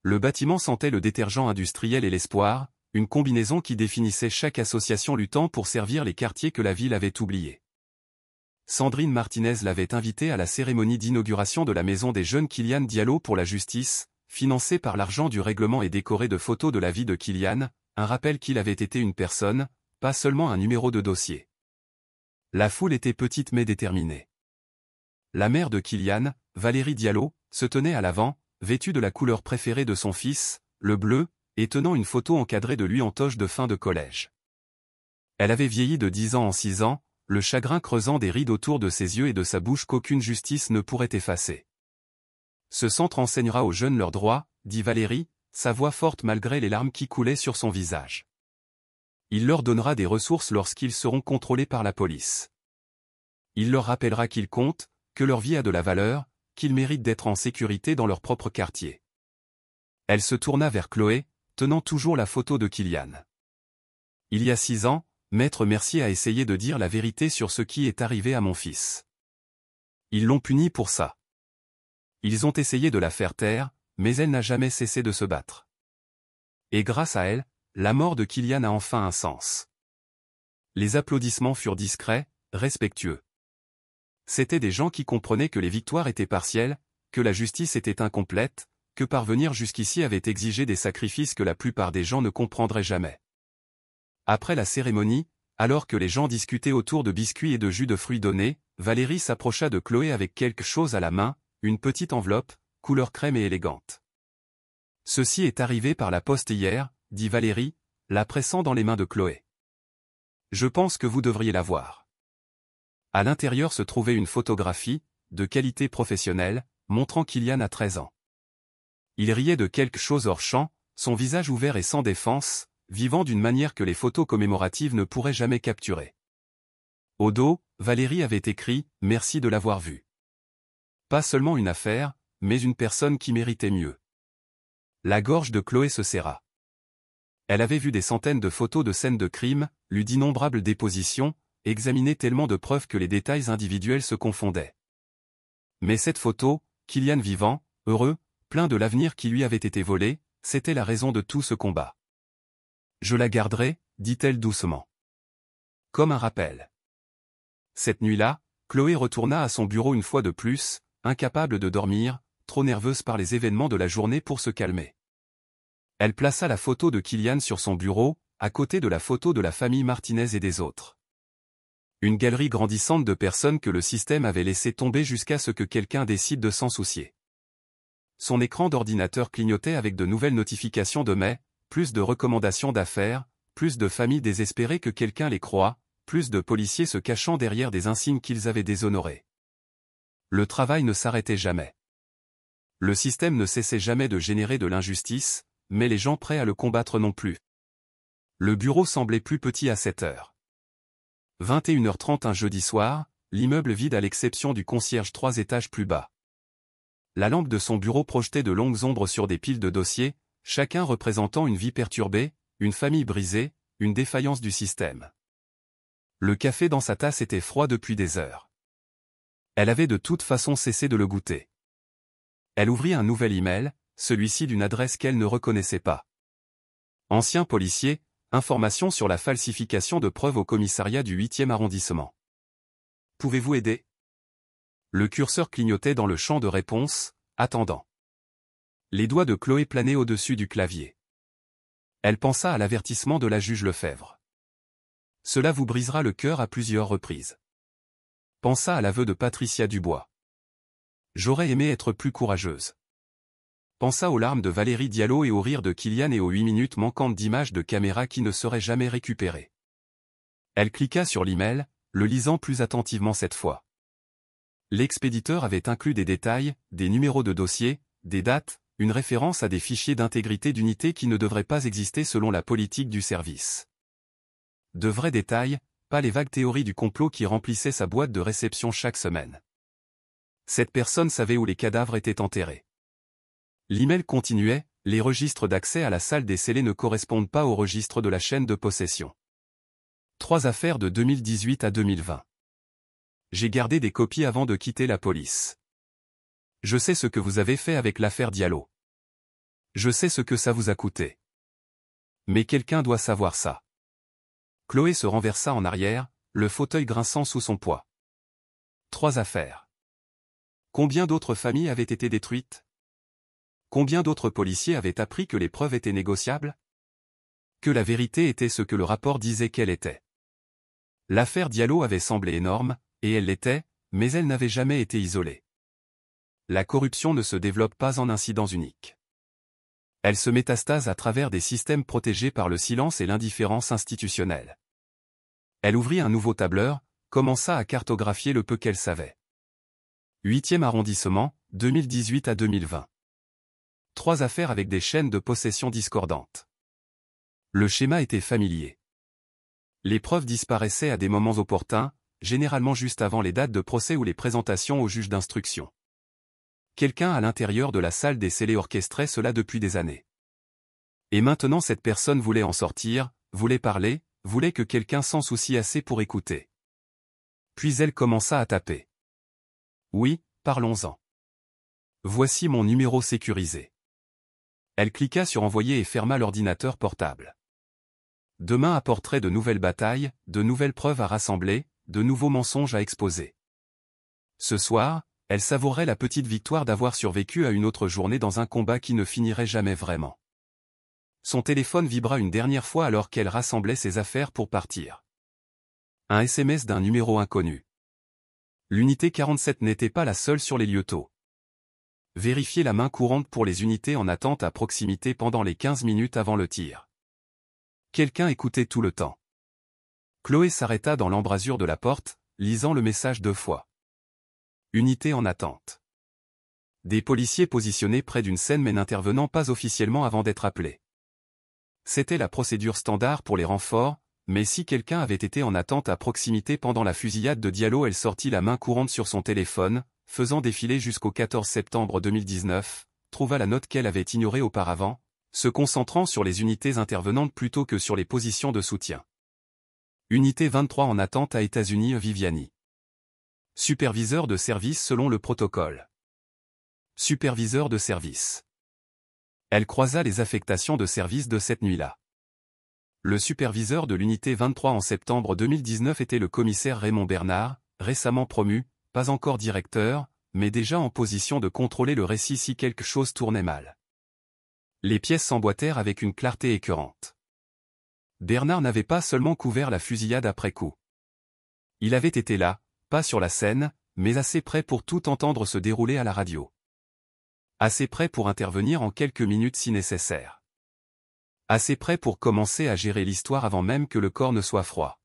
Le bâtiment sentait le détergent industriel et l'espoir, une combinaison qui définissait chaque association luttant pour servir les quartiers que la ville avait oubliés. Sandrine Martinez l'avait invité à la cérémonie d'inauguration de la maison des jeunes Kylian Diallo pour la justice, financée par l'argent du règlement et décorée de photos de la vie de Kylian, un rappel qu'il avait été une personne, pas seulement un numéro de dossier. La foule était petite mais déterminée. La mère de Kylian, Valérie Diallo, se tenait à l'avant, vêtue de la couleur préférée de son fils, le bleu, et tenant une photo encadrée de lui en toche de fin de collège. Elle avait vieilli de 10 ans en 6 ans, le chagrin creusant des rides autour de ses yeux et de sa bouche qu'aucune justice ne pourrait effacer. Ce centre enseignera aux jeunes leurs droits, dit Valérie, sa voix forte malgré les larmes qui coulaient sur son visage. Il leur donnera des ressources lorsqu'ils seront contrôlés par la police. Il leur rappellera qu'ils comptent, que leur vie a de la valeur, qu'ils méritent d'être en sécurité dans leur propre quartier. Elle se tourna vers Chloé, tenant toujours la photo de Kylian. Il y a 6 ans, Maître Mercier a essayé de dire la vérité sur ce qui est arrivé à mon fils. Ils l'ont puni pour ça. Ils ont essayé de la faire taire, mais elle n'a jamais cessé de se battre. Et grâce à elle, la mort de Kylian a enfin un sens. Les applaudissements furent discrets, respectueux. C'étaient des gens qui comprenaient que les victoires étaient partielles, que la justice était incomplète, que parvenir jusqu'ici avait exigé des sacrifices que la plupart des gens ne comprendraient jamais. Après la cérémonie, alors que les gens discutaient autour de biscuits et de jus de fruits donnés, Valérie s'approcha de Chloé avec quelque chose à la main, une petite enveloppe, couleur crème et élégante. « Ceci est arrivé par la poste hier, » dit Valérie, la pressant dans les mains de Chloé. « Je pense que vous devriez la voir. » À l'intérieur se trouvait une photographie, de qualité professionnelle, montrant Kylian à 13 ans. Il riait de quelque chose hors champ, son visage ouvert et sans défense, vivant d'une manière que les photos commémoratives ne pourraient jamais capturer. Au dos, Valérie avait écrit « Merci de l'avoir vu ». Pas seulement une affaire, mais une personne qui méritait mieux. La gorge de Chloé se serra. Elle avait vu des centaines de photos de scènes de crime, lu d'innombrables dépositions, examiné tellement de preuves que les détails individuels se confondaient. Mais cette photo, Kylian vivant, heureux, plein de l'avenir qui lui avait été volé, c'était la raison de tout ce combat. « Je la garderai, » dit-elle doucement. Comme un rappel. Cette nuit-là, Chloé retourna à son bureau une fois de plus, incapable de dormir, trop nerveuse par les événements de la journée pour se calmer. Elle plaça la photo de Kylian sur son bureau, à côté de la photo de la famille Martinez et des autres. Une galerie grandissante de personnes que le système avait laissé tomber jusqu'à ce que quelqu'un décide de s'en soucier. Son écran d'ordinateur clignotait avec de nouvelles notifications de mai, plus de recommandations d'affaires, plus de familles désespérées que quelqu'un les croie, plus de policiers se cachant derrière des insignes qu'ils avaient déshonorés. Le travail ne s'arrêtait jamais. Le système ne cessait jamais de générer de l'injustice, mais les gens prêts à le combattre non plus. Le bureau semblait plus petit à 7 heures. 21h30 un jeudi soir, l'immeuble vide à l'exception du concierge 3 étages plus bas. La lampe de son bureau projetait de longues ombres sur des piles de dossiers, chacun représentant une vie perturbée, une famille brisée, une défaillance du système. Le café dans sa tasse était froid depuis des heures. Elle avait de toute façon cessé de le goûter. Elle ouvrit un nouvel email, celui-ci d'une adresse qu'elle ne reconnaissait pas. Ancien policier, information sur la falsification de preuves au commissariat du 8e arrondissement. Pouvez-vous aider ? Le curseur clignotait dans le champ de réponse, attendant. Les doigts de Chloé planaient au-dessus du clavier. Elle pensa à l'avertissement de la juge Lefebvre. Cela vous brisera le cœur à plusieurs reprises. Pensa à l'aveu de Patricia Dubois. J'aurais aimé être plus courageuse. Pensa aux larmes de Valérie Diallo et aux rires de Kylian et aux 8 minutes manquantes d'images de caméra qui ne seraient jamais récupérées. Elle cliqua sur l'email, le lisant plus attentivement cette fois. L'expéditeur avait inclus des détails, des numéros de dossier, des dates, une référence à des fichiers d'intégrité d'unité qui ne devraient pas exister selon la politique du service. De vrais détails, pas les vagues théories du complot qui remplissaient sa boîte de réception chaque semaine. Cette personne savait où les cadavres étaient enterrés. L'email continuait, les registres d'accès à la salle des scellés ne correspondent pas aux registres de la chaîne de possession. 3 affaires de 2018 à 2020. J'ai gardé des copies avant de quitter la police. Je sais ce que vous avez fait avec l'affaire Diallo. Je sais ce que ça vous a coûté. Mais quelqu'un doit savoir ça. Chloé se renversa en arrière, le fauteuil grinçant sous son poids. 3 affaires. Combien d'autres familles avaient été détruites? Combien d'autres policiers avaient appris que les preuves étaient négociables? Que la vérité était ce que le rapport disait qu'elle était. L'affaire Diallo avait semblé énorme, et elle l'était, mais elle n'avait jamais été isolée. La corruption ne se développe pas en incidents uniques. Elle se métastase à travers des systèmes protégés par le silence et l'indifférence institutionnelle. Elle ouvrit un nouveau tableur, commença à cartographier le peu qu'elle savait. 8e arrondissement, 2018 à 2020. 3 affaires avec des chaînes de possession discordantes. Le schéma était familier. Les preuves disparaissaient à des moments opportuns, généralement juste avant les dates de procès ou les présentations au juge d'instruction. Quelqu'un à l'intérieur de la salle des scellés orchestrait cela depuis des années. Et maintenant cette personne voulait en sortir, voulait parler, voulait que quelqu'un s'en soucie assez pour écouter. Puis elle commença à taper. Oui, parlons-en. Voici mon numéro sécurisé. Elle cliqua sur envoyer et ferma l'ordinateur portable. Demain apporterait de nouvelles batailles, de nouvelles preuves à rassembler, de nouveaux mensonges à exposer. Ce soir, elle savourait la petite victoire d'avoir survécu à une autre journée dans un combat qui ne finirait jamais vraiment. Son téléphone vibra une dernière fois alors qu'elle rassemblait ses affaires pour partir. Un SMS d'un numéro inconnu. L'unité 47 n'était pas la seule sur les lieux tôt. Vérifiez la main courante pour les unités en attente à proximité pendant les 15 minutes avant le tir. Quelqu'un écoutait tout le temps. Chloé s'arrêta dans l'embrasure de la porte, lisant le message 2 fois. Unité en attente. Des policiers positionnés près d'une scène mais n'intervenant pas officiellement avant d'être appelés. C'était la procédure standard pour les renforts, mais si quelqu'un avait été en attente à proximité pendant la fusillade de Diallo, elle sortit la main courante sur son téléphone, faisant défiler jusqu'au 14 septembre 2019, trouva la note qu'elle avait ignorée auparavant, se concentrant sur les unités intervenantes plutôt que sur les positions de soutien. Unité 23 en attente à États-Unis Viviani. Superviseur de service selon le protocole. Superviseur de service. Elle croisa les affectations de service de cette nuit-là. Le superviseur de l'unité 23 en septembre 2019 était le commissaire Raymond Bernard, récemment promu, pas encore directeur, mais déjà en position de contrôler le récit si quelque chose tournait mal. Les pièces s'emboîtèrent avec une clarté écœurante. Bernard n'avait pas seulement couvert la fusillade après coup. Il avait été là, pas sur la scène, mais assez près pour tout entendre se dérouler à la radio. Assez près pour intervenir en quelques minutes si nécessaire. Assez près pour commencer à gérer l'histoire avant même que le corps ne soit froid.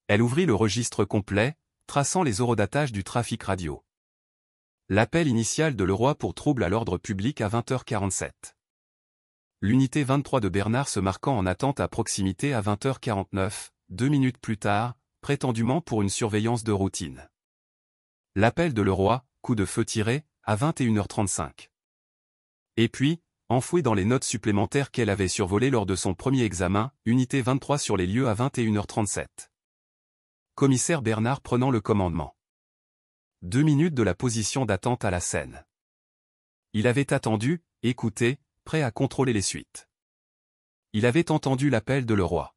Elle ouvrit le registre complet, traçant les horodatages du trafic radio. L'appel initial de Leroy pour trouble à l'ordre public à 20h47. L'unité 23 de Bernard se marquant en attente à proximité à 20h49, 2 minutes plus tard, prétendument pour une surveillance de routine. L'appel de Leroy, coup de feu tiré, à 21h35. Et puis, enfoui dans les notes supplémentaires qu'elle avait survolées lors de son premier examen, unité 23 sur les lieux à 21h37. Commissaire Bernard prenant le commandement. 2 minutes de la position d'attente à la scène. Il avait attendu, écouté, prêt à contrôler les suites. Il avait entendu l'appel de Leroy.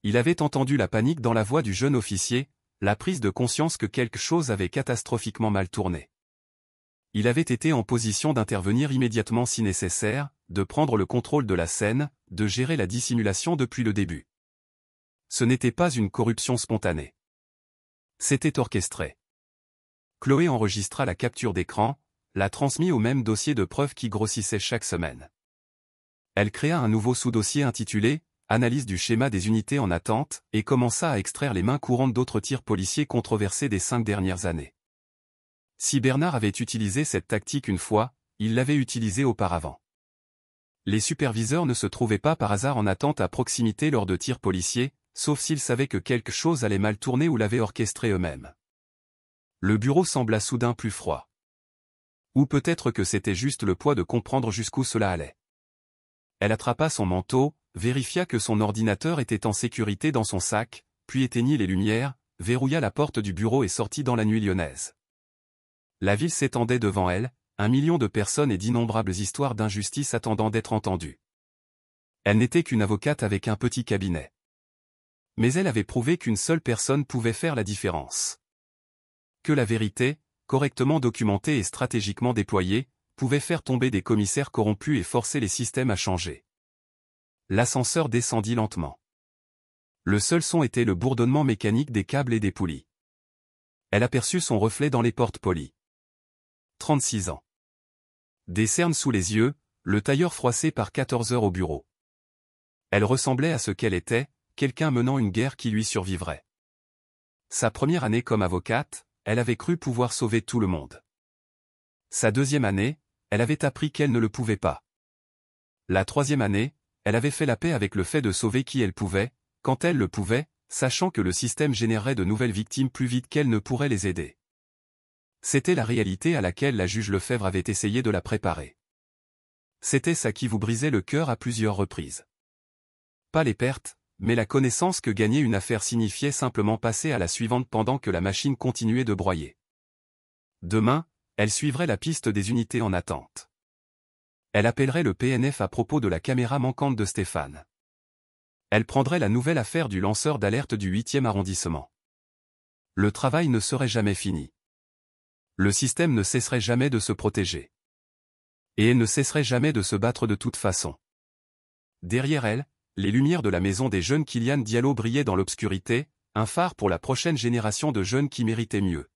Il avait entendu la panique dans la voix du jeune officier, la prise de conscience que quelque chose avait catastrophiquement mal tourné. Il avait été en position d'intervenir immédiatement si nécessaire, de prendre le contrôle de la scène, de gérer la dissimulation depuis le début. Ce n'était pas une corruption spontanée. C'était orchestré. Chloé enregistra la capture d'écran, la transmit au même dossier de preuves qui grossissait chaque semaine. Elle créa un nouveau sous-dossier intitulé « Analyse du schéma des unités en attente » et commença à extraire les mains courantes d'autres tirs policiers controversés des 5 dernières années. Si Bernard avait utilisé cette tactique une fois, il l'avait utilisée auparavant. Les superviseurs ne se trouvaient pas par hasard en attente à proximité lors de tirs policiers, sauf s'ils savaient que quelque chose allait mal tourner ou l'avaient orchestré eux-mêmes. Le bureau sembla soudain plus froid. Ou peut-être que c'était juste le poids de comprendre jusqu'où cela allait. Elle attrapa son manteau, vérifia que son ordinateur était en sécurité dans son sac, puis éteignit les lumières, verrouilla la porte du bureau et sortit dans la nuit lyonnaise. La ville s'étendait devant elle, 1 million de personnes et d'innombrables histoires d'injustice attendant d'être entendues. Elle n'était qu'une avocate avec un petit cabinet. Mais elle avait prouvé qu'une seule personne pouvait faire la différence. Que la vérité, correctement documentée et stratégiquement déployée, pouvait faire tomber des commissaires corrompus et forcer les systèmes à changer. L'ascenseur descendit lentement. Le seul son était le bourdonnement mécanique des câbles et des poulies. Elle aperçut son reflet dans les portes polies. 36 ans. Des cernes sous les yeux, le tailleur froissé par 14 heures au bureau. Elle ressemblait à ce qu'elle était, quelqu'un menant une guerre qui lui survivrait. Sa première année comme avocate, elle avait cru pouvoir sauver tout le monde. Sa deuxième année, elle avait appris qu'elle ne le pouvait pas. La troisième année, elle avait fait la paix avec le fait de sauver qui elle pouvait, quand elle le pouvait, sachant que le système générerait de nouvelles victimes plus vite qu'elle ne pourrait les aider. C'était la réalité à laquelle la juge Lefebvre avait essayé de la préparer. C'était ça qui vous brisait le cœur à plusieurs reprises. Pas les pertes, mais la connaissance que gagner une affaire signifiait simplement passer à la suivante pendant que la machine continuait de broyer. Demain, elle suivrait la piste des unités en attente. Elle appellerait le PNF à propos de la caméra manquante de Stéphane. Elle prendrait la nouvelle affaire du lanceur d'alerte du 8e arrondissement. Le travail ne serait jamais fini. Le système ne cesserait jamais de se protéger. Et elle ne cesserait jamais de se battre de toute façon. Derrière elle, les lumières de la maison des jeunes Kylian Diallo brillaient dans l'obscurité, un phare pour la prochaine génération de jeunes qui méritaient mieux.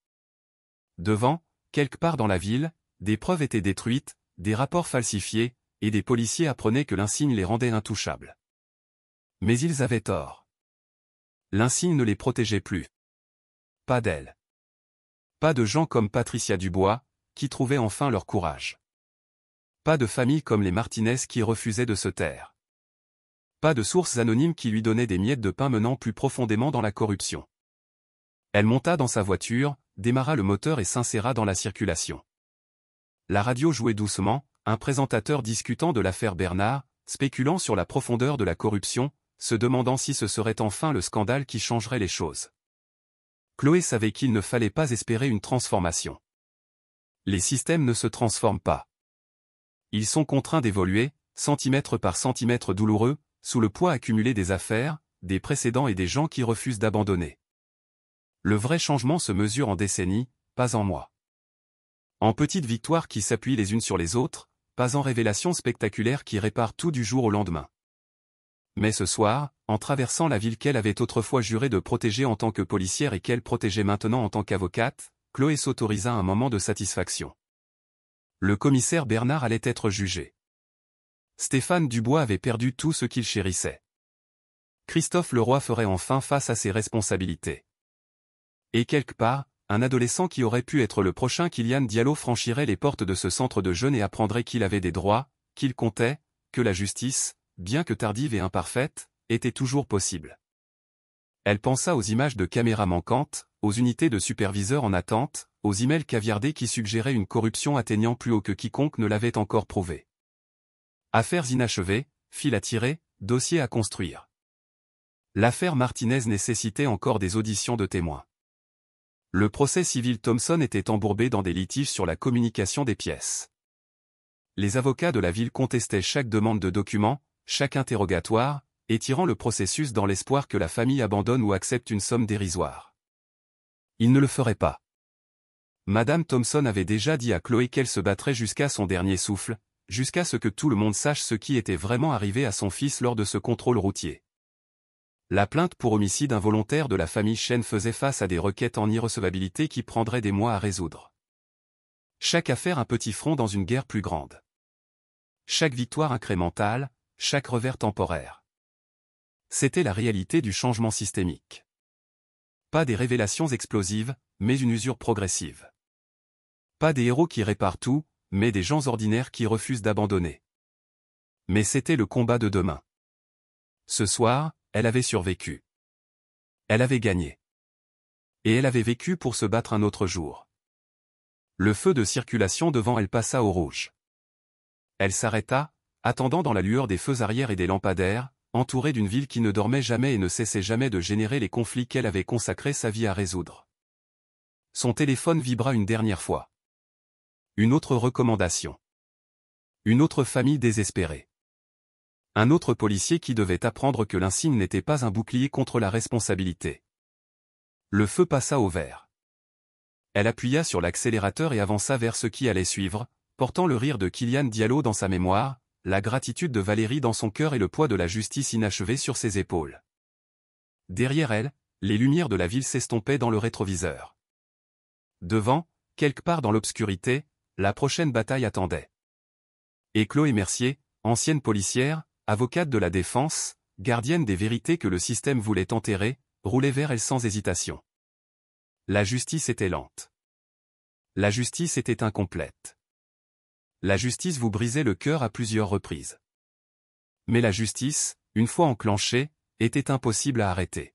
Devant, quelque part dans la ville, des preuves étaient détruites, des rapports falsifiés, et des policiers apprenaient que l'insigne les rendait intouchables. Mais ils avaient tort. L'insigne ne les protégeait plus. Pas d'elle. Pas de gens comme Patricia Dubois, qui trouvaient enfin leur courage. Pas de familles comme les Martinez qui refusaient de se taire. Pas de sources anonymes qui lui donnaient des miettes de pain menant plus profondément dans la corruption. Elle monta dans sa voiture, démarra le moteur et s'inséra dans la circulation. La radio jouait doucement, un présentateur discutant de l'affaire Bernard, spéculant sur la profondeur de la corruption, se demandant si ce serait enfin le scandale qui changerait les choses. Chloé savait qu'il ne fallait pas espérer une transformation. Les systèmes ne se transforment pas. Ils sont contraints d'évoluer, centimètre par centimètre douloureux, sous le poids accumulé des affaires, des précédents et des gens qui refusent d'abandonner. Le vrai changement se mesure en décennies, pas en mois. En petites victoires qui s'appuient les unes sur les autres, pas en révélations spectaculaires qui réparent tout du jour au lendemain. Mais ce soir, en traversant la ville qu'elle avait autrefois juré de protéger en tant que policière et qu'elle protégeait maintenant en tant qu'avocate, Chloé s'autorisa un moment de satisfaction. Le commissaire Bernard allait être jugé. Stéphane Dubois avait perdu tout ce qu'il chérissait. Christophe Leroy ferait enfin face à ses responsabilités. Et quelque part, un adolescent qui aurait pu être le prochain Kylian Diallo franchirait les portes de ce centre de jeunes et apprendrait qu'il avait des droits, qu'il comptait, que la justice, bien que tardive et imparfaite, était toujours possible. Elle pensa aux images de caméras manquantes, aux unités de superviseurs en attente, aux emails caviardés qui suggéraient une corruption atteignant plus haut que quiconque ne l'avait encore prouvé. Affaires inachevées, fil à tirer, dossiers à construire. L'affaire Martinez nécessitait encore des auditions de témoins. Le procès civil Thompson était embourbé dans des litiges sur la communication des pièces. Les avocats de la ville contestaient chaque demande de documents, chaque interrogatoire, étirant le processus dans l'espoir que la famille abandonne ou accepte une somme dérisoire. Ils ne le feraient pas. Madame Thompson avait déjà dit à Chloé qu'elle se battrait jusqu'à son dernier souffle, jusqu'à ce que tout le monde sache ce qui était vraiment arrivé à son fils lors de ce contrôle routier. La plainte pour homicide involontaire de la famille Chen faisait face à des requêtes en irrecevabilité qui prendraient des mois à résoudre. Chaque affaire un petit front dans une guerre plus grande. Chaque victoire incrémentale, chaque revers temporaire. C'était la réalité du changement systémique. Pas des révélations explosives, mais une usure progressive. Pas des héros qui réparent tout, mais des gens ordinaires qui refusent d'abandonner. Mais c'était le combat de demain. Ce soir, elle avait survécu. Elle avait gagné. Et elle avait vécu pour se battre un autre jour. Le feu de circulation devant elle passa au rouge. Elle s'arrêta, attendant dans la lueur des feux arrière et des lampadaires, entourée d'une ville qui ne dormait jamais et ne cessait jamais de générer les conflits qu'elle avait consacré sa vie à résoudre. Son téléphone vibra une dernière fois. Une autre recommandation. Une autre famille désespérée. Un autre policier qui devait apprendre que l'insigne n'était pas un bouclier contre la responsabilité. Le feu passa au vert. Elle appuya sur l'accélérateur et avança vers ce qui allait suivre, portant le rire de Kylian Diallo dans sa mémoire, la gratitude de Valérie dans son cœur et le poids de la justice inachevée sur ses épaules. Derrière elle, les lumières de la ville s'estompaient dans le rétroviseur. Devant, quelque part dans l'obscurité, la prochaine bataille attendait. Et Chloé Mercier, ancienne policière, avocate de la défense, gardienne des vérités que le système voulait enterrer, roulait vers elle sans hésitation. La justice était lente. La justice était incomplète. La justice vous brisait le cœur à plusieurs reprises. Mais la justice, une fois enclenchée, était impossible à arrêter.